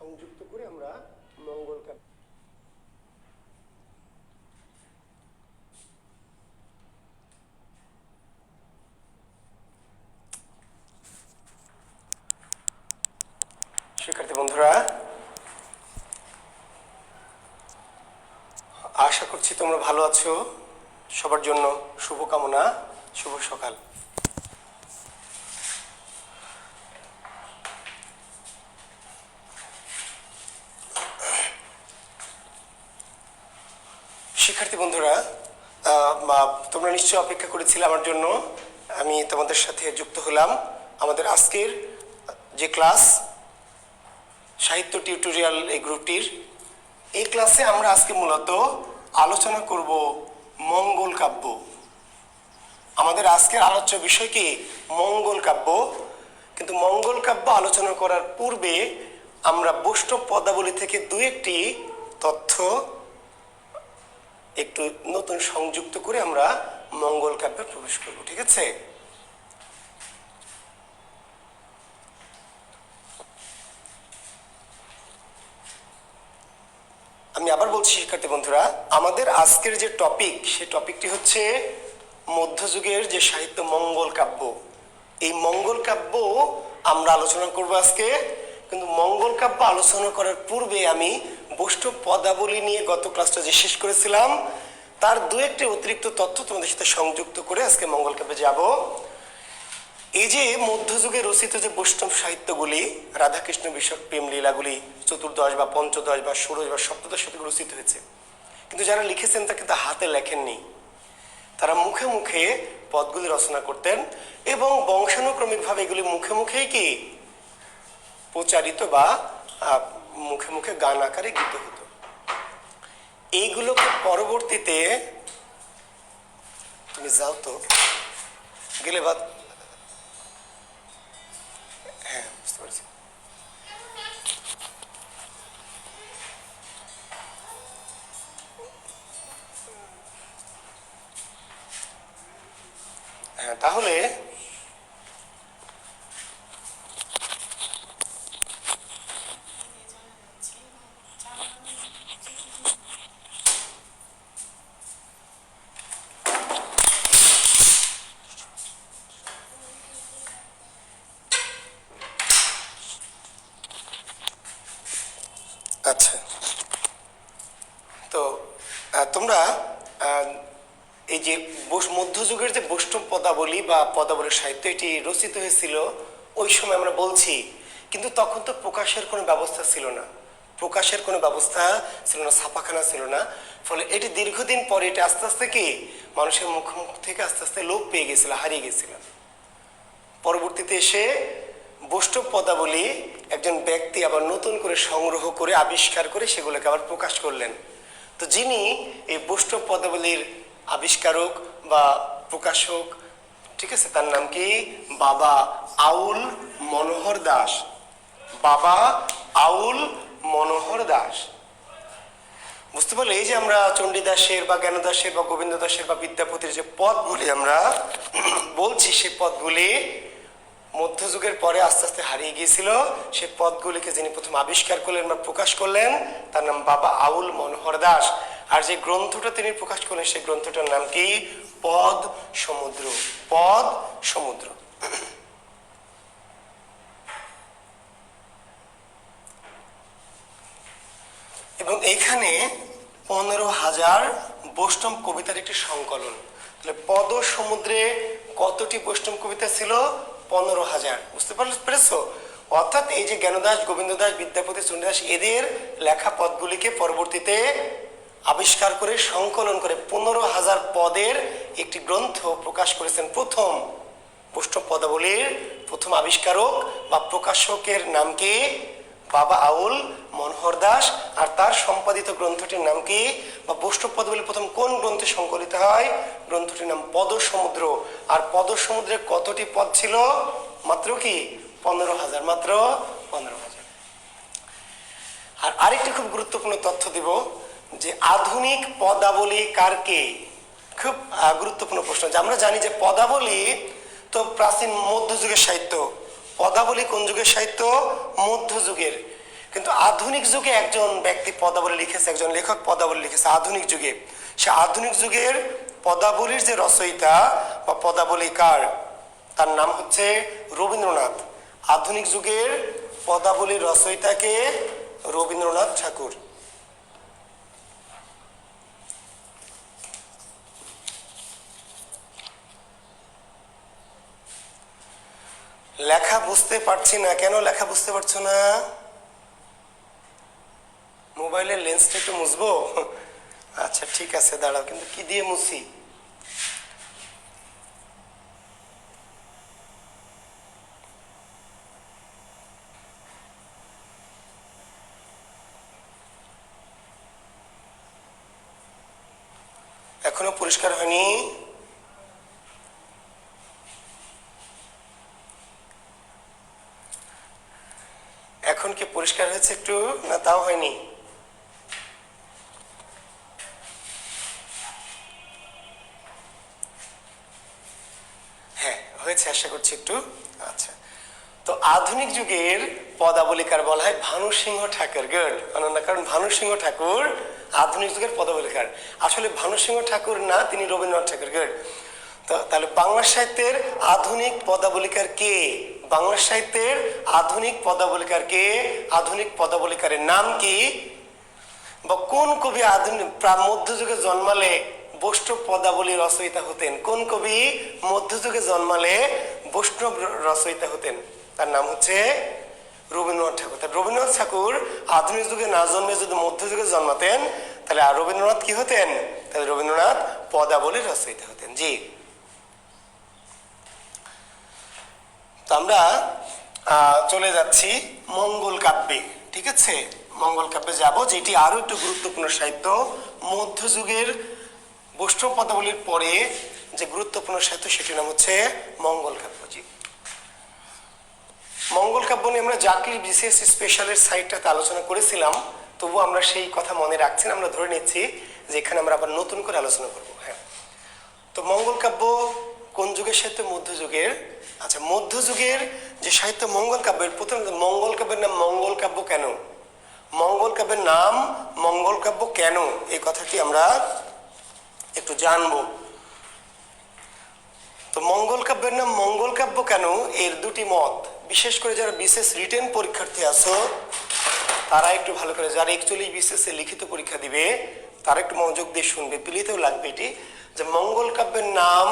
সংযুক্ত করে আমরা মঙ্গল কাব্য। শিক্ষার্থী বন্ধুরা, আশা করছি তোমরা ভালো আছো। সবার জন্য শুভকামনা, শুভ সকাল। শিক্ষার্থী বন্ধুরা, তোমরা নিশ্চয়ই অপেক্ষা করেছিলে আমার জন্য। আমি তোমাদের সাথে যুক্ত হলাম আমাদের আজকের যে ক্লাস সাহিত্য টিউটোরিয়াল এই গ্রুপটির। এই ক্লাসে আমরা আজকে মূলত আলোচনা করব মঙ্গল কাব্য। আমাদের আজকের আলোচ্য বিষয় কি? মঙ্গল কাব্য। কিন্তু মঙ্গল কাব্য আলোচনা করার পূর্বে আমরা বৈষ্ণব পদাবলী থেকে দু একটি তথ্য একটু নতুন সংযুক্ত করে আমরা মঙ্গল কাব্যে প্রবেশ করব। ঠিক আছে? আমি আবার বলছি শিক্ষার্থী বন্ধুরা, আমাদের আজকের যে টপিক, সেই টপিকটি হচ্ছে মধ্যযুগের যে সাহিত্য মঙ্গল কাব্য। এই মঙ্গল কাব্য আমরা আলোচনা করব আজকে। কিন্তু মঙ্গল কাব্য আলোচনা করার পূর্বে আমি বৈষ্ণব পদাবলী নিয়ে গত ক্লাসটা যে শেষ করেছিলাম তার দু একটি অতিরিক্ত তথ্য তোমাদের সাথে সংযুক্ত করে আজকে মঙ্গল কাব্যে যাব। এই যে মধ্যযুগে রচিত যে বৈষ্ণব সাহিত্যগুলি, রাধাকৃষ্ণ বিষয়ক প্রেম লীলাগুলি চতুর্দশ বা পঞ্চদশ বা ষোড়শ বা সপ্তদশ শতকে রচিত হয়েছে, কিন্তু যারা লিখেছেন তা কিন্তু হাতে লেখেননি। তারা মুখে মুখে পদগুলি রচনা করতেন এবং বংশানুক্রমিকভাবে এগুলি মুখে মুখেই কি প্রচারিত বা মুখে মুখে গান আকারে গীত হতো। এইগুলোকে পরবর্তীতে, তুমি যাও তো গেলে বা, হ্যাঁ বুঝতে পারছি। হ্যাঁ, তাহলে আচ্ছা, তো তোমরা এই যে মধ্যযুগের যে বৈষ্ণব পদাবলী বা পদাবলীর সাহিত্য এটি রচিত হয়েছিল ওই সময় আমরা বলছি, কিন্তু তখন তো প্রকাশের কোনো ব্যবস্থা ছিল না। প্রকাশের কোনো ব্যবস্থা ছিল না, ছাপাখানা ছিল না। ফলে এটি দীর্ঘদিন পরে এটা আস্তে আস্তে কি মানুষের মুখ থেকে আস্তে আস্তে লোপ পেয়ে গেছিল, হারিয়ে গেছিল। পরবর্তীতে এসে বৈষ্ণব পদাবলী একজন ব্যক্তি আবার নতুন করে সংগ্রহ করে আবিষ্কার করে সেগুলোকে আবার প্রকাশ করলেন। তো যিনি এই বৈষ্ণব পদাবলীর আবিষ্কারক বা প্রকাশক, ঠিক আছে, তার নাম কি? বাবা আউল মনোহর দাস। বাবা আউল মনোহর দাস। বুঝতে পারলে, এই যে আমরা চণ্ডীদাসের বা জ্ঞানদাসের বা গোবিন্দ দাসের বা বিদ্যাপতির যে পদগুলি আমরা বলছি, সেই পদগুলি মধ্যযুগের পরে আস্তে আস্তে হারিয়ে গিয়েছিল। সেই পদগুলিকে যিনি প্রথম আবিষ্কার করলেন বা প্রকাশ করলেন তার নাম বাবা আউল মনোহর দাস। আর যে গ্রন্থটা তিনি প্রকাশ করলেন সেই গ্রন্থটার নাম কি? পদ সমুদ্র। পদ সমুদ্র। এবং এইখানে 15,000 বৈষ্ণব কবিতার একটি সংকলন। তাহলে পদ সমুদ্রে কতটি বৈষ্ণব কবিতা ছিল? 15,000। বুঝতে পেরেছো? অর্থাৎ এই যে জ্ঞানদাস, গোবিন্দ দাস, বিদ্যাপতি, চণ্ডীদাস এদের লেখা পদগুলিকে পরবর্তীতে আবিষ্কার করে সংকলন করে 15,000 পদের একটি গ্রন্থ প্রকাশ করেছেন প্রথম বৈষ্ণব পদাবলীর প্রথম আবিষ্কারক বা প্রকাশকের নাম কি? বাবা আউল মনোহর দাস। আর তার সম্পাদিত গ্রন্থটির নাম কি? বা বৈষ্ণব পদাবলী প্রথম কোন গ্রন্থে সংকলিত হয়? গ্রন্থটির নাম পদ সমুদ্র। আর পদ সমুদ্রে কতটি পদ ছিল? মাত্র কি? 15,000। মাত্র 15,000। আর আরেকটি খুব গুরুত্বপূর্ণ তথ্য দিব যে আধুনিক পদাবলী কারকে। খুব গুরুত্বপূর্ণ প্রশ্ন। যে আমরা জানি যে পদাবলী তো প্রাচীন মধ্যযুগের সাহিত্য। পদাবলী কোন যুগের সাহিত্য? মধ্যযুগের। কিন্তু আধুনিক যুগে একজন ব্যক্তি পদাবলী লিখেছে, একজন লেখক পদাবলী লিখেছে আধুনিক যুগে। সে আধুনিক যুগের পদাবলীর যে রচয়িতা বা পদাবলীকার, তার নাম হচ্ছে রবীন্দ্রনাথ। আধুনিক যুগের পদাবলীর রচয়িতাকে রবীন্দ্রনাথ ঠাকুর। লেখা বুঝতে পারছি না, কেন লেখা বুঝতে পারছো না? মোবাইলের লেন্সটা একটু মুছবো? আচ্ছা ঠিক আছে, দাঁড়াও, কিন্তু কি দিয়ে মুছি? এখনো পরিষ্কার হয়নি? এখন কি পরিষ্কার হয়েছে একটু, না তাও হয়নি? হ্যাঁ হয়েছে, আশা করছি একটু। আচ্ছা, তো আধুনিক যুগের পদাবলীকার বলা হয় ভানু সিংহ ঠাকুর। গুড, অনন্য, কারণ ভানু সিংহ ঠাকুর আধুনিক যুগের পদাবলীকার। আসলে ভানু সিংহ ঠাকুর না, তিনি রবীন্দ্রনাথ ঠাকুর। গুড। তো তাহলে বাংলা সাহিত্যের আধুনিক পদাবলীকার কে? বাংলা সাহিত্যের আধুনিক পদাবলীকার কে? আধুনিক পদাবলীকারের নাম কি? বা কোন কবি আধুনিক মধ্যযুগে জন্মালে বৈষ্ণব পদাবলী রচয়িতা হতেন? কোন কবি মধ্যযুগে জন্মালে বৈষ্ণব রচয়িতা হতেন? তার নাম হচ্ছে রবীন্দ্রনাথ ঠাকুর। তার রবীন্দ্রনাথ ঠাকুর আধুনিক যুগে না জন্মে যদি মধ্যযুগে জন্মাতেন, তাহলে আর রবীন্দ্রনাথ কি হতেন? তাহলে রবীন্দ্রনাথ পদাবলীর রচয়িতা হতেন। জি, তো আমরা চলে যাচ্ছি মঙ্গল কাব্যে। ঠিক আছে, মঙ্গল কাব্যে যাব, যেটি আরো একটু গুরুত্বপূর্ণ সাহিত্য। মধ্যযুগের বৈষ্ণব পদাবলীর পরে যে গুরুত্বপূর্ণ সাহিত্য, সেটির নাম হচ্ছে মঙ্গল কাব্য। জি, মঙ্গল কাব্য নিয়ে আমরা জাকির বিশেষ স্পেশালের সাইটটাতে আলোচনা করেছিলাম, তবু আমরা সেই কথা মনে রাখছি না, আমরা ধরে নিচ্ছি যে এখানে আমরা আবার নতুন করে আলোচনা করব। হ্যাঁ, তো মঙ্গল কাব্য কোন যুগের সাহিত্য? মধ্যযুগের। আচ্ছা, মধ্যযুগের যে সাহিত্য মঙ্গল কাব্যের, প্রথম মঙ্গল কাব্যের নাম মঙ্গল কাব্য কেন? মঙ্গল কাব্যের নাম মঙ্গল কাব্য কেন, এই কথাটি আমরা একটু জানবো। তো মঙ্গল কাব্যের নাম মঙ্গল কাব্য কেন, এর দুটি মত। বিশেষ করে যারা বিশেষ রিটেন পরীক্ষার্থী আছো, তারা একটু ভালো করে, যারা একচুয়ালি বিশেষে লিখিত পরীক্ষা দিবে, তারা একটু মনোযোগ দিয়ে শুনবে, পিলিতেও লাগবে এটি, যে মঙ্গল কাব্যের নাম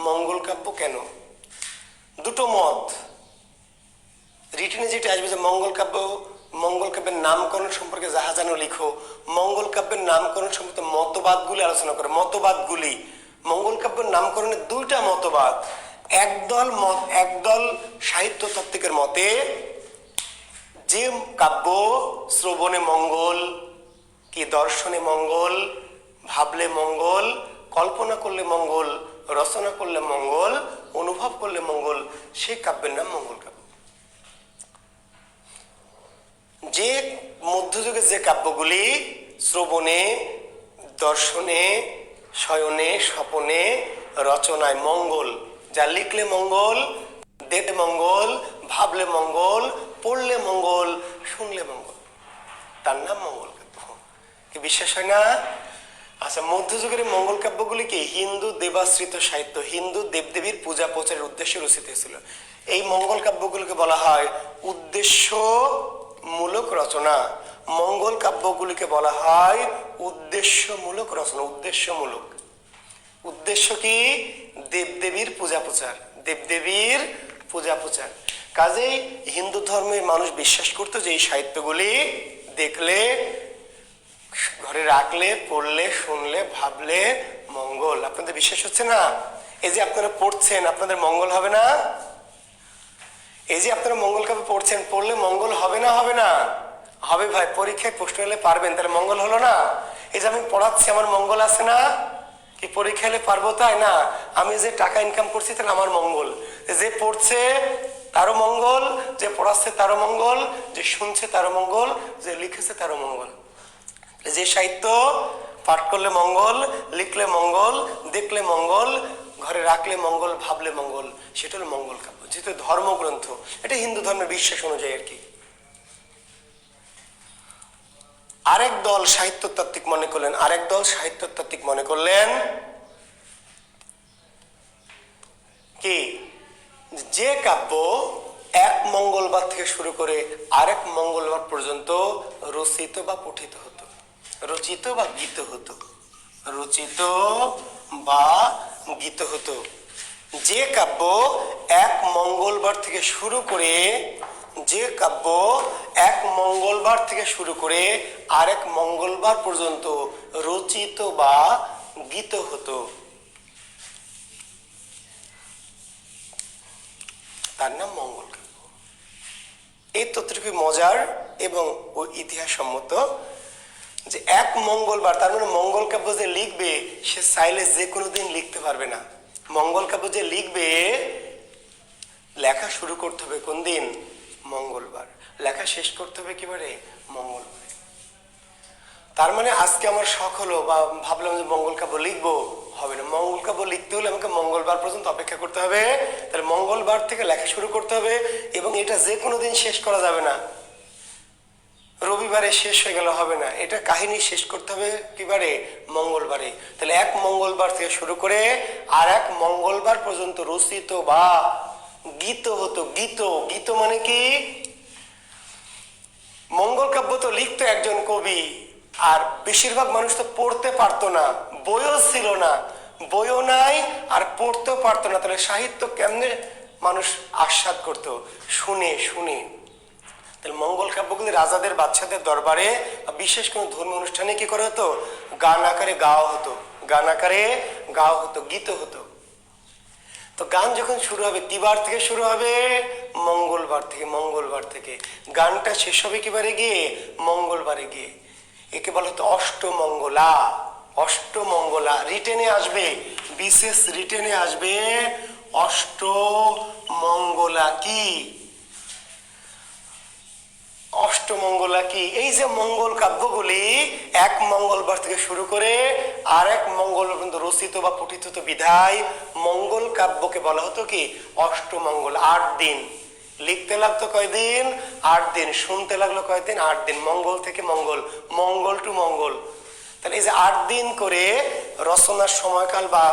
মঙ্গল কাব্য কেন। দুটো মত রিটেনে যেটা আসবে, যে মঙ্গল কাব্যের নামকরণ সম্পর্কে যাহা জানো লিখো। মঙ্গল কাব্যের নামকরণ সম্পর্কে মতবাদগুলি আলোচনা করে। মতবাদগুলি, মঙ্গল কাব্যের নামকরণের দুইটা মতবাদ। একদল সাহিত্য তাত্ত্বিকের মতে যে কাব্য শ্রবণে মঙ্গল, কি দর্শনে মঙ্গল, ভাবলে মঙ্গল, কল্পনা করলে মঙ্গল, রচনা করলে মঙ্গল, অনুভব করলে মঙ্গল, সেই কাব্যের নাম মঙ্গল কাব্য। যে মধ্যযুগে যে কাব্যগুলি শ্রবণে, দর্শনে, শয়নে, স্বপনে, রচনায় মঙ্গল, যা লিখলে মঙ্গল, দেখলে মঙ্গল, ভাবলে মঙ্গল, পড়লে মঙ্গল, শুনলে মঙ্গল, তার নাম মঙ্গল কাব্য। কি বিশ্বাস হয় না? আচ্ছা, মধ্যযুগের মঙ্গল কাব্যগুলিকে হিন্দু দেবাশ্রিত সাহিত্য, হিন্দু দেবদেবীর পূজা প্রচারের উদ্দেশ্যে রচিত হয়েছিল। এই মঙ্গল কাব্যগুলিকে বলা হয় উদ্দেশ্যমূলক রচনা। মঙ্গল কাব্যগুলিকে বলা হয় উদ্দেশ্যমূলক রচনা। উদ্দেশ্যমূলক, উদ্দেশ্য কি? দেবদেবীর পূজা প্রচার, দেবদেবীর পূজা প্রচার। কাজেই হিন্দু ধর্মের মানুষ বিশ্বাস করতো যে এই সাহিত্যগুলি দেখলে, ঘরে রাখলে, পড়লে, শুনলে, ভাবলে মঙ্গল। আপনাদের বিশ্বাস হচ্ছে না? এই যে আপনারা পড়ছেন, আপনাদের মঙ্গল হবে না? এই যে আপনারা মঙ্গল কাব্য পড়ছেন, পড়লে মঙ্গল হবে না? হবে না? হবে ভাই, পরীক্ষায় প্রশ্ন এলে পারবেন, তাহলে মঙ্গল হলো না? এই যে আমি পড়াচ্ছি, আমার মঙ্গল আছে না? কি পরীক্ষা এলে পারবো তাই না? আমি যে টাকা ইনকাম করছি, তাহলে আমার মঙ্গল। যে পড়ছে তারও মঙ্গল, যে পড়াচ্ছে তারও মঙ্গল, যে শুনছে তারও মঙ্গল, যে লিখেছে তারও মঙ্গল। যে সাহিত্য পাঠ করলে মঙ্গল, লিখলে মঙ্গল, দেখলে মঙ্গল, ঘরে রাখলে মঙ্গল, ভাবলে মঙ্গল, সেটা হলো মঙ্গল কাব্য। যেহেতু ধর্মগ্রন্থ, এটা হিন্দু ধর্মের বিশ্বাস অনুযায়ী আর কি। আরেক দল সাহিত্যতাত্ত্বিক মনে করলেন, আরেক দল সাহিত্যতাত্ত্বিক মনে করলেন কি, যে কাব্য এক মঙ্গলবার থেকে শুরু করে আরেক মঙ্গলবার পর্যন্ত রচিত বা পঠিত হতো, রচিত বা গীত হতো, রচিত বা গীত হতো, যে কাব্য এক মঙ্গলবার থেকে শুরু করে, যে কাব্য এক মঙ্গলবার থেকে শুরু করে আরেক মঙ্গলবার পর্যন্ত রচিত বা গীত হতো, তার নাম মঙ্গল কাব্য। এই তথ্যটি মজার এবং ইতিহাস সম্মত যে এক মঙ্গলবার, তার মানে মঙ্গল কাব্য যে লিখবে সে চাইলে যে কোনো দিন লিখতে পারবে না। মঙ্গল কাব্য যে লিখবে লেখা শুরু করতে হবে কোন দিন? মঙ্গলবার। লেখা শেষ করতে হবে কিবারে? মঙ্গলবার। তার মানে আজকে আমার শখ হলো বা ভাবলাম যে মঙ্গল কাব্য লিখবো, হবে না। মঙ্গল কাব্য লিখতে হলে আমাকে মঙ্গলবার পর্যন্ত অপেক্ষা করতে হবে। তাহলে মঙ্গলবার থেকে লেখা শুরু করতে হবে এবং এটা যে কোনো দিন শেষ করা যাবে না, রবিবারে শেষ হয়ে গেলে হবে না, এটা কাহিনী শেষ করতে হবে কিবারে? মঙ্গলবারে। তাহলে এক মঙ্গলবার থেকে শুরু করে আর এক মঙ্গলবার পর্যন্ত রচিত বা গীত হতো। গীত, গীত মানে কি? মঙ্গল কাব্য তো লিখতো একজন কবি, আর বেশিরভাগ মানুষ তো পড়তে পারতো না, বইও ছিল না, বইও নাই আর পড়তেও পারতো না। তাহলে সাহিত্য কেমনে মানুষ আস্বাদ করতো? শুনে শুনে। তাহলে মঙ্গল কাব্যগুলি রাজাদের বাদশাদের দরবারে বিশেষ কোনো ধর্মীয় অনুষ্ঠানে কি করা হতো? গান আকারে গাওয়া হতো, গান আকারে গাওয়া হতো, গীত হতো। তো গান যখন শুরু হবে কিবার থেকে শুরু হবে? মঙ্গলবার থেকে। মঙ্গলবার থেকে গানটা শেষ হবে কিবারে গিয়ে? মঙ্গলবারে গিয়ে। একে বলা হতো অষ্টমঙ্গলা। অষ্টমঙ্গলা রিটেনে আসবে, বিশেষ রিটেনে আসবে অষ্টমঙ্গলা। কি অষ্টমঙ্গলা কি? এই যে মঙ্গল কাব্যগুলি এক মঙ্গলবার থেকে শুরু করে আর এক মঙ্গলবার পর্যন্ত রচিত বা পঠিত হতো বিধায় মঙ্গল কাব্যকে বলা হতো কি? অষ্টমঙ্গল। 8 দিন লিখতে লাগতো কয়দিন? 8 দিন। শুনতে লাগলো কয়দিন? 8 দিন। মঙ্গল থেকে মঙ্গল, মঙ্গল টু মঙ্গল। তাহলে এই যে 8 দিন করে রচনার সময়কাল বা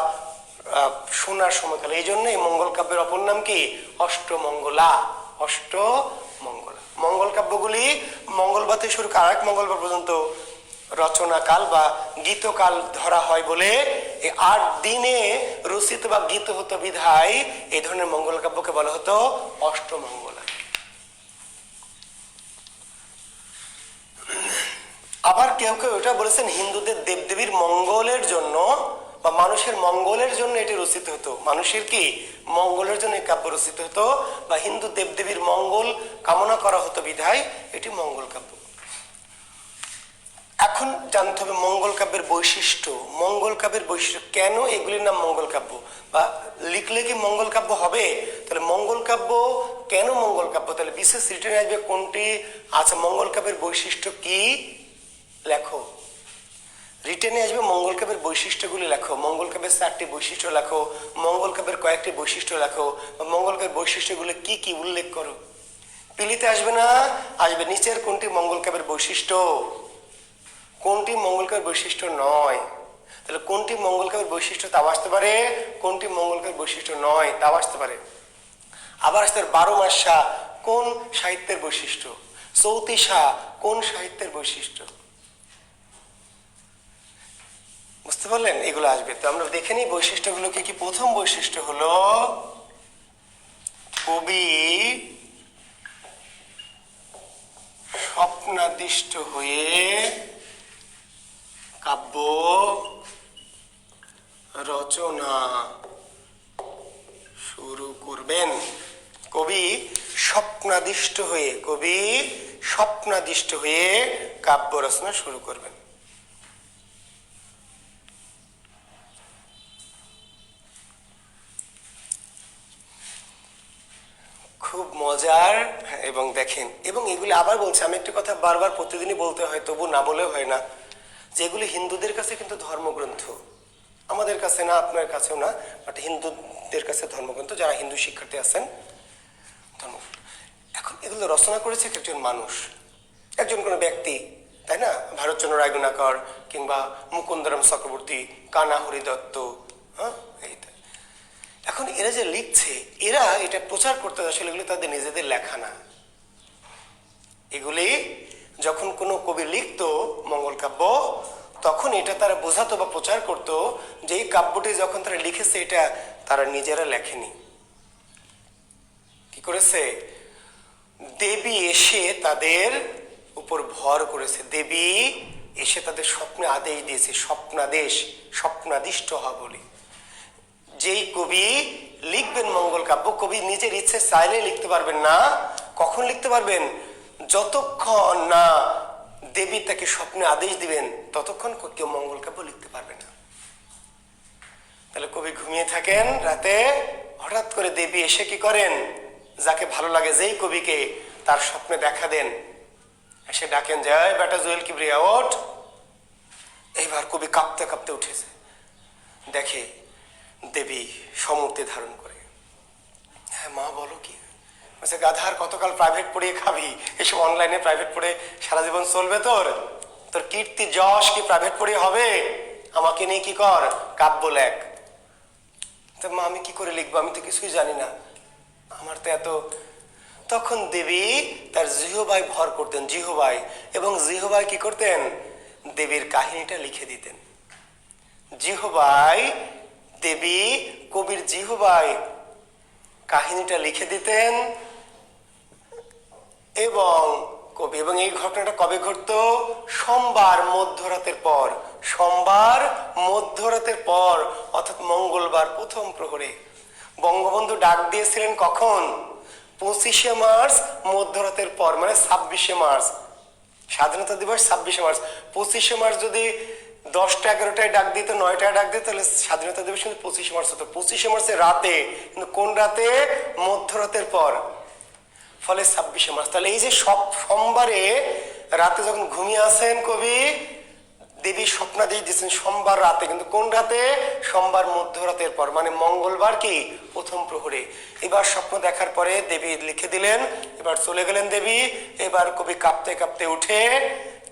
শোনার সময়কাল, এই জন্য এই মঙ্গল কাব্যের অপর নাম কি? অষ্টমঙ্গলা। অষ্টমঙ্গলা। মঙ্গল কাব্যগুলি মঙ্গলবার থেকে শুরু করে আরেক মঙ্গলবার পর্যন্ত রচনাকাল বা গীতকাল ধরা হয় বলে এই 8 দিনে রচিত বা গীত হতো বিধায় এই ধরনের মঙ্গল কাব্যকে বলা হতো অষ্টমঙ্গলা। আবার কেউ কেউ এটা বলেছেন হিন্দুদের দেবদেবীর মঙ্গলের জন্য বা মানুষের মঙ্গলের জন্য এটি রচিত হতো। মানুষের কি? মঙ্গলের জন্য এই কাব্য রচিত হতো বা হিন্দু দেবদেবীর মঙ্গল কামনা করা হতো বিধায় এটি মঙ্গল কাব্য। এখন জানতে হবে মঙ্গল কাব্যের বৈশিষ্ট্য। মঙ্গল কাব্যের বৈশিষ্ট্য কেন এগুলির নাম মঙ্গল কাব্য, বা লিখলে কি মঙ্গল কাব্য হবে? তাহলে মঙ্গল কাব্য কেন মঙ্গল কাব্য? তাহলে বিশেষ রিটেনে আসবে কোনটি? আচ্ছা, মঙ্গল কাব্যের বৈশিষ্ট্য কি? লেখো। রিটেনে আসবে মঙ্গল কাব্যের বৈশিষ্ট্যগুলি লেখো। মঙ্গল কাব্যের 4টি বৈশিষ্ট্য লেখো, মঙ্গল কাব্যের কয়েকটি বৈশিষ্ট্য লেখো, মঙ্গল কাব্যের বৈশিষ্ট্যগুলো কি কি উল্লেখ করো। পিলিতে আসবে না, আসবে নিচের কোনটি মঙ্গল কাব্যের বৈশিষ্ট্য, কোনটি মঙ্গল কাব্যের বৈশিষ্ট্য নয়। তাহলে কোনটি মঙ্গল কাব্যের বৈশিষ্ট্য তাও আসতে পারে, কোনটি মঙ্গল কাব্যের বৈশিষ্ট্য নয় তাও আসতে পারে। আবার আসতে পারে 12 মাসা কোন সাহিত্যের বৈশিষ্ট্য, চৌতিশা কোন সাহিত্যের বৈশিষ্ট্য। বুঝতে পারলেন? এগুলো আসবে। তো আমরা দেখে নিই বৈশিষ্ট্যগুলো কি কি। প্রথম বৈশিষ্ট্য হলো কবি স্বপ্নাদিষ্ট হয়ে কাব্য রচনা শুরু করবেন। কবি স্বপ্নাদিষ্ট হয়ে, কবি স্বপ্নাদিষ্ট হয়ে কাব্য রচনা শুরু করবেন। খুব মজার। এবং দেখেন, এবং এগুলি আবার বলছে, আমি একটা কথা বারবার প্রতিদিনই বলতে হয়, তবু না বলেও হয় না, যে এগুলি হিন্দুদের কাছে কিন্তু ধর্মগ্রন্থ, আমাদের কাছে না, আপনার কাছেও না, বাট হিন্দুদের কাছে ধর্মগ্রন্থ, যারা হিন্দু শিক্ষার্থী আছেন ধর্মগ্রন্থ। এখন এগুলো রচনা করেছে একজন মানুষ, একজন কোনো ব্যক্তি, তাই না? ভারতচন্দ্র রায়গুণাকর কিংবা মুকুন্দরাম চক্রবর্তী, কানা হরিদত্ত, হ্যাঁ এইটাই। এখন এরা যে লিখছে, এরা এটা প্রচার করতে আসলে এগুলি তাদের নিজেদের লেখা না। এগুলি যখন কোনো কবি লিখতো মঙ্গল কাব্য, তখন এটা তারা বোঝাতো বা প্রচার করতো যে এই কাব্যটি যখন তারা লিখেছে এটা তারা নিজেরা লেখেনি। কি করেছে? দেবী এসে তাদের উপর ভর করেছে, দেবী এসে তাদের স্বপ্নে আদেশ দিয়েছে, স্বপ্নাদিষ্ট হওয়া বলে। যেই কবি লিখবেন মঙ্গল কাব্য, কবি নিজের ইচ্ছে চাইলে লিখতে পারবেন না। কখন লিখতে পারবেন? যতক্ষণ না দেবী তাকে স্বপ্নে আদেশ দিবেন ততক্ষণ কেউ মঙ্গল কাব্য লিখতে পারবে না। তাহলে কবি ঘুমিয়ে থাকেন রাতে, হঠাৎ করে দেবী এসে কি করেন? যাকে ভালো লাগে যেই কবিকে, তার স্বপ্নে দেখা দেন, এসে ডাকেন যে বেটা জুয়েল কিবরিয়া ওঠ। এইবার কবি কাঁপতে কাঁপতে উঠেছে, দেখে দেবী সমূর্তি ধারণ করে। হ্যাঁ মা বলো কি? বলছে গাধার কতকাল প্রাইভেট পড়িয়ে খাবি, এসব অনলাইনে প্রাইভেট পড়ে সারা জীবন চলবে তোর? তোর কীর্তি যশ কি প্রাইভেট পড়িয়ে হবে? আমাকে নিয়ে কি কর, কাব্য লেখ। তো মা আমি কি করে লিখবো, আমি তো কিছুই জানি না, আমার তো এত। তখন দেবী তার জিহ্বায় ভর করতেন, জিহ্বায়, এবং জিহ্বায় কি করতেন? দেবীর কাহিনীটা লিখে দিতেন। জিহ্বায় দেবী কবির জিহ্বায় কাহিনীটা লিখে দিতেন। এবং কবি, এবং এই ঘটনাটা কবে ঘটতো? সোমবার মধ্যরাতের পর, সোমবার মধ্যরাতের পর, অর্থাৎ মঙ্গলবার প্রথম প্রহরে। বঙ্গবন্ধু ডাক দিয়েছিলেন কখন? 25শে মার্চ মধ্যরাতের পর, মানে 26শে মার্চ স্বাধীনতা দিবস, 26শে মার্চ। 25শে মার্চ যদি 10টা 11টায় ডাক দিত, 9টায় ডাক দিত, তাহলে স্বাধীনতা দিবস কিন্তু 25শে মার্চ হতো। 25শে মার্চের রাতে, কিন্তু কোন রাতে? মধ্যরাতের পর, ফলে 26শে মার্চ। তাহলে এই যে সব সোমবারে রাতে যখন ঘুমিয়ে আছেন কবি, দেবী স্বপ্নাদেশ দিয়েছেন সোমবার রাতে, কিন্তু কোন রাতে? সোমবার মধ্যরাতের পর, মানে মঙ্গলবার কি প্রথম প্রহরে। এবার স্বপ্ন দেখার পরে দেবী লিখে দিলেন, এবার চলে গেলেন দেবী। এবার কবি কাঁপতে কাঁপতে উঠে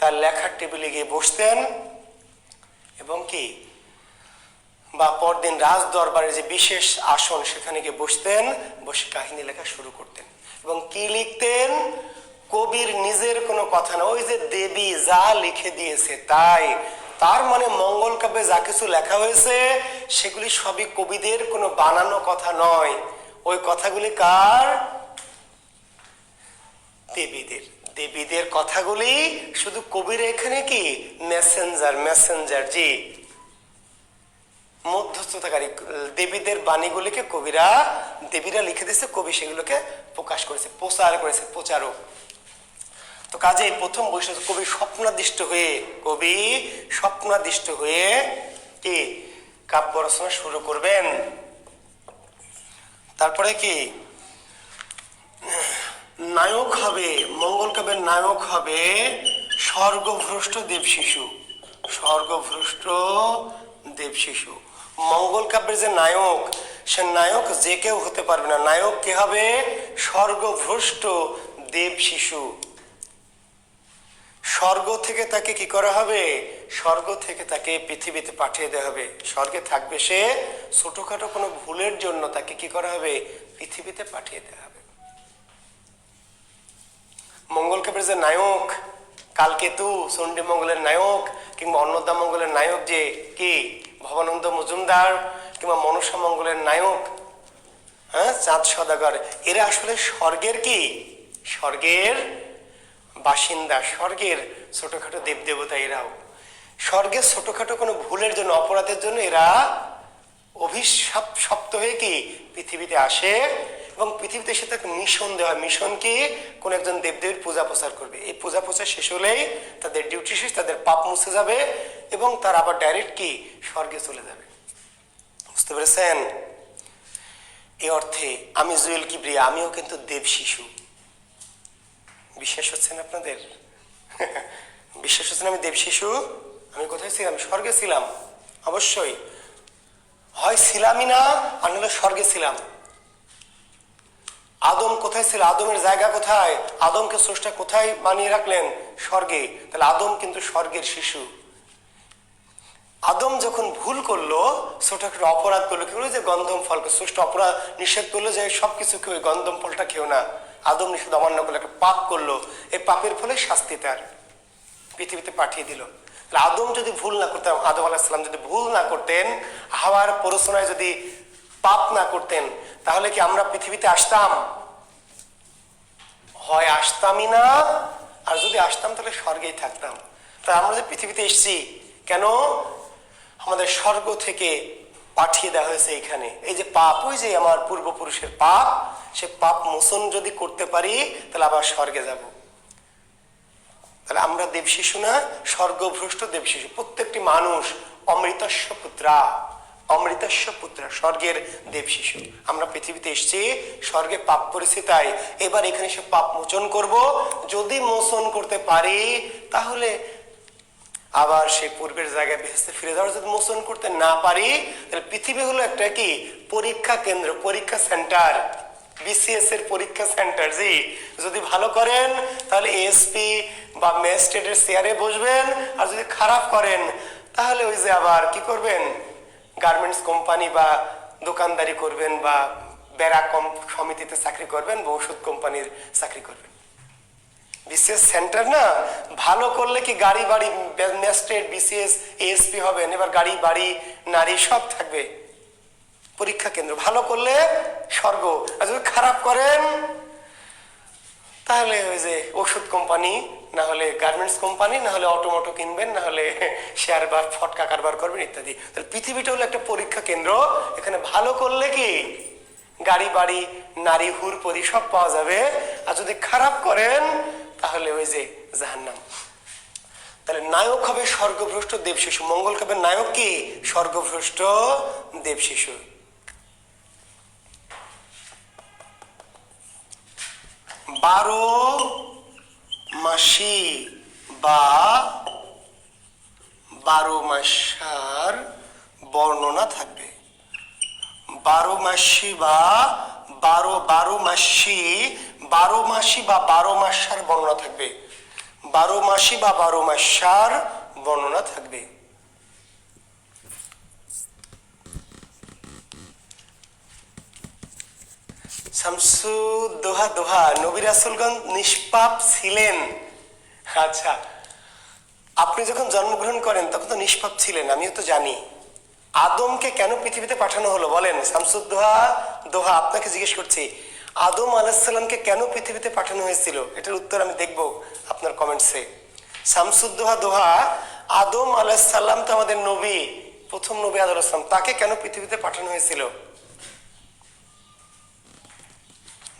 তার লেখার টেবিলে গিয়ে বসতেন, এবং কি বা পরদিন রাজ দরবারের যে বিশেষ আসন সেখানে গিয়ে বসতেন, বসে কাহিনী লেখা শুরু করতেন। এবং কি লিখতেন? কবির নিজের কোনো কথা না, ওই যে দেবী যা লিখে দিয়েছে তাই। তার মানে মঙ্গল কাব্যে যা কিছু লেখা হয়েছে সেগুলি সবই কবিদের কোনো বানানো কথা নয়। ওই কথাগুলি কার? দেবীদের। দেবীদের কথাগুলি, শুধু কবির এখানে কি মেসেঞ্জার, জি মধ্যস্থতাকারী। দেবীদের বাণীগুলিকে দেবীরা লিখে দিয়েছে, কবি সেগুলোকে প্রকাশ করেছে, প্রচার করেছে, প্রচারক। তো কাজে প্রথম বৈশিষ্ট্য, কবি স্বপ্নাদিষ্ট হয়ে কি কাব্য রচনা শুরু করবেন। তারপরে কি নায়ক হবে, মঙ্গল কাব্যের নায়ক হবে স্বর্গভ্রষ্ট দেবশিশু। মঙ্গল কাব্যের যে নায়ক, সে নায়ক যে কেউ হতে পারবে না। নায়ক কে হবে? স্বর্গভ্রষ্ট দেবশিশু। স্বর্গ থেকে তাকে কি করা হবে? স্বর্গ থেকে তাকে পৃথিবীতে পাঠিয়ে দেওয়া হবে। স্বর্গে থাকবে সে, ছোটখাটো কোনো ভুলের জন্য তাকে কি করা হবে? পৃথিবীতে পাঠিয়ে দেওয়া হবে। মঙ্গল কাব্যের যে নায়ক, কালকেতু চণ্ডী মঙ্গলের নায়ক, কিংবা অন্নদা মঙ্গলের নায়ক যে কি ভবানন্দ মজুমদার, কিংবা মনসা মঙ্গলের নায়ক চাঁদ সদাগর, এরা আসলে স্বর্গের কি? স্বর্গের বাসিন্দা, স্বর্গের ছোটখাটো দেবদেবতা। এরাও স্বর্গের ছোটখাটো কোনো ভুলের জন্য, অপরাধের জন্য এরা অভিশপ্ত হয়ে কি পৃথিবীতে আসে, এবং পৃথিবীতে এসে তাকে মিশন দেওয়া হয়। মিশন কি? কোন একজন দেবদেবীর পূজা প্রচার করবে। এই পূজা প্রচার শেষ হলেই তাদের ডিউটি শেষ, তাদের পাপ মুছে যাবে, এবং তারা আবার ডাইরেক্ট কি স্বর্গে চলে যাবে। বুঝতে পেরেছেন? এই অর্থে আমি জুয়েল কিবরিয়া, আমিও কিন্তু দেব শিশু। বিশ্বাস হচ্ছে না আপনাদের? বিশ্বাস হচ্ছে না আমি দেব শিশু? আমি কোথায় ছিলাম? স্বর্গে ছিলাম। অবশ্যই হয় ছিলামই না, আর নাহলে স্বর্গে ছিলাম। আদম কোথায় ছিল? আদমের জায়গা কোথায়? আদমকে স্রষ্টা কোথায় বানিয়ে রাখলেন? স্বর্গে। তাহলে আদম কিন্তু স্বর্গের শিশু। আদম যখন ভুল করলো, ছোট একটা অপরাধ করলো, কি করলো? যে গন্ধম ফলকে স্রষ্টা অপরাধ নিষেধ করলো যে সবকিছু খেয়ে গন্ধম ফলটা খেও না। আদম নিষেধ অমান্য করলো, একটা পাপ করলো। এই পাপের ফলে শাস্তি তার পৃথিবীতে পাঠিয়ে দিল। আদম যদি ভুল না করতেন, আদম আলাইহিস সালাম যদি ভুল না করতেন, হাওয়ার প্ররোচনায় যদি পাপ না করতেন, তাহলে কি আমরা পৃথিবীতে আসতাম? হয় আসতামই না, আর যদি আসতাম তাহলে স্বর্গেই থাকতাম। তা আমরা যে পৃথিবীতে এসেছি কেন? আমাদের স্বর্গ থেকে পাঠিয়ে দেওয়া হয়েছে এখানে। এই যে পাপ, ওই যে আমার পূর্বপুরুষের পাপ, সে পাপ মোচন যদি করতে পারি তাহলে আবার স্বর্গে যাব। তাহলে আমরা দেব শিশু না, স্বর্গভ্রষ্ট দেব শিশু। প্রত্যেকটি মানুষ অমৃতস্য পুত্রা, অমৃতস্য পুত্রা, স্বর্গের দেব শিশু। আমরা পৃথিবীতে এসেছি, স্বর্গে পাপ করেছি, তাই এবার এখানে সে পাপ মোচন করব। যদি মোচন করতে পারি তাহলে আবার সেই পূর্বের জায়গায় বেহেশতে ফিরে যাওয়ার। যদি মোচন করতে না পারি তাহলে পৃথিবী হলো একটা কি পরীক্ষা কেন্দ্র, পরীক্ষা সেন্টার, বিসিএস এর পরীক্ষা সেন্টার। জি, যদি ভালো করেন তাহলে এএসপি বা ম্যাজিস্ট্রেটের চেয়ারে বসবেন, আর যদি খারাপ করেন তাহলে ওই যে আবার কি করবেন, গার্মেন্টস কোম্পানি বা দোকানদারি করবেন, বা বেড়া সমিতিতে চাকরি করবেন, বা ওষুধ কোম্পানির চাকরি করবেন। বিসিএস সেন্টার না, ভালো করলে কি গাড়ি বাড়ি, ম্যাজিস্ট্রেট, বিসিএস, এএসপি হবেন, এবার গাড়ি বাড়ি নারী সব থাকবে। পরীক্ষা কেন্দ্র। ভালো করলে স্বর্গ, আর যদি খারাপ করেন তাহলে ওই যে ওষুধ কোম্পানি, না হলে গার্মেন্টস কোম্পানি, না হলে অটোমোটো কিনবেন, না হলে শেয়ার বা ফটকা কারবার করবেন ইত্যাদি। তাহলে পৃথিবীটা হলো একটা পরীক্ষা কেন্দ্র। এখানে ভালো করলে কি গাড়ি বাড়ি নারী হুরপরি সব পাওয়া যাবে, আর যদি খারাপ করেন তাহলে ওই যে জাহান্নাম। তাহলে নায়ক হবে স্বর্গভ্রষ্ট দেব শিশু। মঙ্গল কাব্যের নায়ক কি? স্বর্গভ্রষ্ট দেব শিশু। বারো মাসি বা বারো মাসার বর্ণনা থাকবে। বারো মাসি বা বারো মাসি, বারো মাসি বা বারো মাসার বর্ণনা থাকবে। বারো মাসি বা বারো মাসার বর্ণনা থাকবে। শামসুদ্দোহা দোহা, নবী রাসূলগণ নিষ্পাপ ছিলেন। আচ্ছা, আপনি যখন জন্মগ্রহণ করেন তখন তো নিষ্পাপ ছিলেন, আমিও তো জানি। আদমকে কেন পৃথিবীতে পাঠানো হলো বলেন? শামসুদ্দোহা দোহা, আপনাকে জিজ্ঞেস করছি, আদম আলাইহিস সালামকে কেন পৃথিবীতে পাঠানো হয়েছিল? এটার উত্তর আমি দেখব আপনার কমেন্টসে। শামসুদ্দোহা দোহা, আদম আলাইহিস সালাম তো আমাদের নবী, প্রথম নবী আদম আলাইহিস সালাম, তাকে কেন পৃথিবীতে পাঠানো হয়েছিল?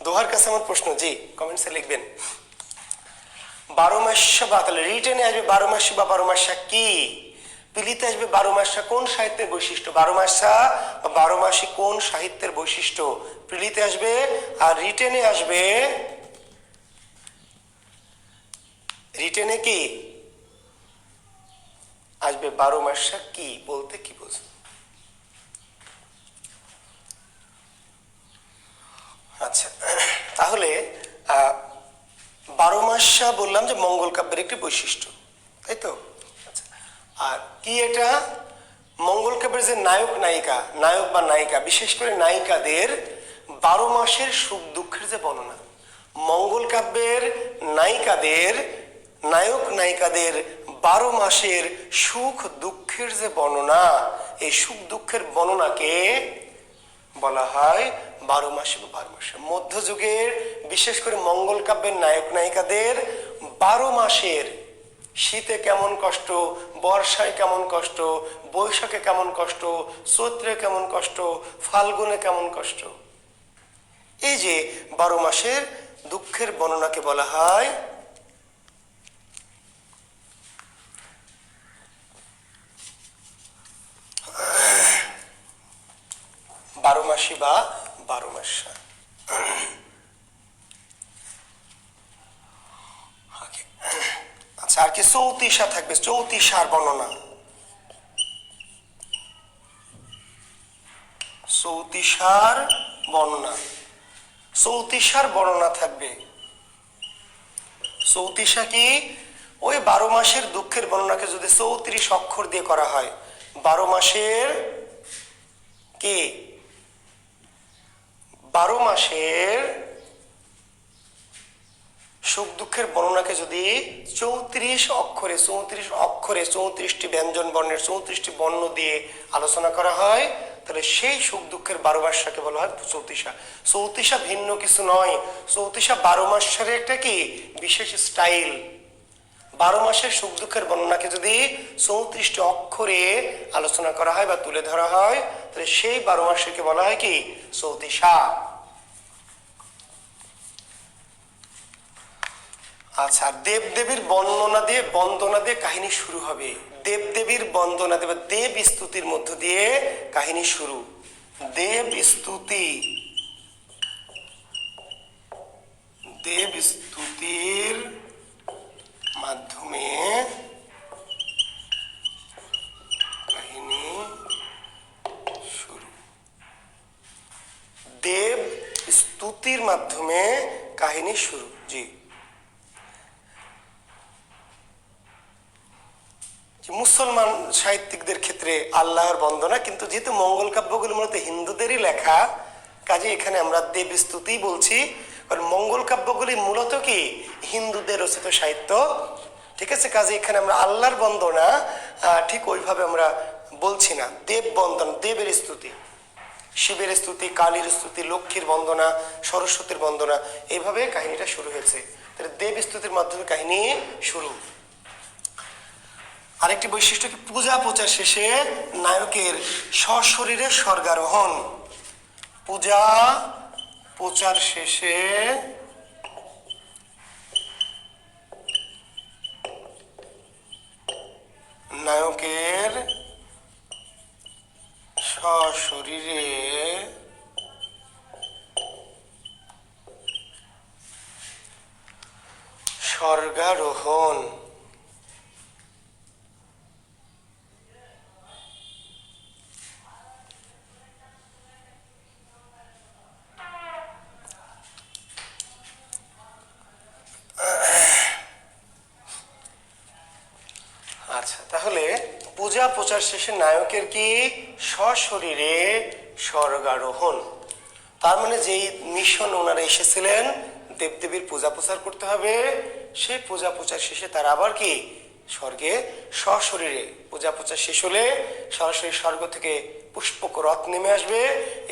দোহার কাছে আমার প্রশ্ন। জি, কমেন্টসে লিখবেন। বারো মাসা বা, তাহলে রিটেনে আসবে বারো মাসি বা বারো মাসা কি? পিলিতে আসবে বারো মাসা কোন সাহিত্যের বৈশিষ্ট্য? বারো মাসা বা বারো মাসি কোন সাহিত্যের বৈশিষ্ট্য? পিলিতে আসবে। আর রিটেনে আসবে, রিটেনে কি আসবে? বারো মাসা কি বলতে কি বোঝো? আচ্ছা, তাহলে বারো মাসা বললাম যে মঙ্গল কাব্যের একটি বৈশিষ্ট্য, তাই তো? আচ্ছা, আর কি এটা? মঙ্গল কাব্যের যে নায়ক নায়িকা, নায়ক বা নায়িকা, বিশেষ করে নায়িকাদের বারো মাসের সুখ দুঃখের যে বর্ণনা। মঙ্গল কাব্যের নায়িকাদের, নায়ক নায়িকাদের বারো মাসের সুখ দুঃখের যে বর্ণনা, এই সুখ দুঃখের বর্ণনাকে বলা হয় বারো মাসে বা বারো মাসে। মধ্যযুগের বিশেষ করে মঙ্গল কাব্যের নায়ক নায়িকাদের বারো মাসের, শীতে কেমন কষ্ট, বর্ষায় কেমন কষ্ট, বৈশাখে কেমন কষ্ট, চৈত্রে কেমন কষ্ট, ফাল্গুনে কেমন কষ্ট, এই যে বারো মাসের দুঃখের বর্ণনাকে বলা হয় বারো মাসি বা বারো মাসা। আচ্ছা, আর কি চৌতিশা থাকবে, চৌতিশার বর্ণনা। চৌতিশার বর্ণনা চৌতিশার বর্ণনা থাকবে। চৌতিশা কি? ওই 12 মাসের দুঃখের বর্ণনাকে যদি 34 অক্ষর দিয়ে করা হয়, 12 মাসের কি 12 মাসের সুখ দুঃখের বর্ণনাকে যদি 34 অক্ষরে 34টি ব্যঞ্জন বর্ণের 34টি বর্ণ দিয়ে আলোচনা করা হয়, তাহলে সেই সুখ দুঃখের 12 মাসটাকে বলা হয় চৌতিশা। চৌতিশা ভিন্ন কিছু নয়, চৌতিশা 12 মাসের একটা কি বিশেষ স্টাইল। 12 মাসের সুখ দুঃখের বর্ণনাকে যদি 34টি অক্ষরে আলোচনা করা হয় বা তুলে ধরা হয়, তাহলে সেই 12 মাসকে বলা হয় কি চৌতিশা। আচ্ছা, দেবদেবীর বন্দনা দিয়ে কাহিনী শুরু হবে। দেবদেবীর বন্দনা দিয়ে, দেব স্তুতির মধ্য দিয়ে কাহিনী শুরু। দেব স্তুতির মাধ্যমে কাহিনী শুরু। দেব স্তুতির মাধ্যমে কাহিনী শুরু। জি, মুসলমান সাহিত্যিকদের ক্ষেত্রে আল্লাহর বন্দনা, কিন্তু যেহেতু মঙ্গল কাব্যগুলো মূলত হিন্দুদেরই লেখা, কাজে এখানে আমরা দেব স্তুতি বলছি। কারণ মঙ্গল কাব্যগুলি মূলত কি হিন্দুদের রচিত সাহিত্য, ঠিক আছে। কাজে এখানে আমরা আল্লাহর বন্দনা ঠিক ওইভাবে আমরা বলছি না। দেব বন্দনা, দেবের স্তুতি, শিবের স্তুতি, কালীর স্তুতি, লক্ষ্মীর বন্দনা, সরস্বতীর বন্দনা, এইভাবে কাহিনীটা শুরু হয়েছে। তাহলে দেব স্তুতির মাধ্যমে কাহিনী শুরু। আরেকটি বৈশিষ্ট্য কি, পূজা প্রচার শেষে নায়কের সশরীরে স্বর্গারোহণ। পূজা প্রচার শেষে নায়কের সশরীরে স্বর্গারোহণ। আচ্ছা, তাহলে পূজা প্রচার শেষে নায়কের কি সশরীরে স্বর্গারোহণ। তার মানে যেই মিশন ওনারা এসেছিলেন দেবদেবীর পূজা প্রচার করতে হবে, সেই পূজা প্রচার শেষে তারা আবার কি স্বর্গে সশরীরে, পূজা প্রচার শেষ হলে সরাসরি স্বর্গ থেকে পুষ্পক রথ নেমে আসবে।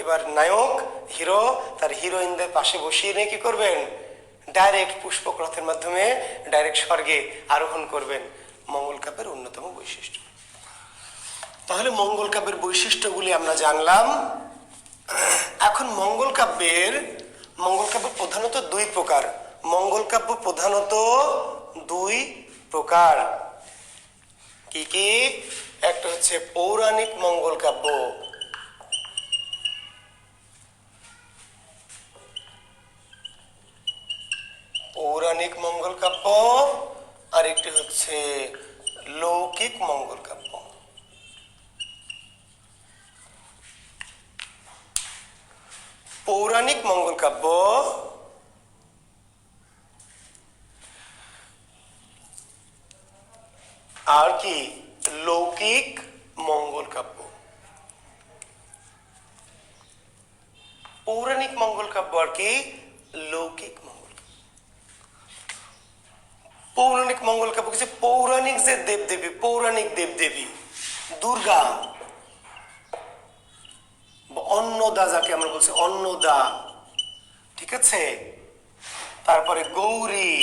এবার নায়ক হিরো তার হিরোইনদের পাশে বসিয়ে নিয়ে কি করবেন, ডাইরেক্ট পুষ্পক রথের মাধ্যমে ডাইরেক্ট স্বর্গে আরোহণ করবেন। মঙ্গল কাব্যের অন্যতম বৈশিষ্ট্য। তাহলে মঙ্গল কাব্যের বৈশিষ্ট্যগুলি আমরা জানলাম। এখন মঙ্গল কাব্য প্রধানত দুই প্রকার। মঙ্গল কাব্য প্রধানত দুই প্রকার। কি কি? একটা হচ্ছে পৌরাণিক মঙ্গল কাব্য, পৌরাণিক মঙ্গল কাব্য, আর একটি হচ্ছে লৌকিক মঙ্গল কাব্য। পৌরাণিক মঙ্গল কাব্য আর কি লৌকিক মঙ্গল কাব্য। পৌরাণিক মঙ্গল কাব্য আর কি লৌকিক মঙ্গল কাব্য। পৌরাণিক মঙ্গল কাব্য কিছু পৌরাণিক যে দেবদেবী, পৌরাণিক দেবদেবী, দুর্গা, অন্নদা যাকে আমরা বলছি, অন্নদা, ঠিক আছে, তারপরে গৌরী,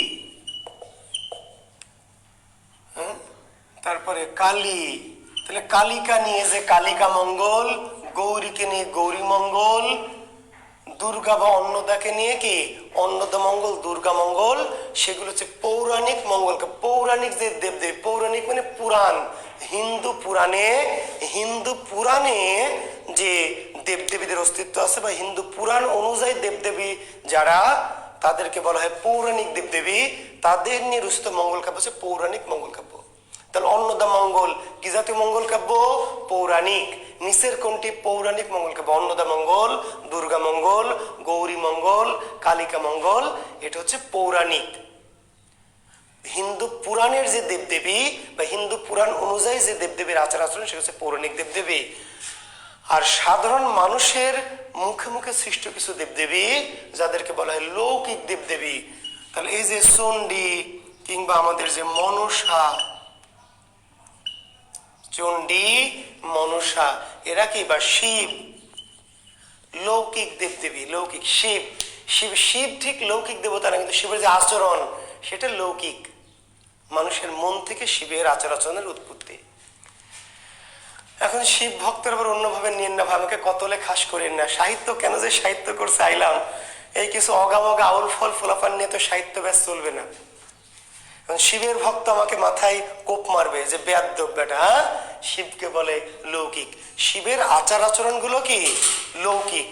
তারপরে কালী। তাহলে কালিকা নিয়ে যে কালিকা মঙ্গল, গৌরীকে নিয়ে গৌরী মঙ্গল, দুর্গা বা অন্নদাকে নিয়ে কি অন্নদা মঙ্গল, দুর্গা মঙ্গল, সেগুলো হচ্ছে পৌরাণিক মঙ্গল। পৌরাণিক যে দেবদেবী, পৌরাণিক মানে পুরাণ, হিন্দু পুরাণে যে দেবদেবীদের অস্তিত্ব আছে বা হিন্দু পুরাণ অনুযায়ী দেবদেবী যারা, তাদেরকে বলা হয় পৌরাণিক দেবদেবী। তাদের নিয়ে রচিত মঙ্গল কাব্য হচ্ছে পৌরাণিক মঙ্গল কাব্য। তাহলে অন্নদা মঙ্গল কি জাতীয় মঙ্গল কাব্য? পৌরাণিক। নিচের কোনটি পৌরাণিক মঙ্গল কাব্য? অন্নদা মঙ্গল, দুর্গা মঙ্গল, গৌরী মঙ্গল, কালিকা মঙ্গল, এটা হচ্ছে পৌরাণিক। হিন্দু পুরাণের যে দেবদেবী বা হিন্দু পুরাণ অনুযায়ী যে দেবদেবীর আচার আচরণ সেটা হচ্ছে পৌরাণিক দেবদেবী। আর সাধারণ মানুষের মুখে মুখে সৃষ্ট কিছু দেবদেবী যাদেরকে বলা হয় লৌকিক দেবদেবী। তাহলে এই যে চণ্ডী কিংবা আমাদের যে মনসা, চণ্ডী মনসা, এরা কি বা শিব, লৌকিক দেবদেবী, লৌকিক। শিব শিব শিব ঠিক লৌকিক দেবতা না, কিন্তু শিবের যে আচরণ সেটা লৌকিক। মানুষের মন থেকে শিবের আচার আচরণের উৎপত্তি। এখন শিব ভক্তের আবার অন্যভাবে নিয়েন না, আমাকে কতলে খাস করেন না। সাহিত্য কেন যে সাহিত্য করছে আইলাম, এই কিছু অগামগা আউল ফল ফলাফল নিয়ে তো সাহিত্য ব্যাস চলবে না। শিবের ভক্ত আমাকে মাথায় কোপ মারবে যে বেয়াদ্দব বেটা, শিবকে বলে লৌকিক। শিবের আচার আচরণ গুলো কি লৌকিক।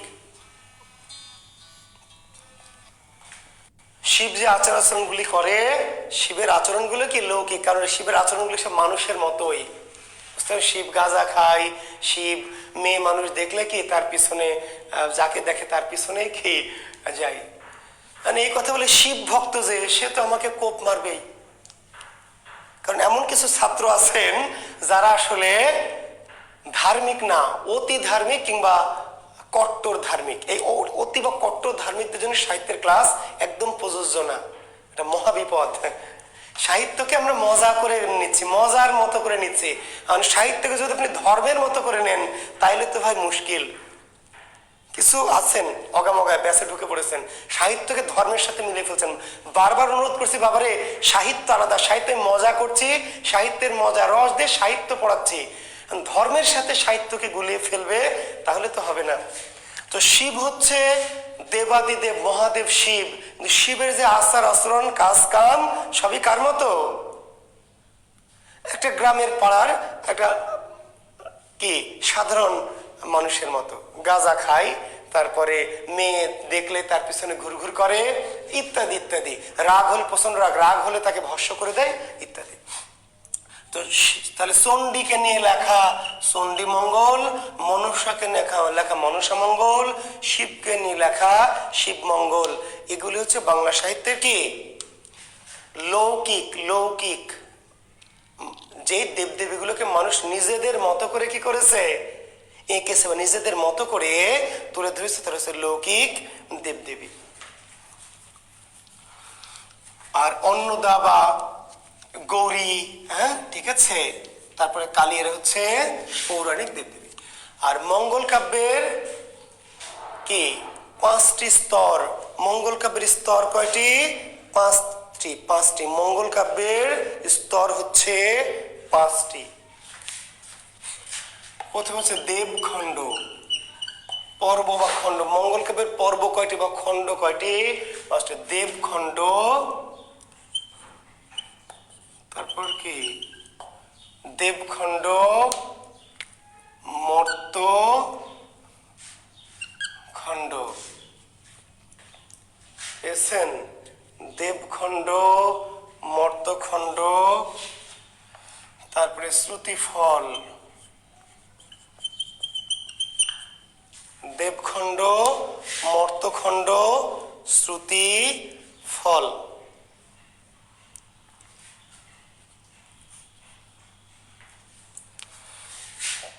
শিব যে আচার আচরণ গুলি করে, শিবের আচরণ গুলো কি লৌকিক, কারণ শিবের আচরণ গুলি সব মানুষের মতোই। শিব গাঁজা খায়, শিব মেয়ে মানুষ দেখলে কি তার পিছনে, যাকে দেখে তার পিছনেই কি যায়। মানে এই কথা বলে শিব ভক্ত যে, সে তো আমাকে কোপ মারবেই। কারণ এমন কিছু ছাত্র আছেন যারা আসলে ধার্মিক না, অতি ধার্মিক কিংবা কট্টর ধার্মিক। এই অতি বা কট্টর ধার্মিকদের জন্য সাহিত্যের ক্লাস একদম প্রযোজ্য না, এটা মহাবিপদ। সাহিত্যকে আমরা মজা করে নিচ্ছি, মজার মতো করে নিচ্ছি। কারণ সাহিত্যকে যদি আপনি ধর্মের মতো করে নেন তাইলে তো ভাই মুশকিল। কিছু আছেন অগামগায় ব্যাসে ঢুকে পড়েছেন, সাহিত্যকে ধর্মের সাথে মিলিয়ে ফেলছেন। বারবার অনুরোধ করছি, বাবারে সাহিত্য আলাদা, সাহিত্যে মজা করছি, সাহিত্যের মজা রস দিয়ে সাহিত্য পড়াচ্ছি। ধর্মের সাথে সাহিত্যকে গুলিয়ে ফেলবে তাহলে তো হবে না। তো শিব হচ্ছে দেবাদিদেব, মহাদেব শিব। শিবের যে আচার আচরণ, কাজ কাম সবই কার মতো? একটা গ্রামের পাড়ার একটা কি সাধারণ মানুষের মতো। গাঁজা খায়, তারপরে মেয়ে দেখলে তার পিছনে ঘুরঘুর করে, ইত্যাদি ইত্যাদি। রাগ হলে প্রচন্ড রাগ, রাগ হলে তাকে ভস্ম করে দেয়, ইত্যাদি। তো তাহলে চণ্ডীকে নিয়ে লেখা চণ্ডী মঙ্গল, মনসাকে লেখা মনসা মঙ্গল, শিবকে নিয়ে লেখা শিব মঙ্গল। এগুলি হচ্ছে বাংলা সাহিত্যের কি লৌকিক। লৌকিক যে দেবদেবীগুলোকে মানুষ নিজেদের মতো করে কি করেছে, এঁকেছে বা নিজেদের মতো করে তুলে ধরেছে, তারা হচ্ছে লৌকিক দেবদেবী। আর অন্নদা বা গৌরী, হ্যাঁ ঠিক আছে, তারপরে কালী, এরা হচ্ছে পৌরাণিক দেবদেবী। আর মঙ্গল কাব্যের কি 5টি স্তর। মঙ্গল কাব্যের স্তর কয়টি? 5টি। মঙ্গল কাব্যের স্তর হচ্ছে 5টি। প্রথম হচ্ছে দেবখণ্ড, পর্ব বা খণ্ড। মঙ্গল কাব্যের পর্ব কয়টি বা খণ্ড কয়টি? 5টি। দেবখণ্ড, তারপর কি দেবখণ্ড, মর্ত খণ্ড। পেয়েছেন? দেবখণ্ড, মর্তখণ্ড, তারপরে শ্রুতিফল। দেবখণ্ড, মর্তখণ্ড, শ্রুতি ফল।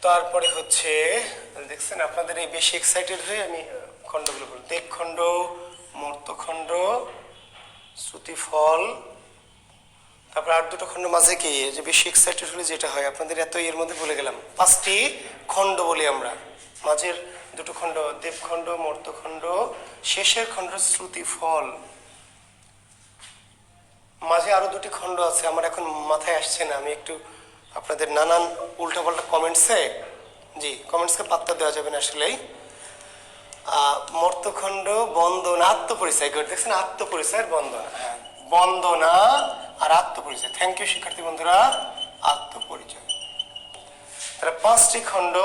তারপরে হচ্ছে দেখছেন আপনাদের এই বেশি এক্সাইটেড হয়ে আমি খণ্ডগুলো বলি। দেবখণ্ড, মর্তখণ্ড, শ্রুতিফল, তারপরে আর দুটো খণ্ড মাঝে কি যে বেশি এক্সাইটেড হলে যেটা হয় আপনাদের এত এর মধ্যে বলে গেলাম। 5টি খণ্ড বলি আমরা, মাঝের দুটো খণ্ড দেবখণ্ড, মর্তখণ্ড, শেষের খণ্ড শ্রুতিফল। মাঝে আরো 2টি খণ্ড আছে, আমার এখন মাথায় আসছে না। আমি একটু আপনাদের নানান উল্টাপাল্টা কমেন্টসে, জি কমেন্টসকে পাত্তা দেওয়া যাবে না আসলেই। মর্তখণ্ড বন্দনা, আত্মপরিচয় করে দেখছেন, আত্মপরিচয়ের বন্দনা, হ্যাঁ বন্দনা আর আত্মপরিচয়। থ্যাংক ইউ শিক্ষার্থী বন্ধুরা। আত্মপরিচয়, তাহলে 5টি খণ্ড,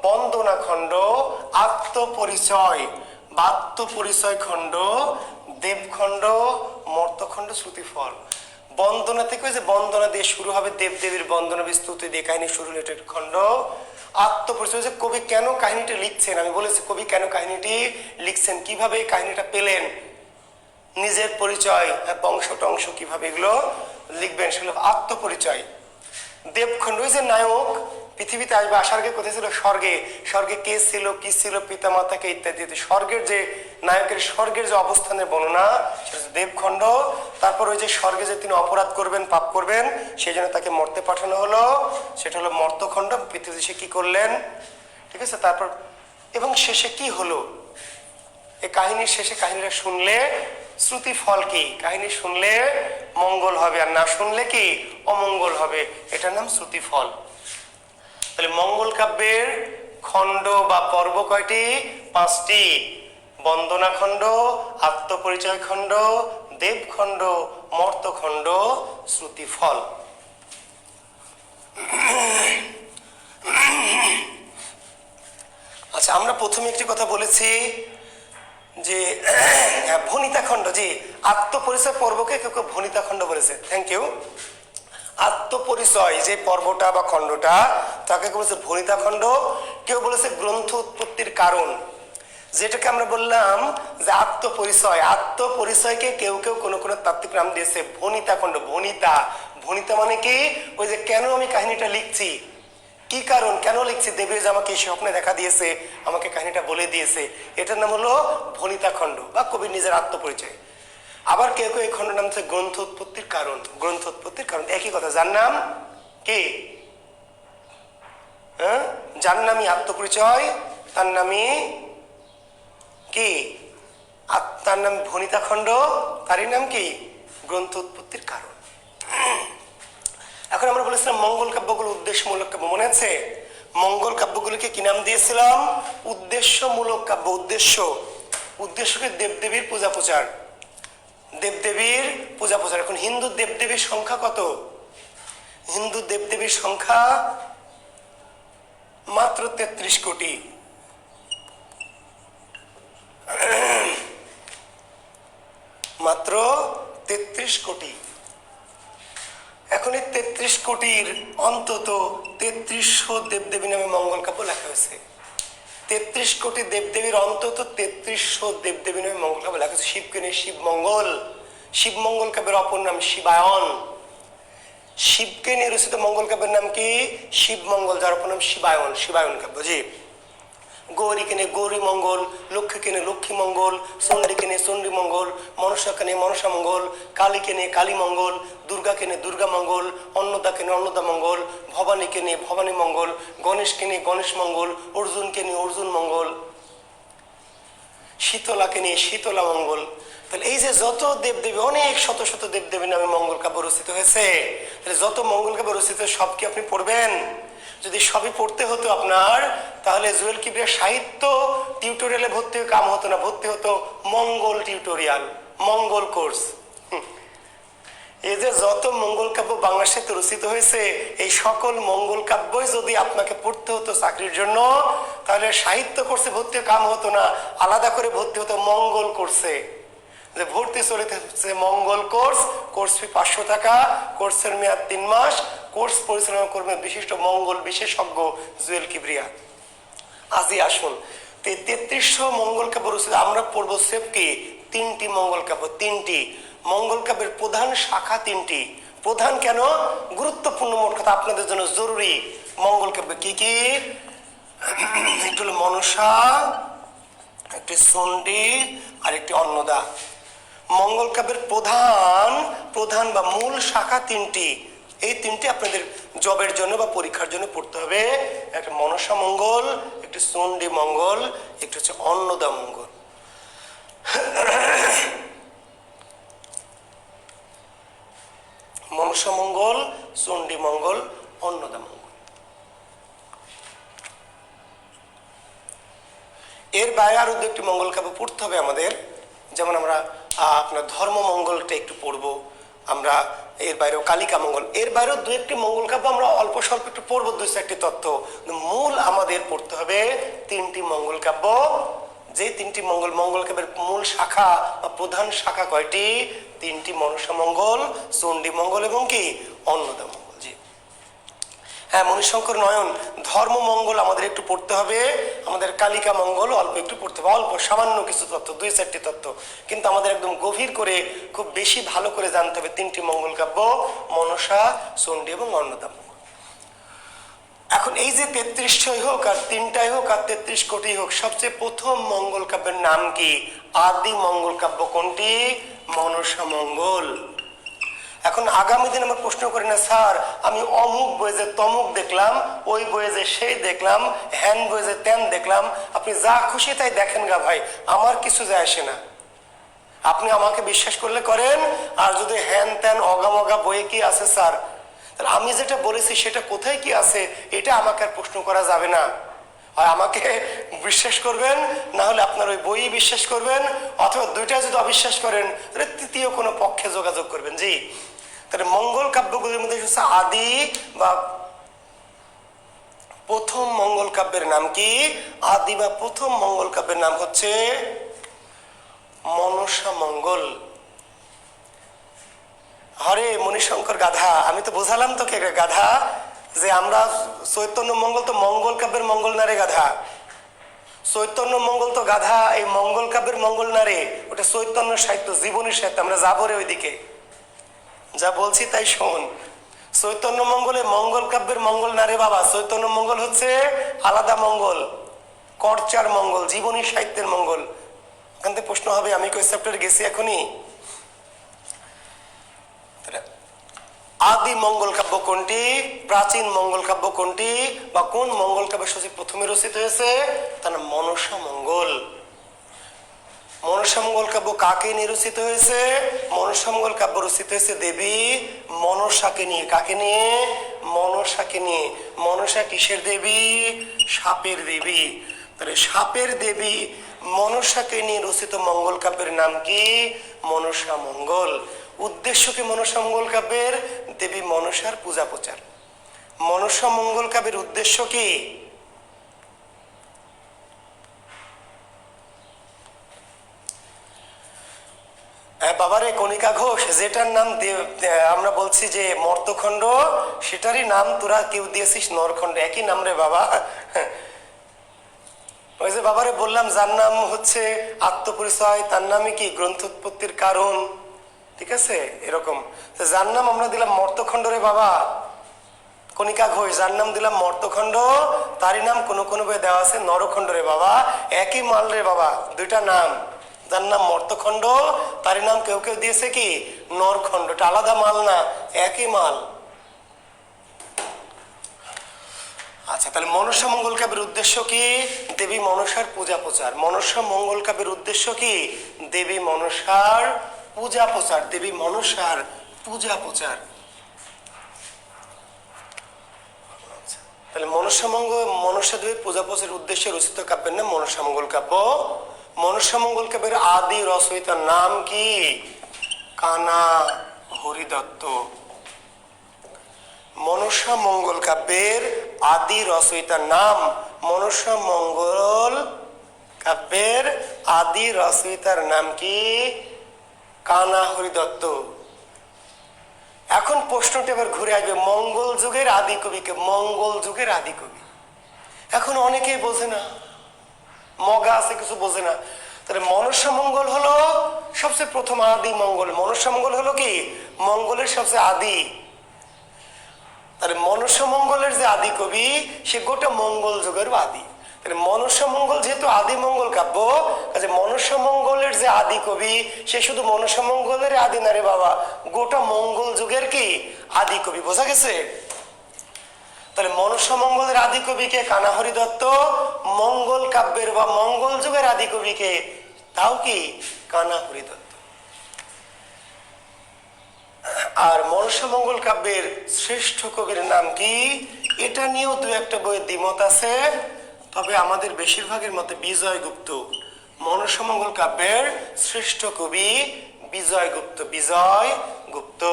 বন্দনা খণ্ড, আত্মপরিচয় বা আত্মপরিচয় খণ্ড, দেবখণ্ড, মর্তখণ্ড, শ্রুতিফল। বন্দনা থেকে ওই যে বন্দনা দিয়ে শুরু হবে, দেবদেবীর বন্দনা বিস্তুতি দিয়ে কাহিনী শুরু হলো, এটা একটা খণ্ড। আত্মপরিচয়, যে কবি কেন কাহিনীটা লিখছেন, আমি বলেছি কবি কেন কাহিনীটি লিখছেন, কিভাবে এই কাহিনীটা পেলেন, নিজের পরিচয়, বংশ টংশ কিভাবে এগুলো লিখবেন, সেগুলো আত্মপরিচয়। দেবখণ্ড, ওই যে নায়ক পৃথিবীতে আসবে, আসার আগে কোথায় ছিল, স্বর্গে। স্বর্গে কে ছিল, কি ছিল, পিতা মাতাকে ইত্যাদি। স্বর্গের যে নায়কের স্বর্গের যে অবস্থানের বর্ণনা, সেটা হচ্ছে দেবখণ্ড। তারপর ওই যে স্বর্গে যে তিনি অপরাধ করবেন, পাপ করবেন, সেই জন্য তাকে মর্তে পাঠানো হলো, সেটা হলো মর্তখণ্ড। পৃথিবীতে সে কি করলেন, ঠিক আছে। তারপর এবং শেষে কি হলো, এই কাহিনীর শেষে কাহিনীটা শুনলে শ্রুতি ফল কি, কাহিনী শুনলে মঙ্গল হবে, আর না শুনলে কি অমঙ্গল হবে, এটার নাম শ্রুতি ফল। তাহলে মঙ্গল কাব্যের খণ্ড বা পর্ব কয়টি, 5টি। বন্দনা খণ্ড, আত্মপরিচয় খণ্ড, দেবখণ্ড, মর্তখণ্ড, শ্রুতি ফল। আচ্ছা, আমরা প্রথমে একটি কথা বলেছি যে ভনিতা খণ্ড, জি, আত্মপরিচয় পর্বকে কেউ কেউ ভনিতা খণ্ড বলেছে, থ্যাংক ইউ। আত্মপরিচয় যে পর্বটা বা খণ্ডটা, তাকে কেউ বলেছে ভনিতা খণ্ড, কেউ বলেছে গ্রন্থ উৎপত্তির কারণ, যেটাকে আমরা বললাম যে আত্মপরিচয়। আত্মপরিচয়কে কেউ কেউ কোনো কোনো তাত্ত্বিক নাম দিয়েছে ভনিতা খণ্ড। ভনিতা, ভনিতা মানে কি, ওই যে কেন আমি কাহিনীটা লিখছি, কি কারণ, কেন লিখছি, দেবীজ আমাকে স্বপ্নে দেখা দিয়েছে, আমাকে কাহিনীটা বলে দিয়েছে, এটার নাম হলো ভনিতা খণ্ড বা কবির নিজের আত্মপরিচয়। আবার কেউ কেউ এই খণ্ডের নাম হচ্ছে গ্রন্থ উৎপত্তির কারণ। গ্রন্থ উৎপত্তির কারণ একই কথা, যার নাম কি, হ্যাঁ, যার নামই আত্মপরিচয়, তার নামই কি, তার নাম ভনিতা খণ্ড, তারই নাম কি গ্রন্থ উৎপত্তির কারণ। এখন আমরা বলেছিলাম মঙ্গল কাব্যগুলো উদ্দেশ্যমূলক কাব্য, মনে আছে? মঙ্গল কাব্যগুলিকে কি নাম দিয়েছিলাম, উদ্দেশ্যমূলক কাব্য। উদ্দেশ্যকে দেবদেবীর পূজা প্রচার, দেবদেবীর পূজা প্রচার। এখন হিন্দু দেবদেবীর সংখ্যা কত, হিন্দু দেবদেবীর সংখ্যা মাত্র 33 কোটি। মাত্র 33 কোটি। এখন এই 33 কোটির অন্তত 3300 দেবদেবী নামে মঙ্গল কাব্য লেখা হয়েছে। 33 কোটি দেবদেবীর অন্তত 3300 দেবদেবী নামে মঙ্গল কাব্য লেখা হয়েছে। শিবকে নিয়ে শিবমঙ্গল, শিবমঙ্গল কাব্যের অপর নাম শিবায়ন। শিবকে নিয়ে রচিত মঙ্গল কাব্যের নাম কি, শিবমঙ্গল, যার অপর নাম শিবায়ন, শিবায়ন কাব্য। জি, গৌরীকে নিয়ে গৌরী মঙ্গল, লক্ষ্মীকে নিয়ে লক্ষ্মী মঙ্গল, চণ্ডীকে নিয়ে চণ্ডী মঙ্গল, মনসাকে নিয়ে মনসা মঙ্গল, কালীকে নিয়ে কালী মঙ্গল, দুর্গাকে নিয়ে দুর্গা মঙ্গল, অন্নদাকে নিয়ে অন্নদা মঙ্গল, ভবানীকে নিয়ে ভবানী মঙ্গল, গণেশকে নিয়ে গণেশ মঙ্গল, অর্জুনকে নিয়ে অর্জুন মঙ্গল, শীতলাকে নিয়ে শীতলা মঙ্গল। তাহলে এই যে যত দেবদেবী, অনেক শত শত দেবদেবী নামে মঙ্গল কাব্য রচিত হয়েছে, তাহলে যত মঙ্গল কাব্য রচিত সব কি আপনি পড়বেন? যদি সবই পড়তে হতো আপনার, তাহলে জুয়েল কিবরিয়া সাহিত্য টিউটোরিয়ালে ভর্তি হয়ে কাম হতো না, ভর্তি হতো মঙ্গল টিউটোরিয়াল, মঙ্গল কোর্স। এই যে যত মঙ্গল কাব্য বাংলাদেশে রচিত হয়েছে, এই সকল মঙ্গল কাব্যই যদি আপনাকে পড়তে হতো চাকরির জন্য, তাহলে সাহিত্য কোর্সে ভর্তি হয়ে কাম হতো না, আলাদা করে ভর্তি হতো মঙ্গল কোর্সে। যে ভর্তি চলছে মঙ্গল কোর্স, কোর্স ফি 500 টাকা, কোর্সের মেয়াদ 3 মাস, কোর্স পরিচালনা করবেন বিশিষ্ট মঙ্গল বিশেষজ্ঞ জুয়েল কিবরিয়া। আজই আসুন। 3300 মঙ্গল কাব্য রচিত, আমরা পড়বো সেফকে 3টি মঙ্গল কাব্য। 3টি মঙ্গল কাব্যের প্রধান শাখা 3টি। প্রধান কেন, গুরুত্বপূর্ণ, মোট কথা আপনাদের জন্য জরুরি। মঙ্গল কাব্য কি কি, একটি হলো মনসা, একটি চণ্ডী, আর একটি অন্নদা। মঙ্গল কাব্যের প্রধান বা মূল শাখা 3টি। এই 3টি আপনাদের জবের জন্য বা পরীক্ষার জন্য পড়তে হবে। একটা মনসা মঙ্গল, একটি চণ্ডী মঙ্গল, একটি হচ্ছে অন্নদা মঙ্গল। মনসা মঙ্গল, চণ্ডী মঙ্গল, অন্নদা মঙ্গল। এর বাইরে আরো 2টি মঙ্গল কাব্য পড়তে হবে আমাদের। যেমন আমরা আপনার ধর্ম মঙ্গলটা একটু পড়বো, আমরা এর বাইরেও কালিকা মঙ্গল, এর বাইরেও 2-1টি মঙ্গল কাব্য আমরা অল্প স্বল্প একটু পড়বো, 2-4টি তথ্য। মূল আমাদের পড়তে হবে 3টি মঙ্গল কাব্য, যে তিনটি মঙ্গল, মঙ্গল কাব্যের মূল শাখা বা প্রধান শাখা কয়টি? তিনটি, মনসা মঙ্গল, চণ্ডী মঙ্গল এবং কি অন্নদা মঙ্গল। জি হ্যাঁ, মণিশঙ্কর নয়ন, ধর্ম মঙ্গল আমাদের একটু পড়তে হবে, আমাদের কালিকা মঙ্গল অল্প একটু পড়তে হবে, অল্প সামান্য কিছু তত্ত্ব, 2-4টি তত্ত্ব, কিন্তু আমাদের একদম গভীর করে খুব বেশি ভালো করে জানতে হবে তিনটি মঙ্গল কাব্য, মনসা, চণ্ডী এবং অন্নদা মঙ্গল। এখন এই যে 33টাই হোক আর 3টাই হোক আর 33 কোটি হোক, সবচেয়ে প্রথম মঙ্গল কাব্যের নাম কি? আদি মঙ্গল কাব্য কোনটি? মনসা মঙ্গল। এখন আগামী দিন আমার প্রশ্ন করি না, স্যার আমি অমুক বইয়ে যে তমুক দেখলাম, ওই বইয়ে যে সেই দেখলাম, হ্যান বইয়ে যে তেন দেখলাম, আপনি যা খুশি তাই দেখেন গা ভাই, আমার কিছু যায় আসে না। আপনি আমাকে বিশ্বাস করলে করেন, আর যদি হ্যান ত্যান অগামগা বইয়ে কি আছে স্যার, তাহলে আমি যেটা বলেছি সেটা কোথায় কি আছে এটা আমাকে আর প্রশ্ন করা যাবে না। হয় আমাকে বিশ্বাস করবেন, না হলে আপনার ওই বই বিশ্বাস করবেন, অথবা দুইটা যদি অবিশ্বাস করেন তাহলে তৃতীয় কোনো পক্ষে যোগাযোগ করবেন। জি, তাহলে মঙ্গল কাব্যগুলির মধ্যে হচ্ছে আদি বা প্রথম মঙ্গল কাব্যের নাম কি? আদি বা প্রথম মঙ্গল কাব্যের নাম হচ্ছে মনসা মঙ্গল। হরে মণিশঙ্কর গাধা, আমি তো বোঝালাম তোকে গাধা যে আমরা চৈতন্য মঙ্গল তো মঙ্গল কাব্যের মঙ্গল না রে গাধা, চৈতন্য মঙ্গল তো গাধা এই মঙ্গল কাব্যের মঙ্গল না রে, ওটা চৈতন্য সাহিত্য, জীবনী সাহিত্য, আমরা যাবো রে ওইদিকে, যা বলছি তাই শোন। চৈতন্য মঙ্গলে মঙ্গল কাব্যের মঙ্গল না রে বাবা, চৈতন্য মঙ্গল হচ্ছে আলাদা মঙ্গল, করচার মঙ্গল, জীবনী সাহিত্যের মঙ্গল। ওখান থেকে প্রশ্ন হবে আমি কই চ্যাপ্টারে গেছি এখনই। আদি মঙ্গল কাব্য কোনটি? প্রাচীন মঙ্গল কাব্য কোনটি? বা কোন মঙ্গল কাব্য সবচেয়ে প্রথমে রচিত হয়েছে? তার নাম মনসা মঙ্গল। মনসা মঙ্গল কাব্য কাকে নিয়ে রচিত হয়েছে? মনসা মঙ্গল কাব্য রচিত হয়েছে দেবী মনসাকে নিয়ে। কাকে নিয়ে? মনসাকে নিয়ে। মনসা কিসের দেবী? সাপের দেবী। তাহলে সাপের দেবী মনসাকে নিয়ে রচিত মঙ্গল কাব্যের নাম কি? মনসা মঙ্গল। উদ্দেশ্য কি মনসা মঙ্গল কাব্যের? দেবী মনসার পূজা প্রচার। মনসা মঙ্গল কাব্যের উদ্দেশ্য কি? বাবারে কণিকা ঘোষ, যেটার নাম আমরা বলছি যে মর্তখণ্ড, সেটারই নাম তোরা কেউ দিয়েছিস নরখণ্ড। একই নাম রে বাবা। ওই যে বাবারে বললাম যার নাম হচ্ছে আত্মপরিচয়, তার নামে কি গ্রন্থোৎপত্তির কারণ, ঠিক আছে এরকম। যার নাম আমরা দিলাম মর্তখণ্ড রে বাবা, কণিকা ঘোষ, যার নাম দিলাম মর্তখণ্ড, তারই নাম কোনো কোনো বইয়ে দেওয়া আছে নরখণ্ড রে বাবা। একই মাল রে বাবা, দুইটা নাম। যার নাম মর্তখণ্ড তারই নাম কেউ কেউ দিয়েছে কি নরখণ্ড। এটা আলাদা মাল না, একই মাল। আচ্ছা, তাহলে মনসা মঙ্গল কাব্যের উদ্দেশ্য কি? দেবী মনসার পূজা প্রচার। মনসা মঙ্গল কাব্যের উদ্দেশ্য কি? দেবী মনসার পূজা প্রচার। দেবী মনসার পূজা প্রচার। তাহলে মনসা মঙ্গল, মনসা দেবীর পূজা প্রচারের উদ্দেশ্যে রচিত কাব্যের নাম মনসা মঙ্গল কাব্য। মনসা মঙ্গল কাব্যের আদি রচয়িতার নাম কি? কানা হরিদত্ত। মনসা মঙ্গল কাব্যের আদি রচয়িতার নাম, মনসা মঙ্গল কাব্যের আদি রচয়িতার নাম কি? কানা হরিদত্ত। এখন প্রশ্নটা এবার ঘুরে আসবে, মঙ্গল যুগের আদি কবিকে। মঙ্গল যুগের আদি কবি এখন অনেকেই বোঝে না, মগা আছে কিছু বোঝে না। তাহলে মনসা মঙ্গল হলো সবচেয়ে প্রথম আদি মঙ্গল। মনসা মঙ্গল হলো কি মঙ্গলের সবচেয়ে আদি। তাহলে মনসা মঙ্গলের যে আদি কবি সে গোটা মঙ্গল যুগের আদি। তাহলে মনসা মঙ্গল যেহেতু আদি মঙ্গল কাব্য, কাজে মনসা মঙ্গলের যে আদি কবি সে শুধু মনসা মঙ্গলের আদি না রে বাবা, গোটা মঙ্গল যুগের কি আদি কবি। বোঝা গেছে? তাহলে মনসা মঙ্গলের আদি কবিকে কানা হরিদত্ত, মঙ্গল কাব্যের বা মঙ্গল যুগের আদি কবিকে তাও কি কানা হরিদত্ত। আর মনসা মঙ্গল কাব্যের শ্রেষ্ঠ কবির নাম কি? এটা নিয়েও দু একটা বইয়ের দ্বিমত আছে, তবে আমাদের বেশিরভাগের মতে বিজয় গুপ্ত। মনসা মঙ্গল কাব্যের শ্রেষ্ঠ কবি বিজয় গুপ্ত। বিজয় গুপ্ত।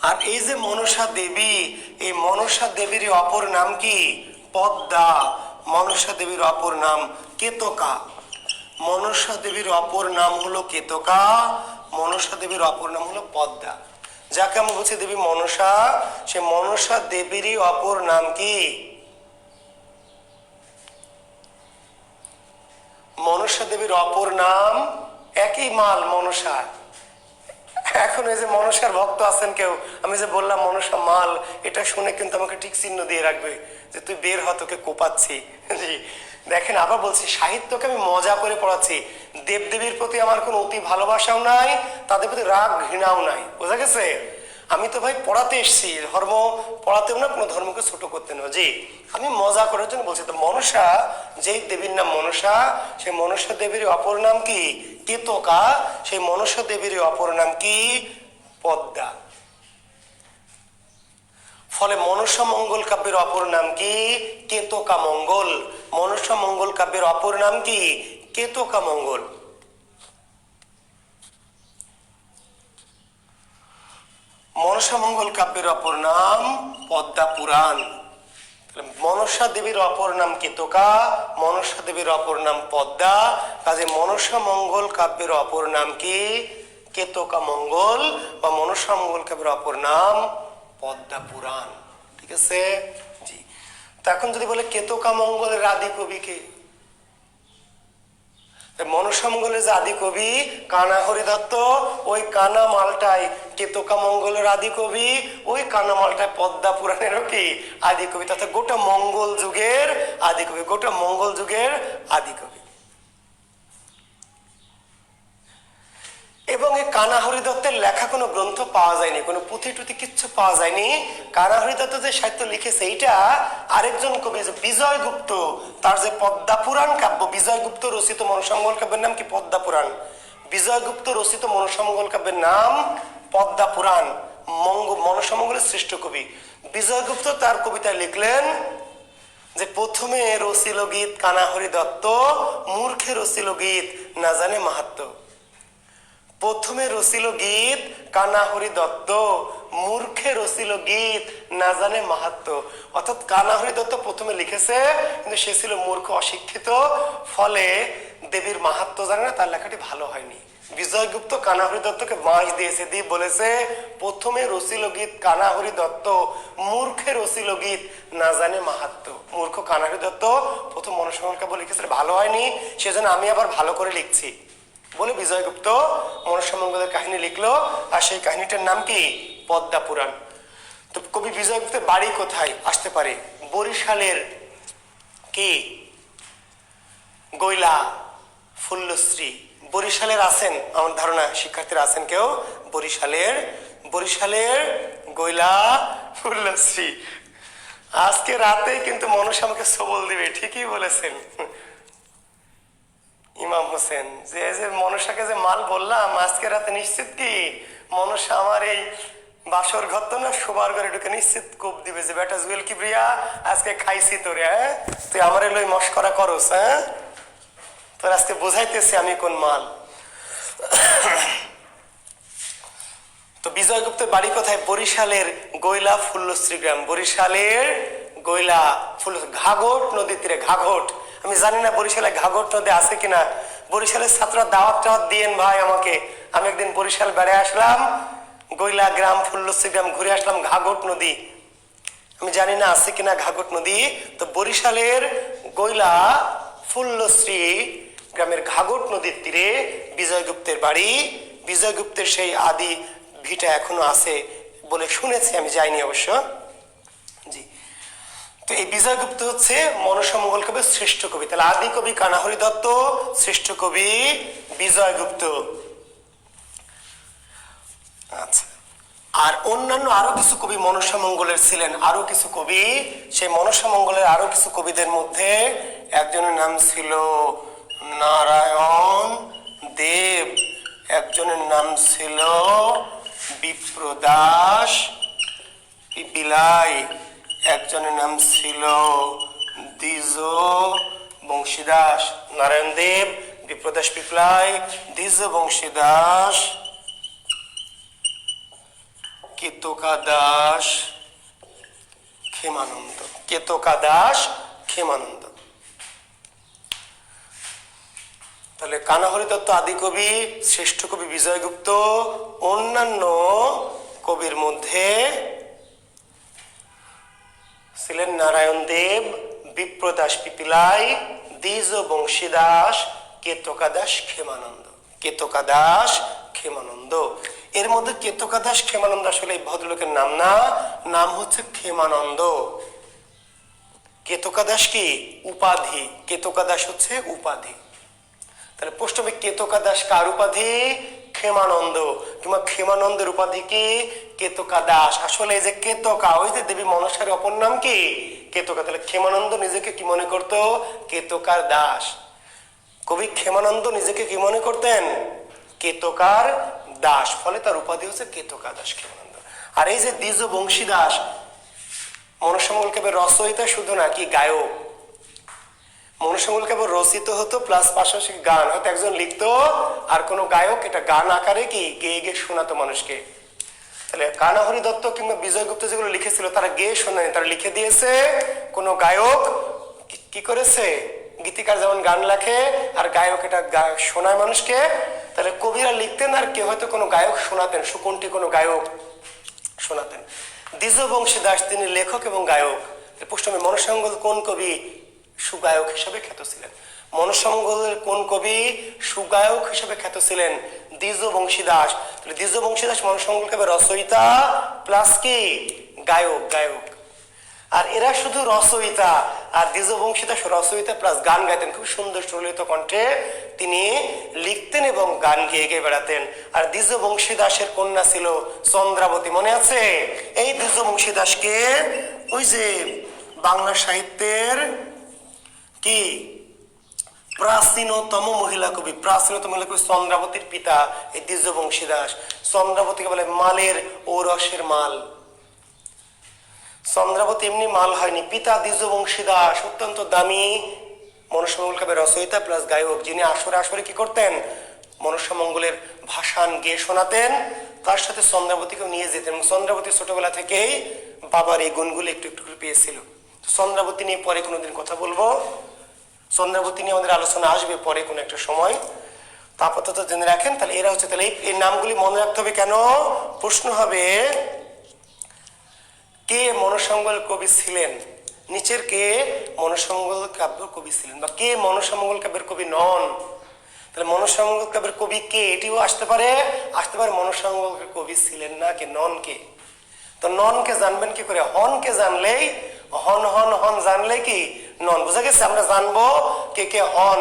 আর এই যে মনসা দেবী, এই মনসা দেবীর অপর নাম কি? পদ্মা। মনসা দেবীর অপর নাম কেতকা। মনসা দেবীর অপর নাম হলো কেতকা, মনসা দেবীর অপর নাম হলো পদ্মা। যাকে আমরা বলছি দেবী মনসা, সে মনসা দেবীরই অপর নাম কি? মনসা দেবীর অপর নাম একই মাল মনসা। এখন এই যে মনসার ভক্ত আছেন কেউ, আমি যে বললাম মনসা মাল, এটা শুনে কিন্তু আমাকে ঠিক চিহ্ন দিয়ে রাখবে যে তুই বের হ, তোকে কোপাচ্ছি। জি দেখেন, আবার বলছি সাহিত্যকে আমি মজা করে পড়াচ্ছি। দেবদেবীর প্রতি আমার কোনো অতি ভালোবাসাও নাই, তাদের প্রতি রাগ ঘৃণাও নাই, বোঝা গেছে? আমি তো ভাই পড়াতে এসছি, ধর্ম পড়াতেও না, কোনো ধর্মকে ছোট করতে না। জি আমি মজা করার জন্য বলছি। তো মনসা, যেই দেবীর নাম মনসা, সেই মনসা দেবীর অপর নাম কি? কেতকা। সেই মনসা দেবীর অপর নাম কি? পদ্মা। ফলে মনসা মঙ্গল কাব্যের অপর নাম কি? কেতকা মঙ্গল। মনসা মঙ্গল কাব্যের অপর নাম কি? কেতকা মঙ্গল। মনসা মঙ্গল কাব্যের অপর নাম পদ্মা পুরাণ। মনসা দেবীর অপর নাম কেতকা, মনসা দেবীর অপর নাম পদ্মা, কাজে মনসা মঙ্গল কাব্যের অপর নাম কি? কেতকা মঙ্গল, বা মনসা মঙ্গল কাব্যের অপর নাম পদ্মা পুরাণ। ঠিক আছে? জি। তো এখন যদি বলে কেতকা মঙ্গলের আদি কবি কে? মনসা মঙ্গলের যে আদি কবি কানা হরিদত্ত, ওই কানা মালটায় কেতকা মঙ্গলের আদি কবি, ওই কানা মালটায় পদ্মা পুরাণেরও কি আদি কবি, তথা গোটা মঙ্গল যুগের আদি কবি, গোটা মঙ্গল যুগের আদি কবি। এবং এই কানা হরিদত্তের লেখা কোনো গ্রন্থ পাওয়া যায়নি, কোনো পুঁথি টুথি কিচ্ছু পাওয়া যায়নি। কানা হরিদত্ত যে সাহিত্য লিখেছে, এইটা আরেকজন কবি বিজয় গুপ্ত, তার যে পদ্মা পুরাণ কাব্য, বিজয় গুপ্ত রচিত মনসা মঙ্গল কাব্যের নাম কি? পদ্মা পুরাণ। বিজয় গুপ্ত রচিত মনসা মঙ্গল কাব্যের নাম পদ্মা পুরাণ। মনসা মঙ্গলের শ্রেষ্ঠ কবি বিজয় গুপ্ত তার কবিতায় লিখলেন যে প্রথমে রচিল গীত কানা হরিদত্ত, মূর্খে রচিল গীত না জানে মাহাত্ম্য। প্রথমে রচিল গীত কানা হরিদত্ত, মূর্খে রচিল গীত না জানে মাহাত্ম্য। অর্থাৎ কানা হরিদত্ত প্রথমে লিখেছে, কিন্তু সে ছিল মূর্খ, অশিক্ষিত, ফলে দেবীর মাহাত্ম্য জানে না, তার লেখাটি ভালো হয়নি। বিজয় গুপ্ত কানা হরিদত্তকে বাঁশ দিয়েছে, দিয়ে বলেছে প্রথমে রচিল গীত কানা হরিদত্ত, মূর্খে রচিল গীত না জানে মাহাত্ম্য। মূর্খ কানা হরিদত্ত প্রথম মনসা মঙ্গল কাব্য লিখেছে, ভালো হয়নি, সেজন্য আমি আবার ভালো করে লিখছি বলে বিজয় গুপ্ত মনসা মঙ্গলের কাহিনী লিখলো, আর সেই কাহিনীটার নাম কি? পদ্মা পুরাণ। তো কবি বিজয় গুপ্তের বাড়ি কোথায় আসতে পারে? বরিশালের কি গৈলা ফুল্লশ্রী। বরিশালের আছেন আমার ধারণা, শিক্ষার্থীরা আছেন কেউ বরিশালের গৈলা ফুল্লশ্রী। আজকে রাতে কিন্তু মনসা আমাকে সবল দিবে, ঠিকই বলেছেন ইমাম হোসেন। যে মনসাকে যে মাল বললাম, আজকে রাতে নিশ্চিত কি মনসা আমার এই বাসর ঘর তো না, শোবার ঘরে ঢুকে নিশ্চিত কোপ দিবে যে বেটা জুয়েল কিবরিয়া আজকে খাইছি তোরে, হ্যাঁ তুই আমার এলোই মস্করা করস, হ্যাঁ তোর আজকে বোঝাইতেছি আমি কোন মাল। তো বিজয় গুপ্তের বাড়ি কোথায়? বরিশালের গৈলা ফুল্লশ্রী গ্রাম। বরিশালের গৈলা ফুল, ঘাঘট নদীর তীরে। ঘাঘট, আমি জানি না বরিশালে ঘাঘট নদী আছে কিনা। বরিশালের ছাত্ররা দাওয়াত টাওয়াত দিয়েন ভাই আমাকে। আমি একদিন বরিশাল বেড়ে আসলাম, গৈলা গ্রাম ফুল্লশ্রী গ্রাম ঘুরে আসলাম, ঘাঘট নদী আমি জানি না আছে কিনা ঘাঘট নদী। তো বরিশালের গৈলা ফুল্লশ্রী গ্রামের ঘাঘট নদীর তীরে বিজয় গুপ্তের বাড়ি। বিজয় গুপ্তের সেই আদি ভিটা এখনো আছে বলে শুনেছি, আমি যাইনি অবশ্য। জি, তো এই বিজয় গুপ্ত হচ্ছে মনসা মঙ্গল কাব্যের শ্রেষ্ঠ কবি। তাহলে আদি কবি কানা হরিদত্ত, শ্রেষ্ঠ কবি বিজয় গুপ্ত। আচ্ছা, আর অন্যান্য আরো কিছু কবি মনসা মঙ্গলের ছিলেন, আরো কিছু কবি। সেই মনসা মঙ্গলের আরো কিছু কবিদের মধ্যে একজনের নাম ছিল নারায়ণ দেব, একজনের নাম ছিল বিপ্রদাস পিপিলাই, একজনের নাম ছিল দ্বিজ বংশীদাস। নারায়ণ দেব, বিপ্রদাস পিপলাই, দ্বিজ বংশীদাস, কেতকা দাস, ক্ষেমানন্দ। কেতকা দাস, ক্ষেমানন্দ। তাহলে কানাহরি দত্ত আদি কবি, শ্রেষ্ঠ কবি বিজয়গুপ্ত, অন্যান্য কবির মধ্যে ছিলেন নারায়ণ দেব, বিপ্রদাস পিপিলাই, দ্বিজ বংশীদাস, কেতকা দাস, ক্ষেমানন্দ। কেতকা দাস, ক্ষেমানন্দ। এর মধ্যে কেতকা দাস ক্ষেমানন্দ আসলে এই ভদ্রলোকের নাম না, নাম হচ্ছে ক্ষেমানন্দ। কেতকা দাস কি উপাধি, কেতকা দাস হচ্ছে উপাধি। তাহলে প্রশ্ন হবে কেতকা দাস কার উপাধি? ক্ষেমানন্দ। কিংবা ক্ষেমানন্দের উপাধি কি? কেতকা দাস। আসলে এই যে কেতকা, ওই যে দেবী মনসার অপর নাম কি? কেতকা। তাহলে ক্ষেমানন্দ নিজেকে কি মনে করতো? কেতকার দাস। কবি ক্ষেমানন্দ নিজেকে কি মনে করতেন? কেতকার দাস। ফলে তার উপাধি হচ্ছে কেতকা দাস ক্ষেমানন্দ। আর এই যে দ্বিজ বংশী দাস, মনসামঙ্গল কাব্যের রচয়িতা শুধু না, কি গায়ক। মনসামঙ্গল কাব্য রচিত হতো প্লাস পাশাপাশি গান, হয়তো একজন লিখতো আর কোনো গায়ক এটা গান আকারে কি গেয়ে গেয়ে শোনাতো মানুষকে। তাহলে কানাহরি দত্ত কিংবা বিজয়গুপ্ত যেগুলো লিখেছিল তারা গেয়ে শোনায়, তারা লিখে দিয়েছে। কোনো গায়ক কি করেছে? গীতিকার যেমন গান লেখে আর গায়ক এটা শোনায় মানুষকে। তাহলে কবিরা লিখতেন আর কেউ হয়তো কোনো গায়ক শোনাতেন, সুকণ্ঠী কোনো গায়ক শোনাতেন। দ্বিজ বংশী দাস তিনি লেখক এবং গায়ক। প্রশ্ন, মনসামঙ্গল কোন কবি সুগায়ক হিসেবে খ্যাত ছিলেন? মনসামঙ্গলের কোন কবি সুগায়ক হিসেবে খ্যাত ছিলেন? দ্বিজ বংশী দাস। তাহলে দ্বিজ বংশী দাস মনসামঙ্গল কাব্যের রচয়িতা প্লাস কি গায়ক, গায়ক। আর এরা শুধু রচয়িতা, আর দ্বিজ বংশী দাস রচয়িতা প্লাস গান গাইতেন, খুব সুন্দর সুললিত কণ্ঠে তিনি লিখতেন এবং গান গেয়ে গেয়ে বেড়াতেন। আর দ্বিজ বংশী দাসের কন্যা ছিল চন্দ্রাবতী, মনে আছে? এই দ্বিজ বংশী দাসকে ওই যে বাংলা সাহিত্যের কি প্রাচীনতম মহিলা কবি, প্রাচীনতম মহিলা কবি চন্দ্রাবতীর পিতা এই দ্বিজ বংশী দাস। চন্দ্রাবতীকে বলে মালের ঔরসের মাল। চন্দ্রাবতী এমনি মাল হয়নি। পিতা দ্বিজ বংশী দাস অত্যন্ত দামি মনসামঙ্গল কাব্যের রচয়িতা প্লাস গায়ক, যিনি আসরে আসরে কি করতেন? মনসামঙ্গলের ভাসান গেয়ে শোনাতেন, তার সাথে চন্দ্রাবতীকেও নিয়ে যেতেন। চন্দ্রাবতী ছোটবেলা থেকেই বাবার এই গুণগুলো একটু একটু করে পেয়েছিল। চন্দ্রাবতী নিয়ে পরে কোনোদিন কথা বলবো, চন্দ্রাবতী নিয়ে আমাদের আলোচনা আসবে পরে কোনো একটা সময়। তা আপাতত জেনে রাখেন। তাহলে এরা হচ্ছে, তাহলে এই নামগুলি মনে রাখতে হবে কেন? প্রশ্ন হবে কে মনসামঙ্গল কবি ছিলেন, নিচের কে মনসামঙ্গল কাব্য কবি ছিলেন, বা কে মনসামঙ্গল কাব্যের কবি নন। তাহলে মনসামঙ্গল কাব্যের কবি কে, এটিও আসতে পারে। মনসামঙ্গল কবি ছিলেন না, কে নন কে। তো নন কে জানবেন কি করে? হন কে জানলেই, হন হন হন জানলে কি নন, বুঝা গেছে? আমরা জানবো কে কে হন,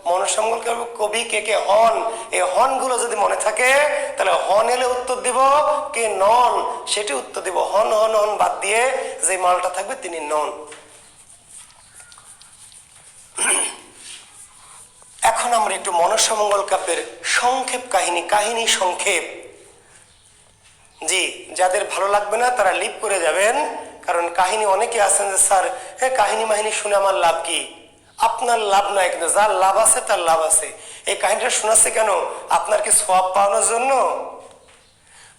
মনসামঙ্গল কবি কে কে হন। এই হন গুলো যদি মনে থাকে তাহলে হন এলে উত্তর দিব, কে নন সেটি উত্তর দিব। হন হন হন বাদ দিয়ে যে মালটা থাকবে তিনি নন। এখন আমরা একটু মনসামঙ্গল কাব্যের সংক্ষেপ কাহিনী সংক্ষেপ। জি, যাদের ভালো লাগবে না তারা লিপ করে যাবেন, কারণ কাহিনী অনেকে আছেন যে স্যার হ্যাঁ কাহিনী মাহিনী শুনে আমার লাভ কি? আপনার লাভ নয়, কিন্তু যার লাভ আছে তার লাভ আছে। এই কাহিনীটা শোনাচ্ছে কেন? আপনার কি সওয়াব পাওয়ানোর জন্য?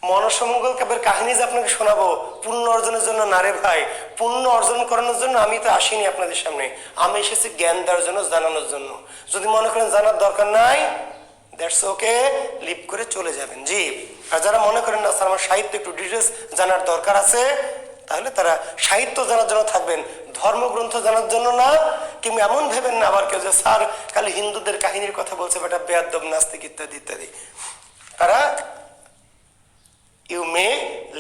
মনসামঙ্গল কাব্যের কাহিনী যে আপনাকে শোনাবো পুণ্য অর্জনের জন্য না রে ভাই। পুণ্য অর্জন করানোর জন্য আমি তো আসিনি আপনাদের সামনে, আমি এসেছি জ্ঞান দেওয়ার জন্য, জানানোর জন্য। যদি মনে করেন জানার দরকার নাই, দ্যাটস ওকে, লিপ করে চলে যাবেন। জি, আর যারা মনে করেন না স্যার আমার সাহিত্য একটু ডিটেলস জানার দরকার আছে, তাহলে তারা সাহিত্য জানার জন্য থাকবেন, ধর্মগ্রন্থ জানার জন্য না। কিংবা এমন ভেবেন না আবার কেউ যে স্যার খালি হিন্দুদের কাহিনীর কথা বলছে, বেটা বেয়াদ্দব নাস্তিক ইত্যাদি ইত্যাদি। তারা ইউ মে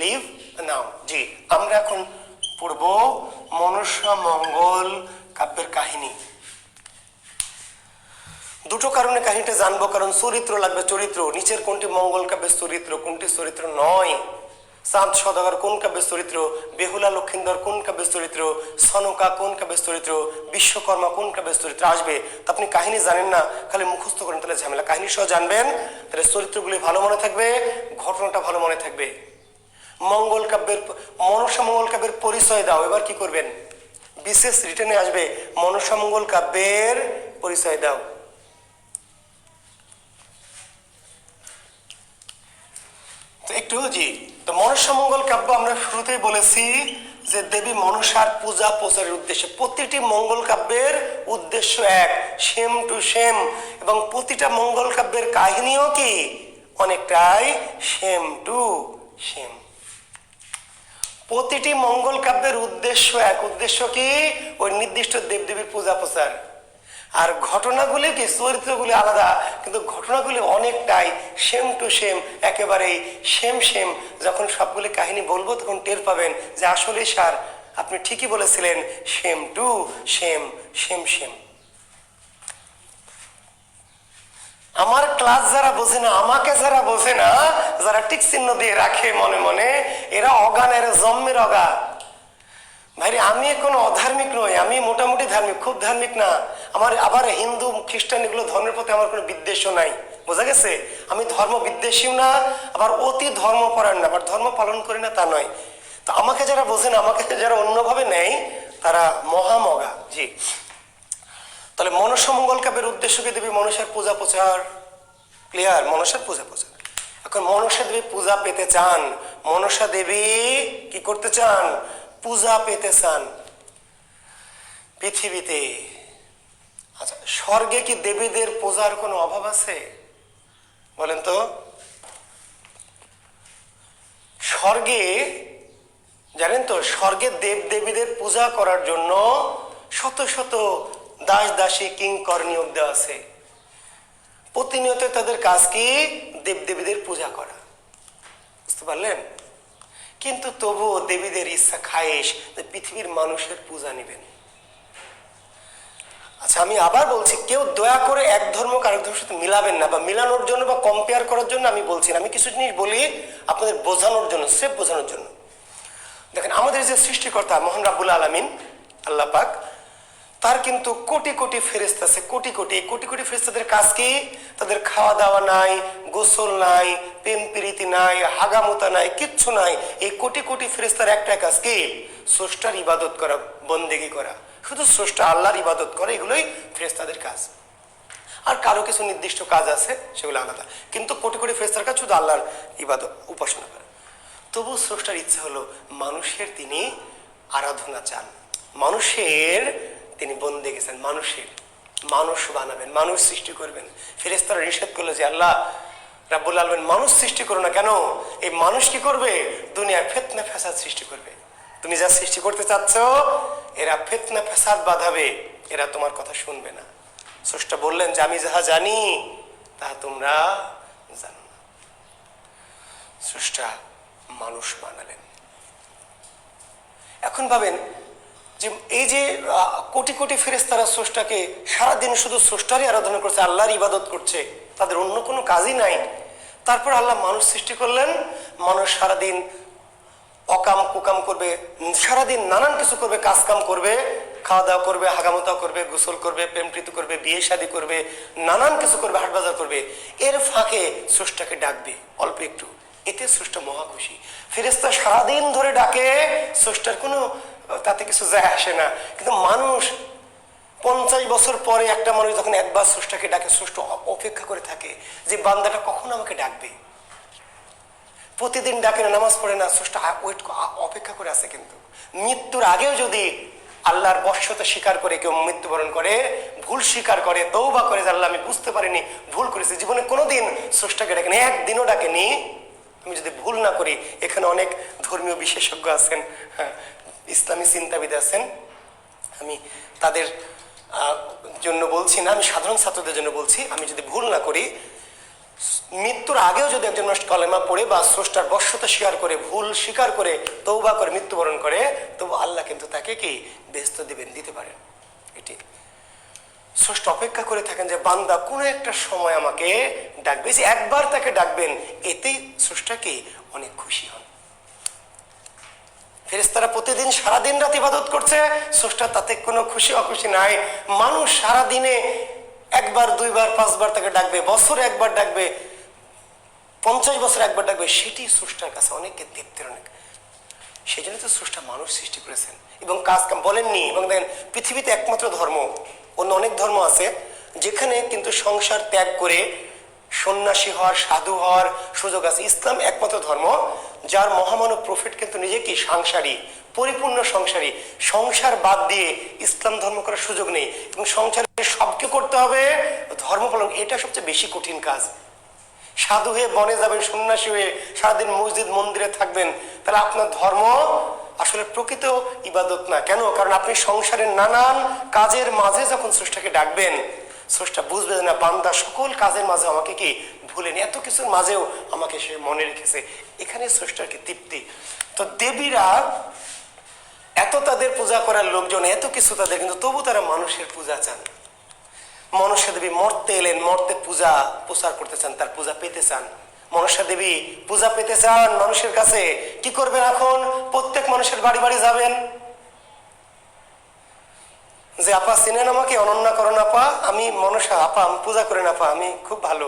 লিভ নাও। জি, আমরা এখন পড়ব মনসামঙ্গল কাব্যের কাহিনী। দুটো কারণে কাহিনীটা জানবো, কারণ চরিত্র লাগবে। চরিত্র নিচের কোনটি মঙ্গল কাব্যের চরিত্র, কোনটি চরিত্র নয়। চাঁদ সদাগর কোন কাব্যের চরিত্র, বেহুলা লক্ষিন্দর কোন কাব্যের চরিত্র, সনকা কোন কাব্যের চরিত্র, বিশ্বকর্মা কোন কাব্যের চরিত্র আসবে। তো আপনি কাহিনী জানেন না, খালি মুখস্থ করেন তাহলে ঝামেলা। কাহিনী সহ জানবেন তাহলে চরিত্রগুলি ভালো মনে থাকবে, ঘটনাটা ভালো মনে থাকবে। মঙ্গল কাব্যের মনসামঙ্গল কাব্যের পরিচয় দাও। এবার কি করবেন? বিশেষ রিটেনে আসবে মনসামঙ্গল কাব্যের পরিচয় দাও। একটু জি, তো মনসামঙ্গল কাব্য আমরা শুরুতেই বলেছি যে দেবী মনসার পূজা প্রচারের উদ্দেশ্যে প্রতিটি মঙ্গল কাব্যের উদ্দেশ্য এক, সেম টু সেম, এবং প্রতিটা মঙ্গল কাব্যের কাহিনীও কি অনেকটাই সেম টু সেম। প্রতিটি মঙ্গল কাব্যের উদ্দেশ্য এক, উদ্দেশ্য কি ওই নির্দিষ্ট দেবদেবীর পূজা প্রচার। আর ঘটনাগুলি কি চরিত্রগুলি আলাদা, কিন্তু ঘটনাগুলি অনেকটাই সেম টু সেম, একেবারেই সেম সেম। যখন সবগুলি কাহিনী বলবো তখন টের পাবেন যে আসলে স্যার আপনি ঠিকই বলেছিলেন, same to same, same same. আমার ক্লাস যারা বোঝে না, আমাকে যারা বোঝে না, যারা টিক চিহ্ন দিয়ে রাখে মনে মনে, এরা অজ্ঞান, এরা জন্মের অগা। ভাই আমি কোনো অধার্মিক নই, আমি মোটামুটি ধার্মিক, খুব ধার্মিক না। আমার আবার হিন্দু খ্রিস্টান এগুলো ধর্মের প্রতি আমার কোনো বিদ্বেষও নাই, বোঝা গেছে? আমি ধর্ম বিদ্বেষীও না, আবার অতি ধর্মপরায়ণ না, আবার ধর্ম পালন করি না তা নয়। তো আমাকে যারা বোঝে না, আমাকে যারা অন্যভাবে নেয়, তারা মহামগা। জি, তাহলে মনসামঙ্গল কাব্যের উদ্দেশ্য কি দেবী মনসার পূজা প্রচার, ক্লিয়ার? মনসার পূজা প্রচার। এখন মনসা দেবী পূজা পেতে চান, মনসা দেবী কি করতে চান? পূজা পেতে চান পৃথিবীতে। আচ্ছা, স্বর্গে কি দেবীদের পূজার কোনো অভাব আছে? বলেন তো। স্বর্গে জানেন তো, স্বর্গে দেব দেবীদের পূজা করার জন্য শত শত দাস দাসী কিঙ্কর নিয়োগ দেওয়া আছে। প্রতিনিয়ত তাদের কাজ কি? দেব দেবীদের পূজা করা, বুঝতে পারলেন? কিন্তু তবুও দেবীদের ইচ্ছা খায়েশ যে পৃথিবীর মানুষের পূজা নেবেন। আচ্ছা, আমি আবার বলছি, কেউ দয়া করে এক ধর্মকে আরেক ধর্মের সাথে মিলাবেন না, বা মিলানোর জন্য বা কম্পেয়ার করার জন্য আমি বলছি না। আমি কিছু জিনিস বলি আপনাদের বোঝানোর জন্য, স্রেফ বোঝানোর জন্য। দেখেন, আমাদের যে সৃষ্টিকর্তা মহান রাব্বুল আলামিন আল্লাহ পাক, তার কিন্তু কোটি কোটি ফেরেশতা আছে, কোটি কোটি। কোটি কোটি ফেরেশতাদের কাজ কি? তাদের খাওয়া দাওয়া নাই, গোসল নাই, প্রেম প্রীতি নাই, হাগামুতা নাই, কিচ্ছু নাই। এই কোটি কোটি ফেরেশতার একটা কাজ কি? স্রষ্টার ইবাদত করা, বন্দেগী করা, শুধু স্রষ্টা আল্লাহর ইবাদত করে, এগুলোই ফেরেশতাদের কাজ। আর কারো কিছু নির্দিষ্ট কাজ আছে, সেগুলো আলাদা, কিন্তু কোটি কোটি ফেরেশতার কাজ শুধু আল্লাহর ইবাদত, উপাসনা করা। তবু স্রষ্টার ইচ্ছা হলো মানুষের তিনি আরাধনা চান, মানুষের তিনি বন্দেগী চান, মানুষের মানুষ বানাবেন, মানুষ সৃষ্টি করবেন। ফেরেশতারা নিষেধ করলো যে আল্লাহ রাব্বুল আলামিন মানুষ সৃষ্টি করো না কেন? এই মানুষ কি করবে? দুনিয়ার ফিতনা ফাসাদ সৃষ্টি করবে। তুমি যা সৃষ্টি করতে চাচ্ছ, এরা ফিতনা ফাসাদ বাঁধাবে, এরা তোমার কথা শুনবে না। স্রষ্টা বললেন যে আমি যাহা জানি তাহা তোমরা জানো না। স্রষ্টা মানুষ বানালেন। এখন ভাবেন যে এই যে কোটি কোটি ফেরেশতারা স্রষ্টাকে সারাদিন শুধু স্রষ্টারই আরাধনা করছে, আল্লাহর ইবাদত করছে, তাদের অন্য কোনো কাজই নাই। তারপর আল্লাহ মানুষ সৃষ্টি করলেন। মানুষ সারাদিন অকাম কুকাম করবে, সারাদিন নানান কিছু করবে, কাজ কাম করবে, খাওয়া দাওয়া করবে, হাগামতা করবে, গোসল করবে, প্রেম প্রীতি করবে, বিয়ে শাদী করবে, নানান কিছু করবে, হাট বাজার করবে। এর ফাঁকে স্রষ্টাকে ডাকবে অল্প একটু, এতে স্রষ্টা মহা খুশি। ফেরেশতা সারাদিন ধরে ডাকে, স্রষ্টার কোনো তাতে কিছু যায় আসে না। কিন্তু মানুষ 50 বছর পরে একটা মানুষ যখন একবার স্রষ্টাকে ডাকে, স্রষ্টা অপেক্ষা করে থাকে যে বান্দাটা কখন আমাকে ডাকবে। প্রতিদিন ডাকে না, নামাজ পড়ে না, স্রষ্টা ওয়েট অপেক্ষা করে আছে। কিন্তু মৃত্যুর আগেও যদি আল্লাহর বশ্যতা স্বীকার করে কেউ মৃত্যুবরণ করে, ভুল স্বীকার করে, তওবা করে যে আল্লাহ আমি বুঝতে পারিনি, ভুল করেছি, জীবনে কোনোদিন স্রষ্টাকে ডাকেনি, একদিনও ডাকেনি, আমি যদি ভুল না করি। এখানে অনেক ধর্মীয় বিশেষজ্ঞ আছেন, হ্যাঁ, ইসলামী চিন্তাবিদ আছেন, আমি তাদের জন্য বলছি না, আমি সাধারণ ছাত্রদের জন্য বলছি। আমি যদি ভুল না করি, মৃত্যুর আগেও যদি একজন মানুষ কলেমা পড়ে বা স্রষ্টার বশ্যতা স্বীকার করে, ভুল স্বীকার করে, তওবা করে মৃত্যুবরণ করে, তবু আল্লাহ কিন্তু তাকে কি বেহেশত দিবেন, দিতে পারেন। এটি স্রষ্টা অপেক্ষা করে থাকেন যে বান্দা কোনো একটা সময় আমাকে ডাকবে, যে একবার তাকে ডাকবেন, এতেই স্রষ্টা কি অনেক খুশি হন। ফেরেশতারা প্রতিদিন সারাদিন রাত ইবাদত করছে, স্রষ্টা তাতে কোনো খুশি অখুশি নাই। মানুষ সারাদিনে একবার, দুইবার, 5 বার তাকে ডাকবে, বছরে একবার ডাকবে, 50 বছর একবার ডাকবে, সেটি স্রষ্টার কাছে অনেককে তৃপ্তির অনেক। সেই জন্য তো স্রষ্টা মানুষ সৃষ্টি করেছেন এবং কাজ কাম বলেননি। এবং দেখেন, পৃথিবীতে একমাত্র ধর্ম, অন্য অনেক ধর্ম আছে যেখানে কিন্তু সংসার ত্যাগ করে সন্ন্যাসী হওয়ার, সাধু হওয়ার সুযোগ আছে। ইসলাম একমাত্র ধর্ম যার মহামানব প্রফেট কিন্তু নিজে কি সংসারী, পরিপূর্ণ সংসারী। সংসার বাদ দিয়ে ইসলাম ধর্ম করার সুযোগ নেই, এবং সংসারে সবকে করতে হবে ধর্ম পালন, এটা সবচেয়ে বেশি কঠিন কাজ। সাধু হয়ে বনে যাবেন, সন্ন্যাসী হয়ে সারাদিন মসজিদ মন্দিরে থাকবেন, তাহলে আপনার ধর্ম আসলে প্রকৃত ইবাদত না। কেন? কারণ আপনি সংসারের নানান কাজের মাঝে যখন স্রষ্টাকে ডাকবেন, স্রষ্টা বুঝবে না বান্দা সকল কাজের মাঝে আমাকে কি ভুলেনি, এত কিছুর মাঝেও আমাকে সে মনে রেখেছে। এখানে স্রষ্টার কি তৃপ্তি। তো দেবীরা এত, তাদের পূজা করার লোকজন এত কিছু তাদের, কিন্তু তবু তারা মানুষের পূজা চান। মনসা দেবী মর্তে এলেন, মর্তে পূজা প্রচার করতে চান, তার পূজা পেতে চান। মনসা দেবী পূজা পেতে চান মানুষের কাছে। কি করবেন এখন? প্রত্যেক মানুষের বাড়ি বাড়ি যাবেন, যে আপা চিনেন আমাকে, অনন্যা করণ আপা, আমি মনসা আপা, আমি পূজা করেন আপা, আমি খুব ভালো।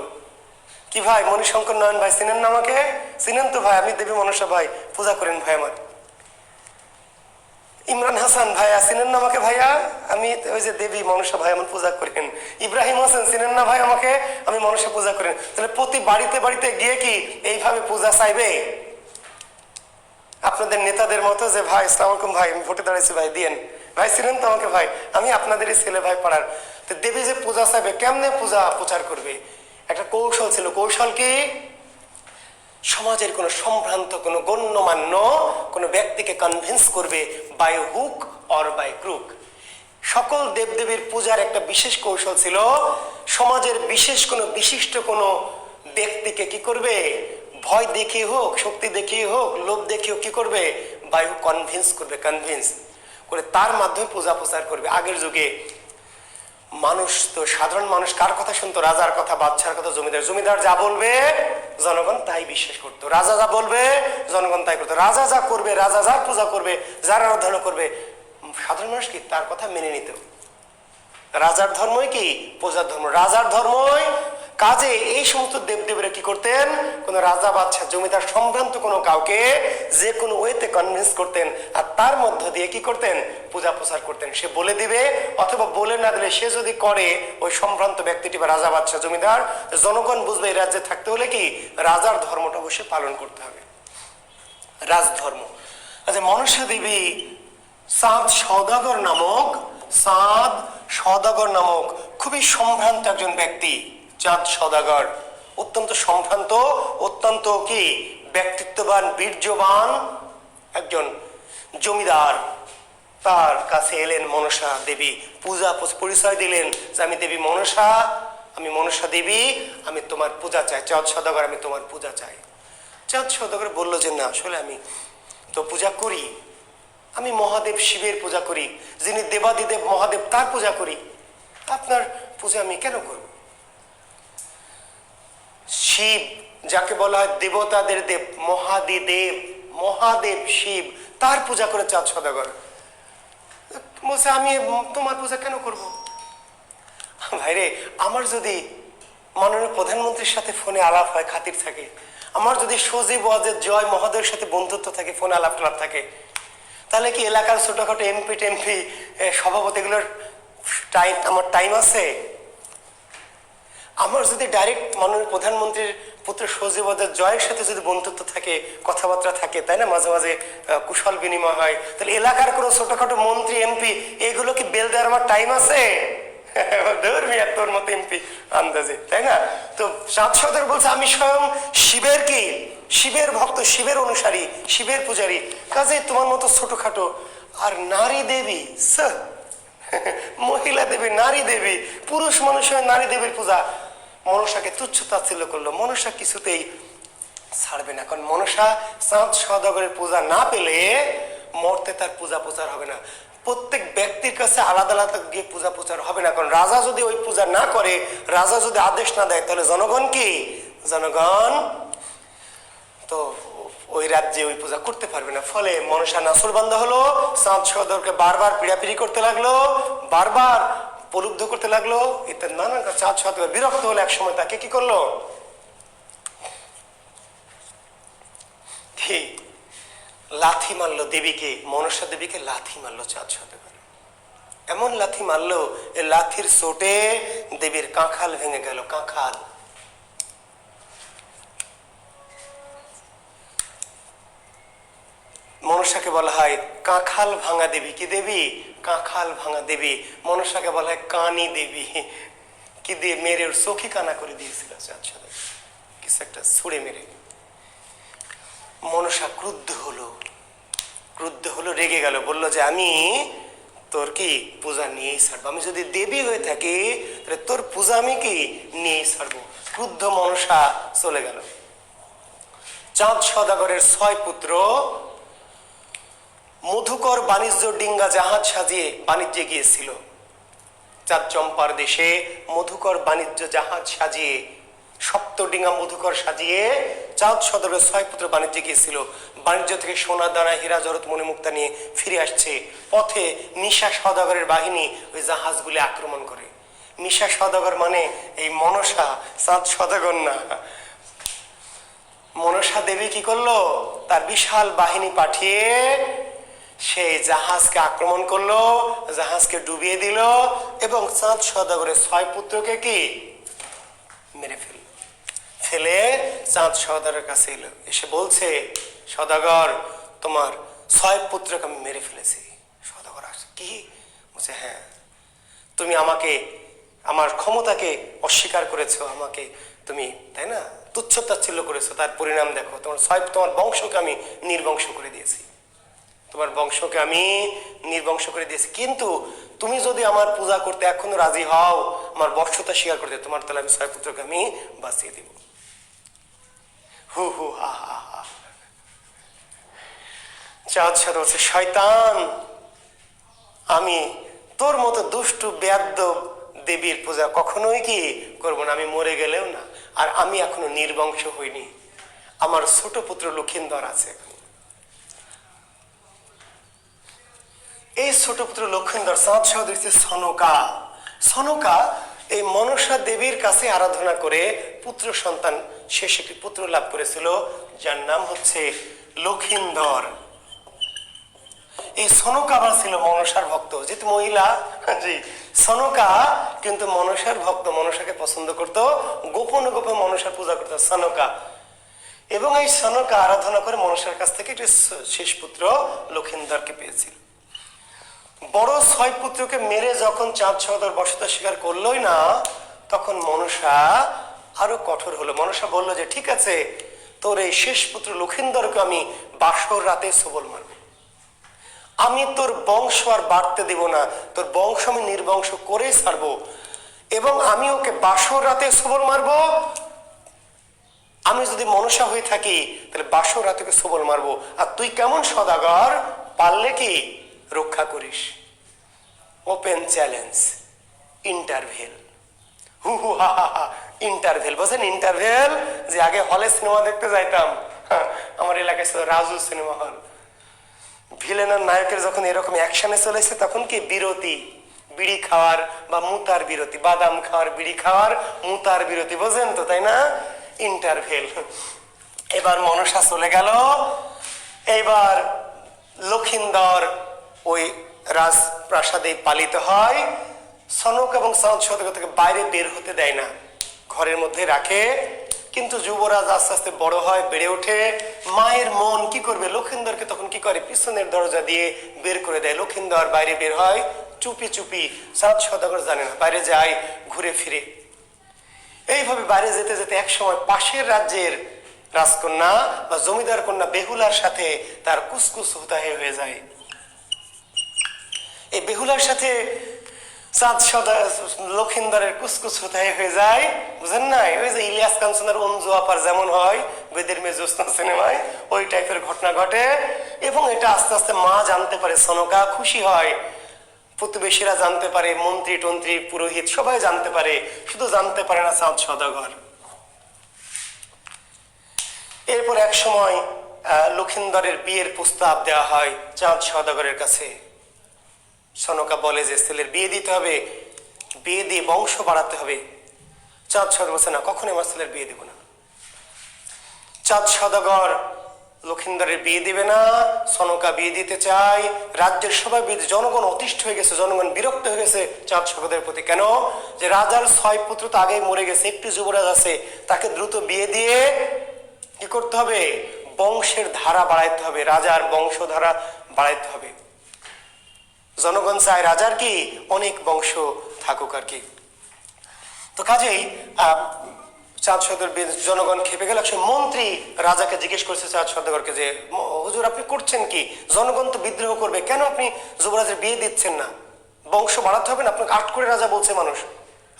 কি ভাই মণিশঙ্কর নয়ন ভাই চিনেন না আমাকে? চিনেন তো ভাই, আমি দেবী মনসা ভাই, পূজা করেন ভাই আমার। ইমরান হাসান ভাইয়া চিনেন না আমাকে? ভাইয়া আমি ওই যে দেবী মনসা ভাই, আমার পূজা করেন। ইব্রাহিম হোসেন চিনেন না ভাই আমাকে? আমি মনসা পূজা করেন। তাহলে প্রতি বাড়িতে বাড়িতে গিয়ে কি এইভাবে পূজা চাইবে? আপনাদের নেতাদের মতো যে ভাই আসসালামু আলাইকুম ভাই, আমি ভোটে দাঁড়িয়েছি ভাই দিয়েন ভাই, চিনেন তো আমাকে ভাই, আমি আপনাদেরই ছেলে ভাই পাড়ার। তো দেবী যে পূজা চাইবে, কেমনে পূজা প্রচার করবে? একটা কৌশল ছিল। কৌশল কি? সমাজের কোনো সম্ভ্রান্ত, কোনো গণ্যমান্য কোনো ব্যক্তিকে কনভিন্স করবে by hook or by crook. সকল দেবদেবীর পূজার একটা বিশেষ কৌশল ছিল, সমাজের বিশেষ কোনো বিশিষ্ট কোনো ব্যক্তিকে কি করবে? ভয় দেখিয়ে হোক, শক্তি দেখিয়ে হোক, লোভ দেখিয়ে হোক, কি করবে? বাই হুক কনভিন্স করবে, কনভিন্স করে তার মাধ্যমে পূজা প্রচার করবে। আগের যুগে মানুষ তো, সাধারণ মানুষ কার কথা শুনতো? রাজার কথা, বাদশার কথা, জমিদার। জমিদার যা বলবে জনগণ তাই বিশ্বাস করতো, রাজা যা বলবে জনগণ তাই করতো। রাজা যা করবে, রাজা যার পূজা করবে, যার আরাধনা করবে, সাধারণ মানুষ কি তার কথা মেনে নিত। রাজার ধর্মই কি পূজার ধর্ম, রাজার ধর্মই কাজে। এই সমস্ত দেবদেবীরা কি করতেন? কোন রাজা, বাদশা, জমিদার সম্ভ্রান্ত কোনো কাউকে যে কোনো ওয়েতে কনভিন্স করতেন, আর তার মধ্য দিয়ে কি করতেন? পূজা প্রচার করতেন। সে বলে দিবে, অথবা বলে না দিলে সে যদি করে, ওই সম্ভ্রান্ত ব্যক্তিটি বা রাজা, বাদশা, জমিদার, জনগণ বুঝবে এই রাজ্যে থাকতে হলে কি রাজার ধর্মটা অবশ্যই পালন করতে হবে, রাজধর্ম। আচ্ছা, মনসা দেবী চাঁদ সওদাগর নামক, চাঁদ সওদাগর নামক খুবই সম্ভ্রান্ত একজন ব্যক্তি। চাঁদ সওদাগর অত্যন্ত সম্ভ্রান্ত, অত্যন্ত কি ব্যক্তিত্ববান, বীর্যবান একজন জমিদার। তার কাছে এলেন মনসা দেবী, পূজা পরিচয় দিলেন যে আমি দেবী মনসা, আমি মনসা দেবী, আমি তোমার পূজা চাই। চাঁদ সওদাগর, আমি তোমার পূজা চাই। চাঁদ সওদাগর বলল যে না, আসলে আমি তো পূজা করি, আমি মহাদেব শিবের পূজা করি, যিনি দেবাদিদেব মহাদেব, তার পূজা করি। আপনার পূজা আমি কেন করব? শিব যাকে বলা হয় দেবতাদের দেব, মহাদিদেব, মহাদেব শিব, তার পূজা করে চাঁদ সওদাগর বলছে আমি তোমার পূজা কেন করব? ভাইরে, আমার যদি মাননীয় প্রধানমন্ত্রীর সাথে ফোনে আলাপ হয়, খাতির থাকে, আমার যদি সজীব ওয়াজেদ জয় মহোদয়ের সাথে বন্ধুত্ব থাকে, ফোনে আলাপ টালাপ থাকে, তাহলে কি এলাকার ছোটখাটো এমপি টেমপি সভাপতি এগুলোর টাইম, আমার টাইম আছে? আমার যদি ডাইরেক্ট মাননীয় প্রধানমন্ত্রীর পুত্র সজীব ওয়াজেদ জয়ের সাথে যদি বন্ধুত্ব থাকে, কথাবার্তা থাকে, তাই না, মাঝে মাঝে কুশল বিনিময় হয়, তাহলে এলাকার কোনো ছোটখাটো মন্ত্রী এমপি এগুলো কি বেল দেওয়ার আমার টাইম আছে? তোর মতো এমপি আন্দাজে, তাই না? তো চাঁদ সওদাগর বলছে আমি স্বয়ং শিবের কি, শিবের ভক্ত, শিবের অনুসারী, শিবের পূজারী, কাজে তোমার মতো ছোটখাটো আর নারী দেবী, মহিলা দেবী, নারী দেবী, পুরুষ মানুষের নারী দেবীর পূজা। মনসাকে তুচ্ছ তাচ্ছিল্য করলো। মনসা কিছুতেই ছাড়বে না, কারণ মনসা চাঁদ সওদাগরের পূজা না পেলে মর্তে তার পূজা প্রচার হবে না। প্রত্যেক ব্যক্তির কাছে আলাদা আলাদা গিয়ে পূজা প্রচার হবে না, কারণ রাজা যদি ওই পূজা না করে, রাজা যদি আদেশ না দেয়, তাহলে জনগণ কি, জনগণ তো ওই রাজ্যে ওই পূজা করতে পারবে না। ফলে মনসা নাছোড়বান্দা হলো, চাঁদ সওদাগরকে বারবার পিড়াপিড়ি করতে লাগলো, বারবার প্রলুব্ধ করতে লাগলো ইত্যাদি নানান। চাঁদ সওদাগর বিরক্ত হলে এক সময় তাকে কি করলো, লাথি মারলো দেবীকে, মনসা দেবীকে লাথি মারলো চাঁদ সওদাগর। এমন লাথি মারলো, এই লাথির চোটে দেবীর কাঁখাল ভেঙে গেল, কাঁখাল। মনসাকে বলা হয় কাঁখাল ভাঙা দেবী। কি দেবী? কাঁখাল ভাঙা দেবী। মনসাকে বলা হয় কানি দেবী। কি দিয়ে মেরে ওর চোখে কানা করে দিয়েছিল চাঁদ সদাগর, কিছু একটা ছুঁড়ে মেরে। মনসা ক্রুদ্ধ হলো, রেগে গেল, বলল যে আমি তোর কি পূজা নিয়েই ছাড়বো। আমি যদি দেবী হয়ে থাকি তাহলে তোর পূজা আমি কি নিয়েই ছাড়বো। ক্রুদ্ধ মনসা চলে গেল। চাঁদ সদাগরের 6 পুত্র মধুকর বাণিজ্য ডিঙ্গা জাহাজ সাজিয়ে বাণিজ্যে গিয়েছিল। চাঁদ চম্পার দেশে মধুকর বাণিজ্য জাহাজ সাজিয়ে, সপ্তডিঙ্গা মধুকর সাজিয়ে চাঁদ সদাগরের 6 পুত্র বাণিজ্যে গিয়েছিল। বাণিজ্য থেকে সোনা দানা হীরা জরত মণিমুক্তা নিয়ে ফিরে আসছে। পথে নিশা সদাগরের বাহিনী ওই জাহাজগুলি আক্রমণ করে। নিশা সদাগর মানে এই মনসা, চাঁদ সদাগর না। মনসা দেবী কি করলো? তার বিশাল বাহিনী পাঠিয়ে সেই জাহাজকে আক্রমণ করলো, জাহাজকে ডুবিয়ে দিল এবং চাঁদ সদাগরের 6 পুত্রকে কি মেরে ফেলে চাঁদ সদাগরের কাছে এলো, এসে বলছে সদাগর তোমার 6 পুত্রকে আমি মেরে ফেলেছি। সদাগর আসে, কি? বলছে হ্যাঁ, তুমি আমাকে, আমার ক্ষমতাকে অস্বীকার করেছো, আমাকে তুমি তাই না তুচ্ছ তাচ্ছিল্য করেছো, তার পরিণাম দেখো, তোমার বংশকে আমি নির্বংশ করে দিয়েছি, তোমার বংশকে আমি নির্বংশ করে দিয়েছি। কিন্তু তুমি যদি আমার পূজা করতে এখনো রাজি হও, আমার বর্ষতা স্বীকার করতে, তোমার তাহলে আমি 6 পুত্রকে আমি বাঁচিয়ে দিব। হু হু হা হা হা। চাঁদ সাদা বলছে শয়তান, আমি তোর মতো দুষ্টু বেয়াদ্দ দেবীর পূজা কখনোই কি করবো না, আমি মরে গেলেও না। আর আমি এখনো নির্বংশ হইনি, আমার ছোট পুত্র লক্ষিন্দর আছে। এই ছোট পুত্র লক্ষিন্দর চাঁদ সহোদর সনকা। সনকা এই মনসা দেবীর কাছে আরাধনা করে পুত্র সন্তান, শেষ একটি পুত্র লাভ করেছিল যার নাম হচ্ছে লক্ষিন্দর। এই সনকা আবার ছিল মনসার ভক্ত, যেহেতু মহিলা, জি সনকা কিন্তু মনসার ভক্ত, মনসাকে পছন্দ করত, গোপনে গোপনে মনসার পূজা করত সনকা। এবং এই সনকা আরাধনা করে মনসার কাছ থেকে একটি শেষ পুত্র লক্ষিন্দরকে পেয়েছিল। বড় 6 পুত্রকে মেরে যখন চাঁদ সহোদর বসতা স্বীকার করলোই না, তখন মনসা আরো কঠোর হলো। মনসা বলল যে ঠিক আছে, তোর এই শেষ পুত্র লক্ষিন্দরকে আমি বাসর রাতে সবল মারব, আমি তোর বংশ আর বাড়তে দেব না, তোর বংশ আমি নির্বংশ করেই ছাড়বো, এবং আমি ওকে বাসর রাতে সবল মারবো। আমি যদি মনসা হয়ে থাকি তাহলে বাসর রাতে সবল মারবো, আর তুই কেমন সদাগর, পারলে কি রক্ষা করিস। Open challenge, interval. হু হু হা হা হা। ইন্টারভেল বোঝেন? ইন্টারভেল যে আগে হলে সিনেমা দেখতে যাইতাম, আমার এলাকায় ছিল রাজু সিনেমা হল। ভিলেন আর নায়কের যখন এরকম অ্যাকশনে চলেছে তখন কি বিরতি, বিড়ি খাওয়ার বা মুতার বিরতি, বাদাম খাওয়ার, বিড়ি খাওয়ার, মুতার বিরতি, বোঝেন তো তাই না? ইন্টারভেল। এবার মনসা চলে গেল। এইবার লক্ষিন্দর ওই রাজপ্রাসাদে পালিত হয়। সনক এবং চাঁদ সদাগর থেকে বাইরে বের হতে দেয় না, ঘরের মধ্যে রাখে। কিন্তু যুবরাজ আস্তে আস্তে বড় হয়, বেড়ে ওঠে। মায়ের মন কি করবে, লক্ষিন্দরকে তখন কি করে পিছনের দরজা দিয়ে বের করে দেয়। লক্ষিন্দর বাইরে বের হয় চুপি চুপি, চাঁদ সদাগর জানে না, বাইরে যায় ঘুরে ফিরে। এইভাবে বাইরে যেতে যেতে এক সময় পাশের রাজ্যের রাজকন্যা বা জমিদার কন্যা বেহুলার সাথে তার কুসকুস হুতাহে হয়ে যায়। এই বেহুলার সাথে চাঁদ লক্ষিন্দরের কুসকুস হুতাহে হয়ে যায়, বুঝেন না? ওই যে ইলিয়াস কাঞ্চনের অঞ্জু আপার যেমন হয় বেদের মেয়ে জ্যোৎস্না সিনেমায়, ওই টাইপের ঘটনা ঘটে। এবং এটা আস্তে আস্তে মা জানতে পারে, সনকা খুশি হয়, প্রতিবেশীরা জানতে পারে, মন্ত্রী টন্ত্রী পুরোহিত সবাই জানতে পারে, শুধু জানতে পারে না চাঁদ সদাগর। এরপর এক সময় লক্ষিন্দরের বিয়ের প্রস্তাব দেওয়া হয় চাঁদ সদাগরের কাছে। সনকা বলে যে ছেলের বিয়ে দিতে হবে, বিয়ে দিয়ে বংশ বাড়াতে হবে। চাঁদ সদাগর বলছে না, কখনোই আমার ছেলের বিয়ে দেব না। চাঁদ সদাগর লক্ষিন্দরের বিয়ে দিবে না, সনকা বিয়ে দিতে চায়। রাজ্যের সবাই বিয়ে, জনগণ অতিষ্ঠ হয়ে গেছে, জনগণ বিরক্ত হয়ে গেছে চাঁদ সদাগরের প্রতি। কেন? যে রাজার 6 পুত্র তো আগেই মরে গেছে, একটি যুবরাজ আছে, তাকে দ্রুত বিয়ে দিয়ে কি করতে হবে, বংশের ধারা বাড়াইতে হবে, রাজার বংশধারা বাড়াইতে হবে। জনগণ চায় রাজার কি অনেক বংশ থাকুক আর কি। তো কাজেই চাঁদ সওদাগর জনগণ খেপে গেল। সে মন্ত্রী রাজাকে জিজ্ঞেস করছে চাঁদ সওদাগরকে যে হুজুর আপনি করছেন কি, জনগণ তো বিদ্রোহ করবে, কেন আপনি যুবরাজের বিয়ে দিচ্ছেন না? বংশ বাড়াতে হবে না, আপনাকে আট করে রাজা বলছে মানুষ,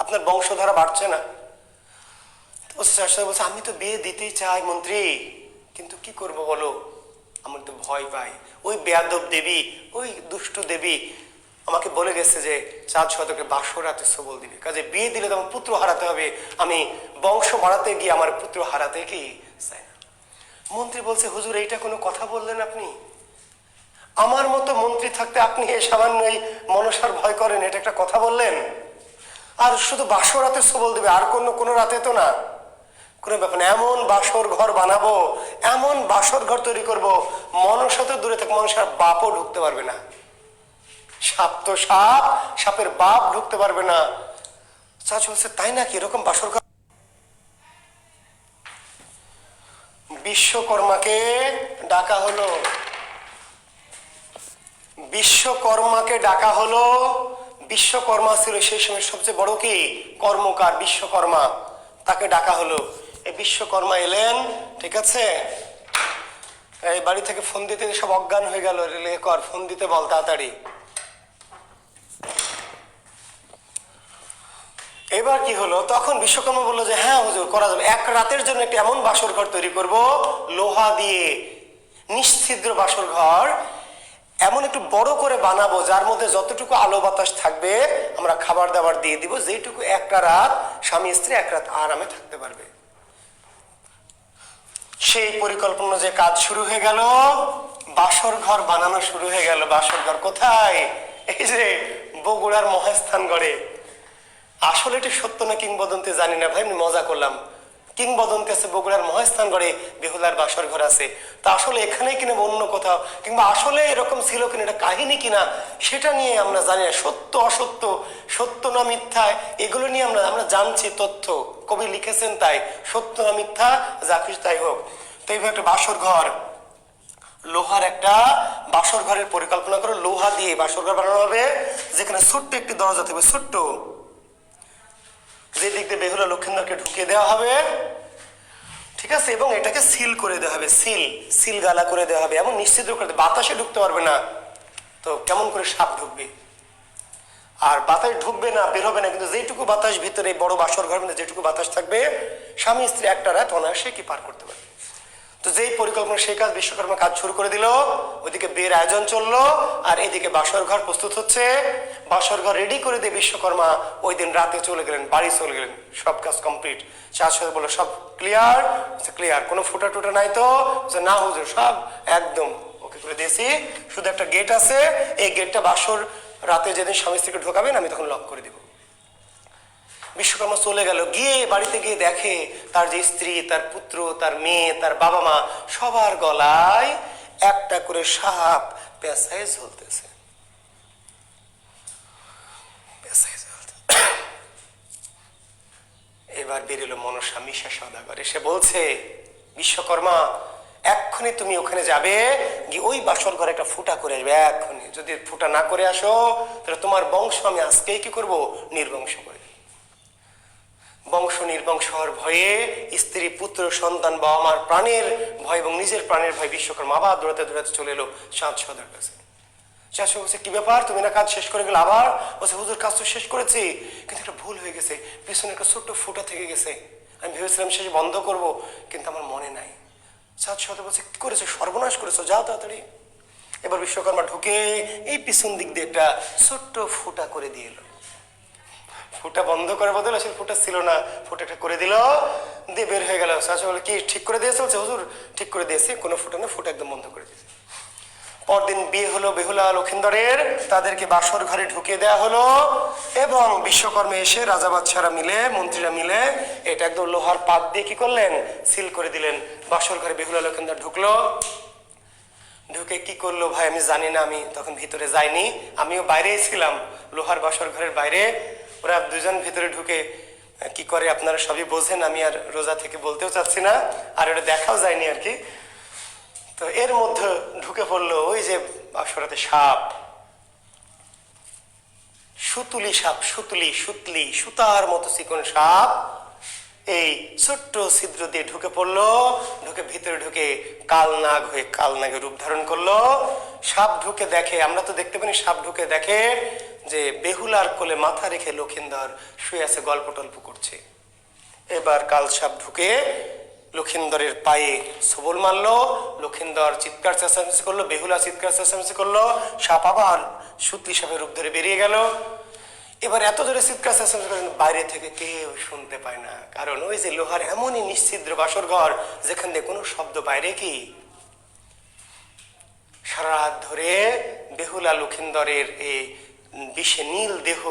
আপনার বংশধারা বাড়ছে না। বলছে আমি তো বিয়ে দিতেই চাই মন্ত্রী, কিন্তু কি করব বলো, আমার তো ভয় পাই। ওই বেয়াদব দেবী, ওই দুষ্ট দেবী আমাকে বলে গেছে যে চাঁদ সওদাগরকে বাসর রাতে সবল দিবে, কাজে বিয়ে দিলে তো আমার পুত্র হারাতে হবে, আমি বংশ বাড়াতে গিয়ে আমার পুত্র হারাতে কি চাই না। মন্ত্রী বলছে হুজুর এইটা কোনো কথা বললেন আপনি? আমার মতো মন্ত্রী থাকতে আপনি এই সামান্য এই মনসার ভয় করেন, এটা একটা কথা বললেন? আর শুধু বাসর রাতে সবল দিবে, আর কোনো রাতে তো না, কোনো ব্যাপার না। এমন বাসর ঘর বানাবো, এমন বাসর ঘর তৈরি করবো, মনসা তো দূরে থাকে, মনসার বাপও ঢুকতে পারবে না। সাপ তো সাপ, সাপের বাপ ঢুকতে পারবে না। চাচু বলছে তাই নাকি, এরকম বাসর ঘর? বিশ্বকর্মাকে ডাকা হলো, বিশ্বকর্মাকে ডাকা হলো। বিশ্বকর্মা ছিল সেই সময় সবচেয়ে বড় কি কর্মকার, বিশ্বকর্মা, তাকে ডাকা হলো। এই বিশ্বকর্মা এলেন, ঠিক আছে। এই বাড়ি থেকে ফোন দিতে সব অজ্ঞান হয়ে গেল, রিলে কর, ফোন দিতে বল তাড়াতাড়ি। এবার কি হলো, তখন বিশ্বকর্মা বললো যে হ্যাঁ হুজুর করা যাবে, এক রাতের জন্য একটা এমন বাসর ঘর তৈরি করব লোহা দিয়ে, নিশ্ছিদ্র বাসর ঘর, এমন একটু বড় করে বানাবো যার মধ্যে যতটুকু আলো বাতাস থাকবে আমরা খাবার দাবার দিয়ে দিব, যেটুকু একটা রাত স্বামী স্ত্রী এক রাত আরামে থাকতে পারবে। সেই পরিকল্পনা যে কাজ শুরু হয়ে গেল, বাসর ঘর বানানো শুরু হয়ে গেল। বাসর ঘর কোথায়? এই যে বগুড়ার মহাস্থানগড়ে। আসলে এটা সত্য না কিংবদন্তি জানি না ভাই, আমি মজা করলাম। কিংবদন্তি আছে বগুড়ার মহাস্থানগড়ে বেহুলার বাসর ঘর আছে, তা আসলে এখানেই কিনা অন্য কোথাও, কিংবা আসলে এরকম ছিল কিনা, এটা কাহিনী কিনা সেটা নিয়ে আমরা জানি না। সত্য অসত্য, সত্য না মিথ্যা, এগুলো নিয়ে আমরা জানছি তথ্য, কবি লিখেছেন তাই, সত্য না মিথ্যা যা কিছু তাই হোক। তো এইভাবে একটা বাসর ঘর, লোহার একটা বাসর ঘরের পরিকল্পনা করে লোহা দিয়ে বাসর ঘর বানানো হবে, যেখানে ছোট্ট একটি দরজা থাকবে, ছোট্ট, যে দিক দিয়ে বেহুলা লক্ষিন্দরকে ঢুকিয়ে দেওয়া হবে, ঠিক আছে, এবং এটাকে সিল করে দেওয়া হবে, সিল গালা করে দেওয়া হবে, এমন নিশ্চিত করে বাতাসে ঢুকতে পারবে না। তো কেমন করে সাপ ঢুকবে, আর বাতাস ঢুকবে না, বের হবে না, কিন্তু যেটুকু বাতাস ভিতরে বড় বাসর ঘর মধ্যে যেটুকু বাতাস থাকবে, স্বামী স্ত্রী একটা রাত অনায়াসে কি পার করতে পারবে। তো যেই পরিকল্পনা সেই কাজ বিশ্বকর্মা কাজ শুরু করে দিল। ওইদিকে বিয়ের আয়োজন চললো, আর এদিকে বাসর ঘর প্রস্তুত হচ্ছে। বাসর ঘর রেডি করে দিয়ে বিশ্বকর্মা ওই দিন রাতে চলে গেলেন, বাড়ি চলে গেলেন, সব কাজ কমপ্লিট। চার সাথে বললো সব ক্লিয়ার, ক্লিয়ার, কোনো ফুটা টুটা নাই তো? না হুজুর সব একদম ওকে করে দিয়েছি, শুধু একটা গেট আছে, এই গেটটা বাসর রাতে যেদিন স্বামী স্ত্রীকে ঢোকাবেন আমি তখন লক করে দিব। বিশ্বকর্মা চলে গেল, গিয়ে বাড়িতে গিয়ে দেখে তার যে স্ত্রী, তার পুত্র, তার মেয়ে, তার বাবা মা, সবার গলায় একটা করে সাপ পেঁচায় ঝুলতেছে। এবার বেরোলো মনসা মিশা সওদাগর, এসে বলছে বিশ্বকর্মা এক্ষুনি তুমি ওখানে যাবে, গিয়ে ওই বাসর ঘরে একটা ফুটা করে আসবে এক্ষুনি, যদি ফুটা না করে আসো তাহলে তোমার বংশ আমি আজকেই কি করবো, নির্বংশ করে। বংশ নির্বংশ হওয়ার ভয়ে স্ত্রী, পুত্র, সন্তান, বাবা মার প্রাণের ভয় এবং নিজের প্রাণের ভয় বিশ্বকর্মা আবার দৌড়াতে দৌড়াতে চলে এলো চাঁদ সওদাগরের কাছে। চাঁদ সওদাগর বলছে কি ব্যাপার, তুমি না কাজ শেষ করে গেলে? আবার বলছে হুজুর কাজ তো শেষ করেছি, কিন্তু একটা ভুল হয়ে গেছে, পিছনে একটা ছোট্ট ফুটা থেকে গেছে, আমি ভেবেছিলাম শেষ বন্ধ করব, কিন্তু আমার মনে নাই। চাঁদ সওদাগর বলছে কি করেছো, সর্বনাশ করেছো, যাও তাড়াতাড়ি। এবার বিশ্বকর্মা ঢুকে এই পিছন দিক দিয়ে একটা ছোট্ট ফুটা করে দিয়ে এলো। ফুটা বন্ধ করে বদল, আসলে ফুটা ছিল না, ফুটাটা করে দিল, দিয়ে বের হয়ে গেল। চাচা বলে কি ঠিক করে দিয়েছে? বলছে হুজুর ঠিক করে দিয়েছে, কোনো ফুটা না, ফুটা একদম বন্ধ করে দিয়েছে। পরদিন বিয়ে হলো বেহুলা লক্ষিন্দরের, তাদেরকে বাসর ঘরে ঢুকিয়ে দেওয়া হলো, এবং বিশ্বকর্মা এসে রাজা বাদশারা মিলে, মন্ত্রীরা মিলে এটা একদম লোহার পাত দিয়ে কি করলেন, সিল করে দিলেন। বাসর ঘরে বেহুলা লক্ষিন্দর ঢুকলো, ঢুকে কি করলো ভাই আমি জানি না, আমি তখন ভিতরে যাইনি, আমিও বাইরেই ছিলাম, লোহার বাসর ঘরের বাইরে। ওরা দুজন ভিতরে ঢুকে কি করে আপনারা সবই বোঝেন, আমি আর রোজা থেকে বলতেও চাচ্ছি না, আর ওটা দেখাও যায়নি আর কি। তো এর মধ্যে ঢুকে পড়লো ওই যে বাসরাতে সাপ, সুতুলি সাপ, সুতলি সুতার মতো চিকন সাপ এই ছোট্ট ছিদ্র দিয়ে ঢুকে পড়লো, ঢুকে ভিতরে ঢুকে কালনাগ হয়ে কালনাগের রূপ ধারণ করলো। সাপ ঢুকে দেখে, আমরা তো দেখতে পারি, সাপ ঢুকে দেখে যে বেহুলার কোলে মাথা রেখে লক্ষিন্দর শুয়ে আছে, গল্প টল্প করছে। এবার কাল সাপ ঢুকে লক্ষিন্দরের পায়ে সবল মারলো, লক্ষিন্দর চিৎকার চেঁচামেচি করলো, বেহুলা চিৎকার চেঁচামেচি করলো, সাপ আবার সুতলি সাপের রূপ ধরে বেরিয়ে গেল। এবার এত জোরে চিৎকার চেঁচামেচি করেন বাইরে থেকে কেউ শুনতে পায় না, কারণ ওই যে লোহার এমনই নিশ্চিদ্র বাসর ঘর যেখান থেকে কোনো শব্দ বাইরে কি। সারা রাত ধরে বেহুলা লক্ষিন্দরের এই বিষে নীল দেহ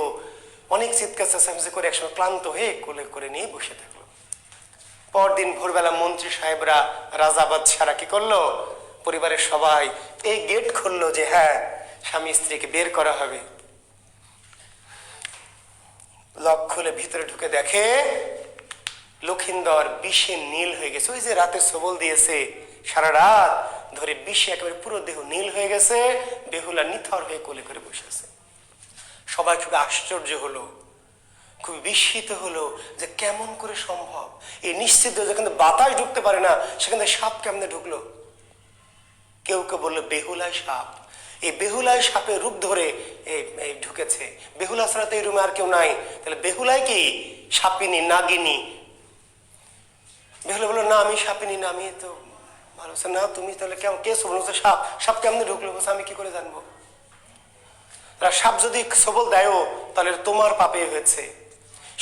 অনেক চিৎকার চেঁচামেচি করে একসময় ক্লান্ত হয়ে কোলে করে নিয়ে বসে থাকলো। পরদিন ভোরবেলা মন্ত্রী সাহেবরা, রাজা বাদশারা কি করলো, পরিবারের সবাই এই গেট খুললো যে হ্যাঁ স্বামী স্ত্রীকে বের করা হবে। লক খুলে ভিতরে ঢুকে দেখে লক্ষিন্দর বিষে নীল হয়ে গেছে। ওই যে রাতে সবল দিয়েছে, সারা রাত ধরে বিষে একেবারে পুরো দেহ নীল হয়ে গেছে, বেহুলা নিথর হয়ে কোলে করে বসে আছে। সবাই খুব আশ্চর্য হলো, খুব বিস্মিত হলো যে কেমন করে সম্ভব, এই নিশ্চিত যেখানে বাতাস ঢুকতে পারে না সেখানে সাপ কেমনে ঢুকলো। কেউ কেউ বললো বেহুলায় সাপ, এই বেহুলায় সাপের রূপ ধরে এই ঢুকেছে। বেহুলা ছাড়া তো এই রুমে আর কেউ নাই, তাহলে বেহুলায় কি সাপিনী নাগিনী? বেহুলা বললো না আমি সাপিনী না, আমি তো ভালো না। তুমি তাহলে কেমন, কে বলছে সাপ, সাপ কেমনে ঢুকলো? বলছে আমি কি করে জানবো? সাপ যদি সবল দেয়ও তাহলে তোমার পাপে হয়েছে।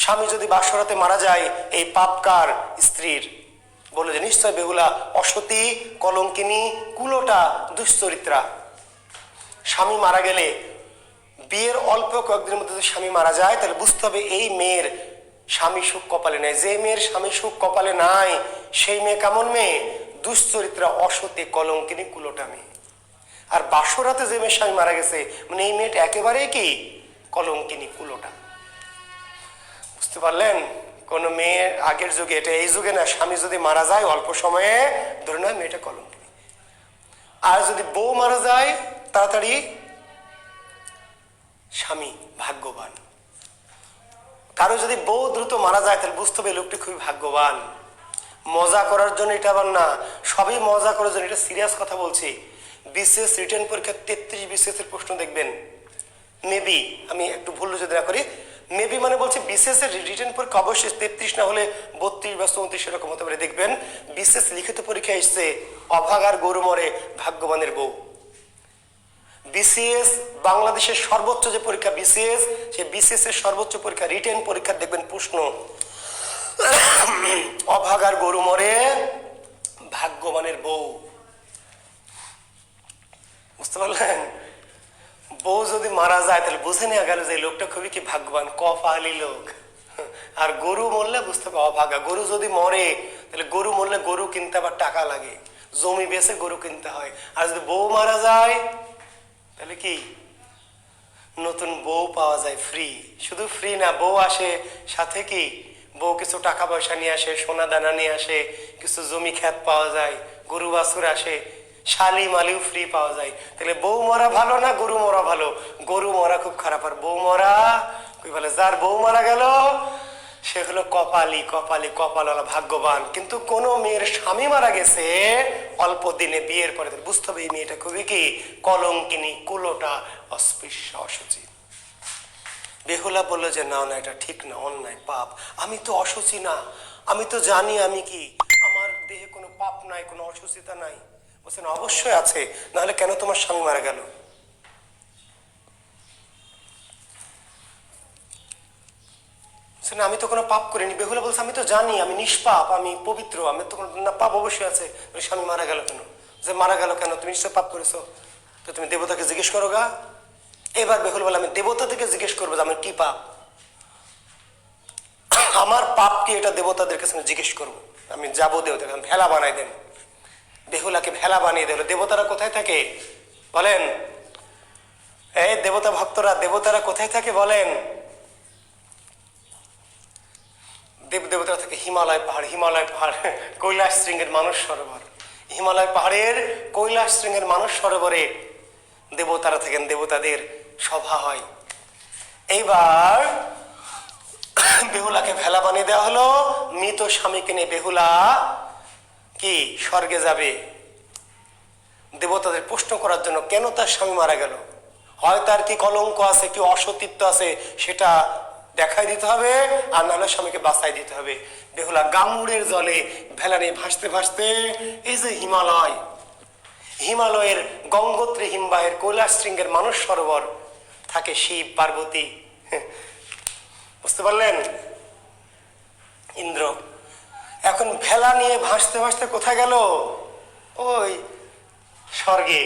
স্বামী যদি বাসরাতে মারা যায় এই পাপকার স্ত্রীর। বলে যে নিশ্চয় বেহুলা অসতী, কলঙ্কিনী, কুলোটা, দুশ্চরিত্রা। স্বামী মারা গেলে, বিয়ের অল্প কয়েকদিনের মধ্যে যদি স্বামী মারা যায় তাহলে বুঝতে হবে এই মেয়ের স্বামী সুখ কপালে নাই। যে মেয়ের স্বামী সুখ কপালে নাই সেই মেয়ে কেমন মেয়ে? দুশ্চরিত্রা, অসতী, কলঙ্কিনী, কুলোটা মেয়ে। আর বাসরাতে যে মেয়ের স্বামী মারা গেছে মানে এই মেয়েটা একেবারেই কি কলঙ্কিনী, কুলোটা। বুঝতে পারলেন? কোন মেয়ে আগের যুগে, এটা এই যুগে না, স্বামী যদি মারা যায় অল্প সময়ে ধরে নয় মেয়েটা কলঙ্কিনী। আর যদি বউ মারা যায় তাড়াতাড়ি স্বামী ভাগ্যবান। কারো যদি বউ দ্রুত মারা যায় তাহলে বুঝতে হবে লোকটি খুবই ভাগ্যবান। মজা করার জন্য এটা আবার না, সবই মজা করার জন্য, এটা সিরিয়াস কথা বলছি। বিসিএস রিটেন পরীক্ষা 33 বিসিএস এর প্রশ্ন দেখবেন, মেবি, আমি একটু ভুল যদি না করি, মেবি মানে বলছি বিসিএস এর রিটেন পরীক্ষা অবশ্যই 33 না হলে 32 বা 34 এরকম হতে পারে। দেখবেন বিসিএস লিখিত পরীক্ষা এসছে অভাগার গরু মরে ভাগ্যবানের বউ। বিসিএস বাংলাদেশের সর্বোচ্চ যে পরীক্ষা বিসিএস, সেই বিসিএস এর সর্বোচ্চ পরীক্ষা রিটেন পরীক্ষা দেখবেন প্রশ্ন অভাগার গরু মরে ভাগ্যবানের বউ। বুঝতে পারলেন? বউ যদি মারা যায় তাহলে বুঝে নেওয়া গেল যে লোকটা খুবই কি ভাগ্যবান, কপালি লোক। আর গরু মরলে বুঝতে হবে অভাগা। গরু যদি মরে তাহলে গরু মরলে গরু কিনতে আবার টাকা লাগে, জমি বেচে গরু কিনতে হয়। আর যদি বউ মারা যায় তাহলে কি নতুন বউ পাওয়া যায় ফ্রি। শুধু ফ্রি না, বউ আসে সাথে কি, বউ কিছু টাকা পয়সা নিয়ে আসে, সোনা দানা নিয়ে আসে, কিছু জমি ক্ষেত পাওয়া যায়, গরু বাছুর আসে, শালি মালিও ফ্রি পাওয়া যায়। তাহলে বউ মরা ভালো না গরু মরা ভালো? গরু মরা খুব খারাপ, আর বউ মরা কই ভালো। যার বউ মারা গেল সে হলো কপালি, কপালি, কপালওয়ালা, ভাগ্যবান। কিন্তু কোন মেয়ের স্বামী মারা গেছে অল্প দিনে বিয়ের পরে, বুঝতে হবে এই মেয়েটা খুবই কি কলঙ্কিনী, কুলোটা, অস্পৃশ্য, অসুচি। বেহুলা বললো যে না না এটা ঠিক না, অন্যায়, পাপ। আমি তো অসুচি না, আমি তো জানি আমি কি, আমার দেহে কোনো পাপ নাই, কোনো অসুচিতা নাই। বলছেন অবশ্যই আছে, নাহলে কেন তোমার স্বামী মারা গেল? আমি তো কোনো পাপ করিনি। বেহুলা বলছে আমি তো জানি আমি নিষ্পাপ, আমি পবিত্র, আমি তো কোনো না, পাপ অবশ্যই আছে। স্বামী মারা গেল কেন? যে মারা গেল কেন, তুমি নিশ্চয় পাপ করেছো, তো তুমি দেবতাকে জিজ্ঞেস করো গা। এবার বেহুল বলে আমি দেবতা থেকে জিজ্ঞেস করবো যে আমার কি পাপ, আমার পাপ কি, এটা দেবতাদের কাছে জিজ্ঞেস করবো। আমি যাবো দেবতাকে, ভেলা বানাই দেন। বেহুলাকে ভেলা বানিয়ে দিল। দেবতারা কোথায় থাকে বলেন? এই দেবতা ভক্তরা, দেবতারা কোথায় থাকে বলেন? দেবদেবতারা থাকে হিমালয় পাহাড়, হিমালয় পাহাড়, কৈলাস শৃঙ্গের মানস সরোবর, হিমালয় পাহাড়ের কৈলাস শৃঙ্গের মানস সরোবরে দেবতারা থাকেন, দেবতাদের সভা হয়। এইবার বেহুলাকে ভেলা বানিয়ে দেওয়া হলো। মৃত স্বামীকে নিয়ে বেহুলা কি স্বর্গে যাবে দেবতাদের প্রশ্ন করার জন্য, কেন তার স্বামী মারা গেল। হয় তার কি কলঙ্ক আছে, কি অসতীত্ব আছে, সেটা দেখাই দিতে হবে, আর নাহলে স্বামীকে বাঁচাই দিতে হবে। বেহুলা গাঙ্গুরের জলে ভেলা নিয়ে ভাসতে ভাসতে এই যে হিমালয়, হিমালয়ের গঙ্গোত্রী হিমবাহের কৈলাস শৃঙ্গের মানস সরোবর থাকে শিব পার্বতী, বুঝতে পারলেন, ইন্দ্র। এখন ভেলা নিয়ে ভাসতে ভাসতে কোথায় গেল? ওই স্বর্গে।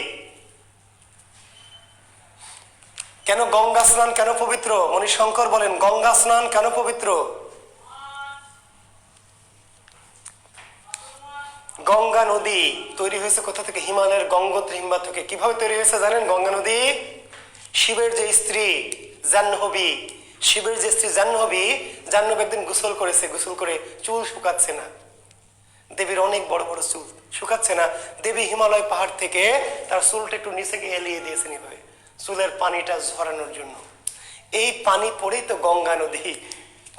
কেন গঙ্গা স্নান কেন পবিত্র? মণিশঙ্কর বলেন গঙ্গা স্নান কেন পবিত্র? গঙ্গা নদী তৈরি হয়েছে কোথা থেকে? হিমালয়ের গঙ্গোত্রী হিমবাহ থেকে। কিভাবে তৈরি হয়েছে জানেন? গঙ্গা নদী শিবের যে স্ত্রী জাহ্নবী, শিবের যে স্ত্রী জাহ্নবী, জাহ্নবী একদিন গোসল করেছে, গোসল করে চুল শুকাচ্ছে না, দেবীর অনেক বড় বড় চুল শুকাচ্ছে না। দেবী হিমালয় পাহাড় থেকে তার চুলটা একটু নিচে গিয়ে এলিয়ে দিয়েছেন এভাবে, চুলের পানিটা ঝরানোর জন্য। এই পানি পড়েই তো গঙ্গা নদী।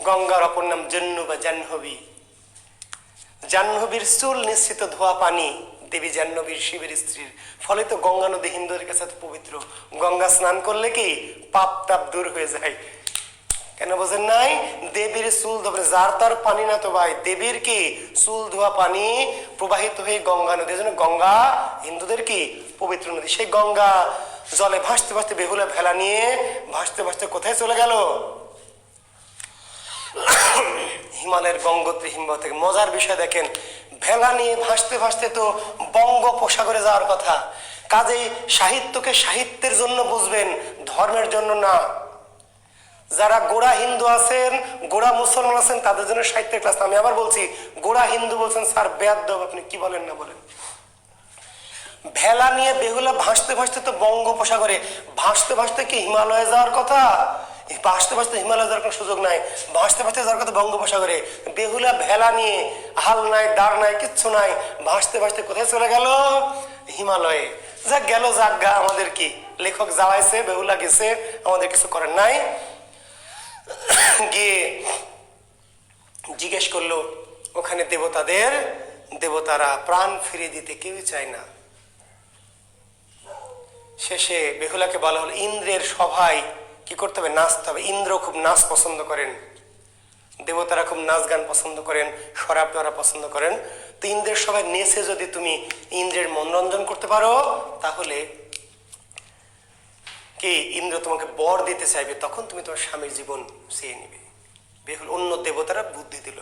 গঙ্গার অপর নাম জন্নু বা জাহ্নবী। জাহ্নবীর চুল নিশ্চিত ধোয়া পানি, দেবী জাহ্নবীর শিবের স্ত্রীর, ফলে তো গঙ্গা নদী হিন্দুদের কাছে তো পবিত্র। গঙ্গা স্নান করলে কি পাপ তাপ দূর হয়ে যায়। কেন বোঝেন নাই? দেবীর চুল ধরে, যার তার পানি না তো ভাই, দেবীর কি চুল ধোয়া পানি প্রবাহিত হয়ে গঙ্গা নদী, এজন্য গঙ্গা হিন্দুদের কি পবিত্র নদী। সেই গঙ্গা জলে ভাসতে ভাসতে বেহুলা ভেলা নিয়ে ভাসতে ভাসতে কোথায় চলে গেল? হিমালয়ের গঙ্গোত্রী হিমবাহ থেকে। মজার বিষয় দেখেন, ভেলা নিয়ে ভাসতে ভাসতে তো বঙ্গোপসাগরে যাওয়ার কথা। কাজেই সাহিত্যকে সাহিত্যের জন্য বুঝবেন, ধর্মের জন্য না। যারা গোড়া হিন্দু আছেন, গোড়া মুসলমান আছেন, তাদের জন্য সাহিত্যের ক্লাস। আমি আবার বলছি, গোড়া হিন্দু বলছেন স্যার বেয়াদব, আপনি কি বলেন না বলেন। ভেলা নিয়ে বেহুলা ভাসতে ভাসতে তো বঙ্গোপসাগরে, ভাসতে ভাসতে কি হিমালয়ে যাওয়ার কথা? ভাসতে ভাসতে হিমালয় যাওয়ার কোনো সুযোগ নাই, ভাসতে ভাসতে যাওয়ার কথা বঙ্গোপসাগরে। বেহুলা ভেলা নিয়ে হাল নাই, দাঁড় নাই, কিচ্ছু নাই, ভাসতে ভাসতে কোথায় চলে গেল? হিমালয়ে। যাক গেল, যাক গা, আমাদের কি, লেখক যাওয়াইছে, বেহুলা গেছে, আমাদের কিছু করেন নাই। গিয়ে জিজ্ঞেস করলো ওখানে দেবতাদের, দেবতারা প্রাণ ফিরিয়ে দিতে কেউই চায় না। শেষে বেহুলাকে বলা হলো ইন্দ্রের সভায় কি করতে হবে? নাচতে হবে। ইন্দ্র খুব নাচ পছন্দ করেন, দেবতারা খুব নাচ গান পছন্দ করেন, শরাব দ্বারা পছন্দ করেন। তো ইন্দ্রের সভায় নেচে যদি তুমি ইন্দ্রের মনোরঞ্জন করতে পারো, তাহলে কি ইন্দ্র তোমাকে বর দিতে চাইবে, তখন তুমি তোমার স্বামীর জীবন চেয়ে নিবে। বেহুল, অন্য দেবতারা বুদ্ধি দিল,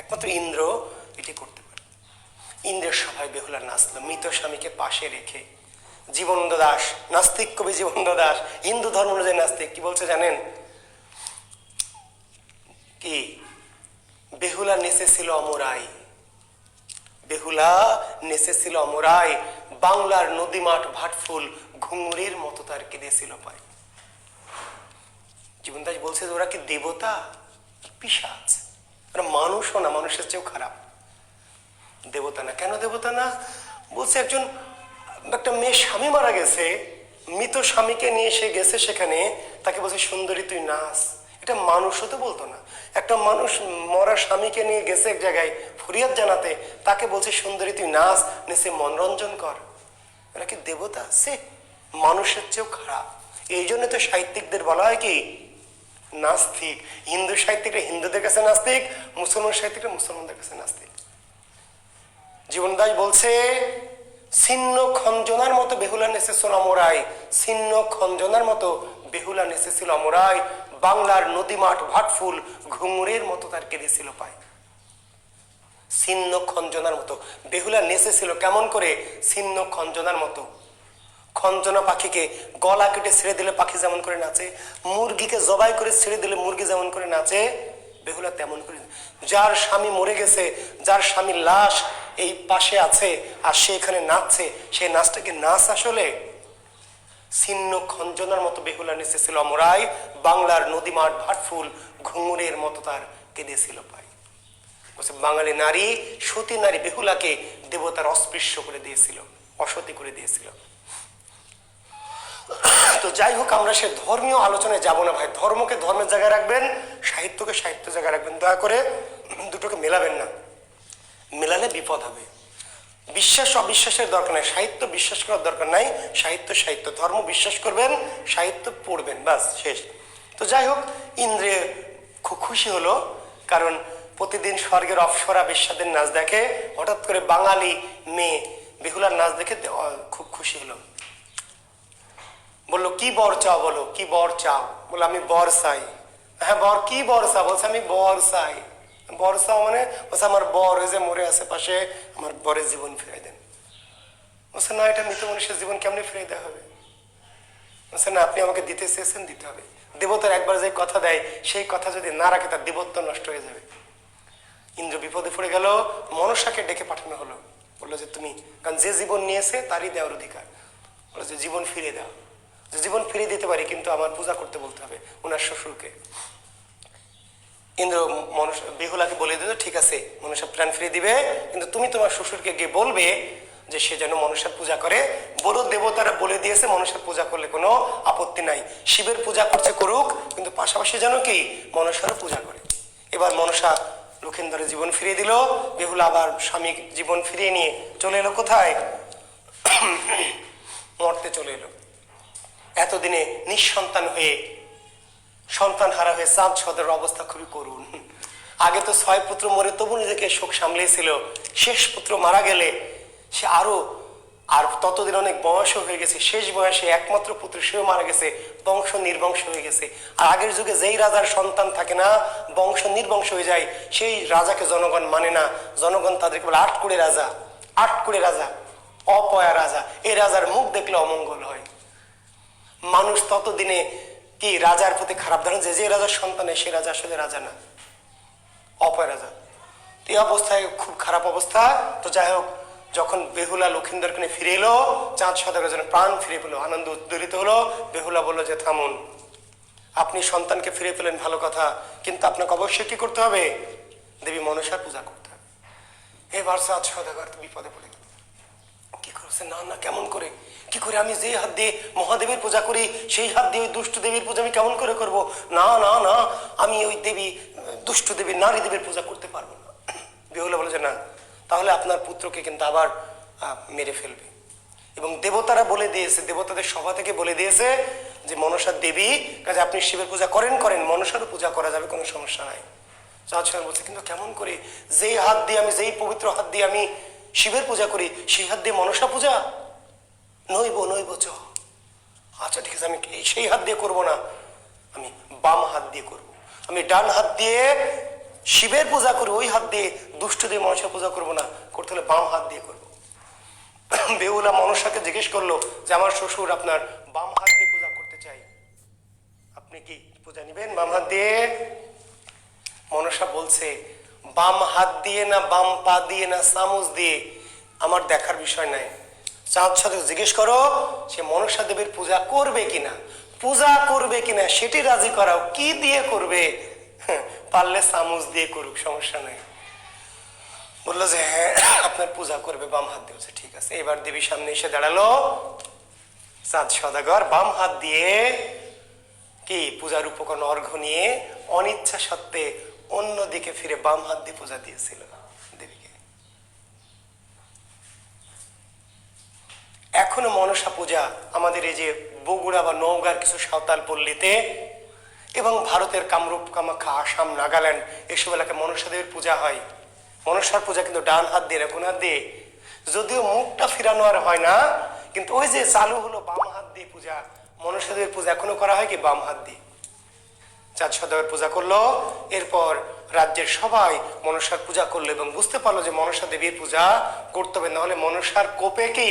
একমাত্র ইন্দ্র এটি করতে পারে। ইন্দ্রের সভায় বেহুলা নাচলো মৃত স্বামীকে পাশে রেখে। জীবনানন্দ দাশ, নাস্তিক কবি জীবনানন্দ দাশ, হিন্দু ধর্ম অনুযায়ী নাস্তিক, কি বলছে জানেন? কি বেহুলা নেচেছিল অমরাই, বেহুলা নেচেছিল অমরাই, বাংলার নদী মাঠ ভাটফুল ঘুঙুরের মতো তার কেঁদেছিল পায়। জীবন দাস বলছে ওরা কি দেবতা? পিশাচ, ওরা মানুষও না, মানুষের চেয়েও খারাপ। দেবতা না। কেন দেবতা না? বলছে একজন, একটা মেয়ে স্বামী মারা গেছে, মৃত স্বামীকে নিয়ে সে গেছে সেখানে, তাকে বলছে সুন্দরী তুই নাচ। এটা মানুষও তো বলতো না। একটা মানুষ মরা স্বামীকে নিয়ে গেছে এক জায়গায় ফরিয়াদ জানাতে, তাকে বলছে সুন্দরী তুই নাচ, নেচে মনোরঞ্জন কর। এরা কি দেবতা? সে মানুষের চেয়েও খারাপ। এই জন্য তো সাহিত্যিকদের বলা হয় কি নাস্তিক। হিন্দু সাহিত্যিকরা হিন্দুদের কাছে নাস্তিক, মুসলমান সাহিত্যিকরা মুসলমানদের কাছে নাস্তিক। জীবন দাস বলছে ছিন্ন খঞ্জনার মতো বেহুলা নেচেছিল অমরাই, ছিন্ন খঞ্জনার মতো বেহুলা নেচেছিল অমরাই, বাংলার নদী মাঠ ভাটফুল ঘুঙুরের মতো তার কেঁদেছিল পায়। ছিন্ন খঞ্জনার মতো বেহুলা নেচেছিল। কেমন করে? ছিন্ন খঞ্জনার মতো। খঞ্জনা পাখিকে গলা কেটে ছেড়ে দিলে পাখি যেমন করে নাচে, মুরগিকে জবাই করে ছেড়ে দিলে মুরগি যেমন করে নাচে, বেহুলা তেমন করে। যার স্বামী মরে গেছে, যার স্বামীর লাশ এই পাশে আছে আর সে এখানে নাচছে, সেই নাচটাকে নাচ আসলে? ছিন্ন খঞ্জনার মতো বেহুলা নেচেছিল অমরাই, বাংলার নদী মাঠ ভাটফুল ঘুঙুরের মতো তার কেঁদেছিল পায়। বাঙালি নারী, সতী নারী বেহুলাকে দেবতার অস্পৃশ্য করে দিয়েছিল, অসতী করে দিয়েছিল। তো যাই হোক, আমরা সে ধর্মীয় আলোচনায় যাব না ভাই। ধর্মকে ধর্মের জায়গায় রাখবেন, সাহিত্যকে সাহিত্যের জায়গায় রাখবেন, দয়া করে দুটোকে মেলাবেন না, মেলালে বিপদ হবে। বিশ্বাস অবিশ্বাসের দরকার নাই, সাহিত্য বিশ্বাস করার দরকার নাই, সাহিত্য সাহিত্য, ধর্ম বিশ্বাস করবেন, সাহিত্য পড়বেন, বাস শেষ। তো যাই হোক, ইন্দ্রে খুব খুশি হলো, কারণ প্রতিদিন স্বর্গের অপ্সরা বেশ্যাদের নাচ দেখে, হঠাৎ করে বাঙালি মেয়ে বেহুলার নাচ দেখে খুব খুশি হলো। বললো কি বর চাও, বলো কি বর চাও? বললো আমি বর চাই। হ্যাঁ বর, কি বর চাও? বলছে আমি বর চাই। বর চাও মানে? বলছে আমার বর ওই যে মরে আছে পাশে, আমার বরের জীবন ফিরাই দেন। বলছে না, এটা মৃত মানুষের জীবন কেমনি ফিরাই দেওয়া হবে? বলছে না, আপনি আমাকে দিতে চেয়েছেন, দিতে হবে। দেবতার একবার যে কথা দেয়, সেই কথা যদি না রাখে তার দেবত্ব নষ্ট হয়ে যাবে। ইন্দ্র বিপদে পড়ে গেল, মনসাকে ডেকে পাঠানো হলো। বললো যে তুমি, কারণ যে জীবন নিয়েছে তারই দেওয়ার অধিকার, বললো যে জীবন ফিরে দাও। যে জীবন ফিরিয়ে দিতে পারি, কিন্তু আমার পূজা করতে বলতে হবে ওনার শ্বশুরকে। ইন্দ্র বেহুলাকে বলে দিল, ঠিক আছে মনসা প্রাণ ফিরিয়ে দিবে, কিন্তু তুমি তোমার শ্বশুরকে গিয়ে বলবে যে সে যেন মনসার পূজা করে। বলো দেবতারা বলে দিয়েছে মনসার পূজা করলে কোনো আপত্তি নাই, শিবের পূজা করছে করুক, কিন্তু পাশাপাশি যেন কি মনসারও পূজা করে। এবার মনসা লক্ষিন্দরের জীবন ফিরিয়ে দিল। বেহুলা আবার স্বামী জীবন ফিরিয়ে নিয়ে চলে এলো কোথায়? মর্তে চলে এলো। এতদিনে নিঃসন্তান হয়ে, সন্তান হারা হয়ে চাঁদ সদরের অবস্থা খুবই করুণ। আগে তো 6 পুত্র মরে তবু নিজেকে শোক সামলেছিল, শেষ পুত্র মারা গেলে সে আর ততদিন অনেক বয়সও হয়ে গেছে, শেষ বয়সে একমাত্র পুত্র সেও মারা গেছে, বংশ নির্বংশ হয়ে গেছে। আর আগের যুগে যেই রাজার সন্তান থাকে না, বংশ নির্বংশ হয়ে যায়, সেই রাজাকে জনগণ মানে না। জনগণ তাদেরকে বলে আটকুড়ে রাজা, আটকুড়ে রাজা, অপয়া রাজা। এই রাজার মুখ দেখলে অমঙ্গল হয়। মানুষ ততদিনে কি রাজার প্রতি খারাপ ধারণা, যে রাজার সন্তান সে রাজা আসলে রাজা না, অপয় রাজা। এই অবস্থায় খুব খারাপ অবস্থা। তো যাই হোক, যখন বেহুলা লক্ষিন্দরকে নিয়ে ফিরে এলো, চাঁদ সদাগর যেন প্রাণ ফিরে পেলো, আনন্দ উদ্দোলিত হলো। বেহুলা বললো যে থামুন, আপনি সন্তানকে ফিরে পেলেন ভালো কথা, কিন্তু আপনাকে অবশ্যই কি করতে হবে? দেবী মনসার পূজা করতে হবে। এবার চাঁদ সদাগর বিপদে পড়ে গেল। কি করছে? না না, কেমন করে, কি করে? আমি যে হাত দিয়ে মহাদেবের পূজা করি, সেই হাত দিয়ে ওই দুষ্ট দেবীর পূজা আমি কেমন করে করব? না না না, আমি ওই দেবী, দুষ্ট দেবী, নারী দেবীর পূজা করতে পারবো না। বেহুলা বলে যে না, তাহলে আপনার পুত্রকে কিন্তু আবার মেরে ফেলবে। এবং দেবতারা বলে দিয়েছে, দেবতাদের সভা থেকে বলে দিয়েছে যে মনসার দেবী, কাজে আপনি শিবের পূজা করেন, মনসারও পূজা করা যাবে, কোনো সমস্যা নাই। চাঁদ বলছে কিন্তু কেমন করে? যেই হাত দিয়ে আমি, যেই পবিত্র হাত দিয়ে আমি শিবের পূজা করি, সেই হাত দিয়ে মনসা পূজা? নইব নইব চ। আচ্ছা ঠিক আছে, আমি সেই হাত দিয়ে করব না, আমি বাম হাত দিয়ে করব। আমি ডান হাত দিয়ে শিবের পূজা করবো, ওই হাত দিয়ে দুষ্ট দিয়ে মনসা পূজা করব না, করতে হলে বাম হাত দিয়ে করব। বেহুলা মনসাকে জিজ্ঞেস করলো যে আমার শ্বশুর আপনার বাম হাত দিয়ে পূজা করতে চাই, আপনি কি পূজা নিবেন বাম হাত দিয়ে? মনসা বলছে বাম হাত দিয়ে না, বাম পা দিয়ে না, চামচ দিয়ে, আমার দেখার বিষয় নাই। চাঁদ সাথে জিজ্ঞেস করো সে মনসা দেবীর পূজা করবে কিনা, পূজা করবে কিনা সেটি রাজি করাও। কি দিয়ে করবে? পারলে চামচ দিয়ে করুক, সমস্যা নাই। বললো যে হ্যাঁ আপনার পূজা করবে বাম হাত দিয়ে। ঠিক আছে। এবার দেবীর সামনে এসে দাঁড়ালো চাঁদ সদাগর, বাম হাত দিয়ে কি পূজার উপকরণ অর্ঘ্য নিয়ে অনিচ্ছা সত্ত্বে অন্যদিকে ফিরে বাম হাত দিয়ে পূজা দিয়েছিল দেবীকে। এখনো মনসা পূজা আমাদের এই যে বগুড়া বা নওগাঁর কিছু সাঁওতাল পল্লীতে এবং ভারতের কামরূপ, কামাখ্যা, আসাম, নাগাল্যান্ড এসব এলাকায় মনসা দেবীর পূজা হয়। মনসার পূজা কিন্তু ডান হাত দিয়ে না, কোন হাত দিয়ে? যদিও মুখটা ফিরানো আর হয় না, কিন্তু ওই যে চালু হলো বাম হাত দিয়ে পূজা। মনসা দেবীর পূজা এখনো করা হয় কি বাম হাত দিয়ে। চাঁদ সদাগর পূজা করলো, এরপর রাজ্যের সবাই মনসার পূজা করলো এবং বুঝতে পারলো যে মনসা দেবীর পূজা করতে হবে, নাহলে মনসার কোপে কি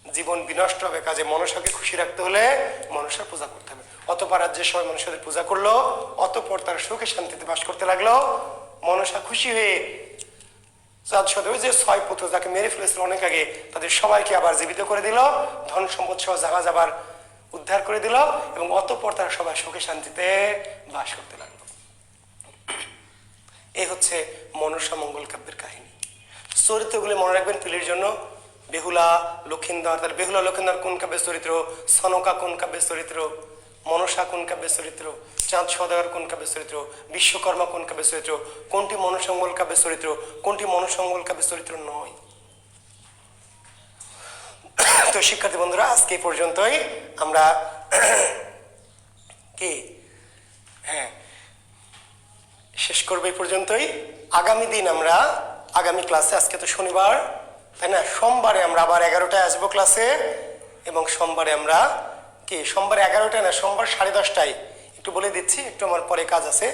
জীবন বিনষ্ট হবে। কাজে মনসাকে খুশি রাখতে হলে মনসার পূজা করতে হবে। অতপর রাজ্যের সবাই মনসাদের পূজা করলো, অতপর তারা সুখে শান্তিতে বাস করতে লাগলো। মনসা খুশি হয়ে চাঁদ সদাগর যে 6 পুত্র যাকে মেরে ফেলেছিল অনেক আগে, তাদের সবাইকে আবার জীবিত করে দিল, ধন সম্পদ সহ জাহাজ আবার উদ্ধার করে দিল এবং অতঃপর তারা সবাই সুখে শান্তিতে বাস করতে লাগলো। এই হচ্ছে মনসা মঙ্গল কাব্যের কাহিনী। চরিত্রগুলি মনে রাখবেন পিলির জন্য। বেহুলা লক্ষিন্দর, তাহলে বেহুলা লক্ষিন্দর কোন কাব্যের চরিত্র, সনকা কোন কাব্যের চরিত্র, মনসা কোন কাব্যের চরিত্র, চাঁদ সওদাগর কোন কাব্যের চরিত্র, বিশ্বকর্মা কোন কাব্যের চরিত্র, কোনটি মনসঙ্গল কাব্যের চরিত্র, কোনটি মনসঙ্গল কাব্যের চরিত্র নয়। তো শিক্ষার্থী বন্ধুরা, আজকে এই পর্যন্তই আমরা কি হ্যাঁ শেষ করবো এই পর্যন্তই। আগামী দিন আমরা আগামী ক্লাসে, আজকে তো শনিবার তাই না, সোমবারে আমরা আবার 11টায় আসবো ক্লাসে, এবং সোমবারে আমরা কি সোমবার 11টায় না, সোমবার 10:30টায়, একটু বলে দিচ্ছি, একটু আমার পরে কাজ আছে।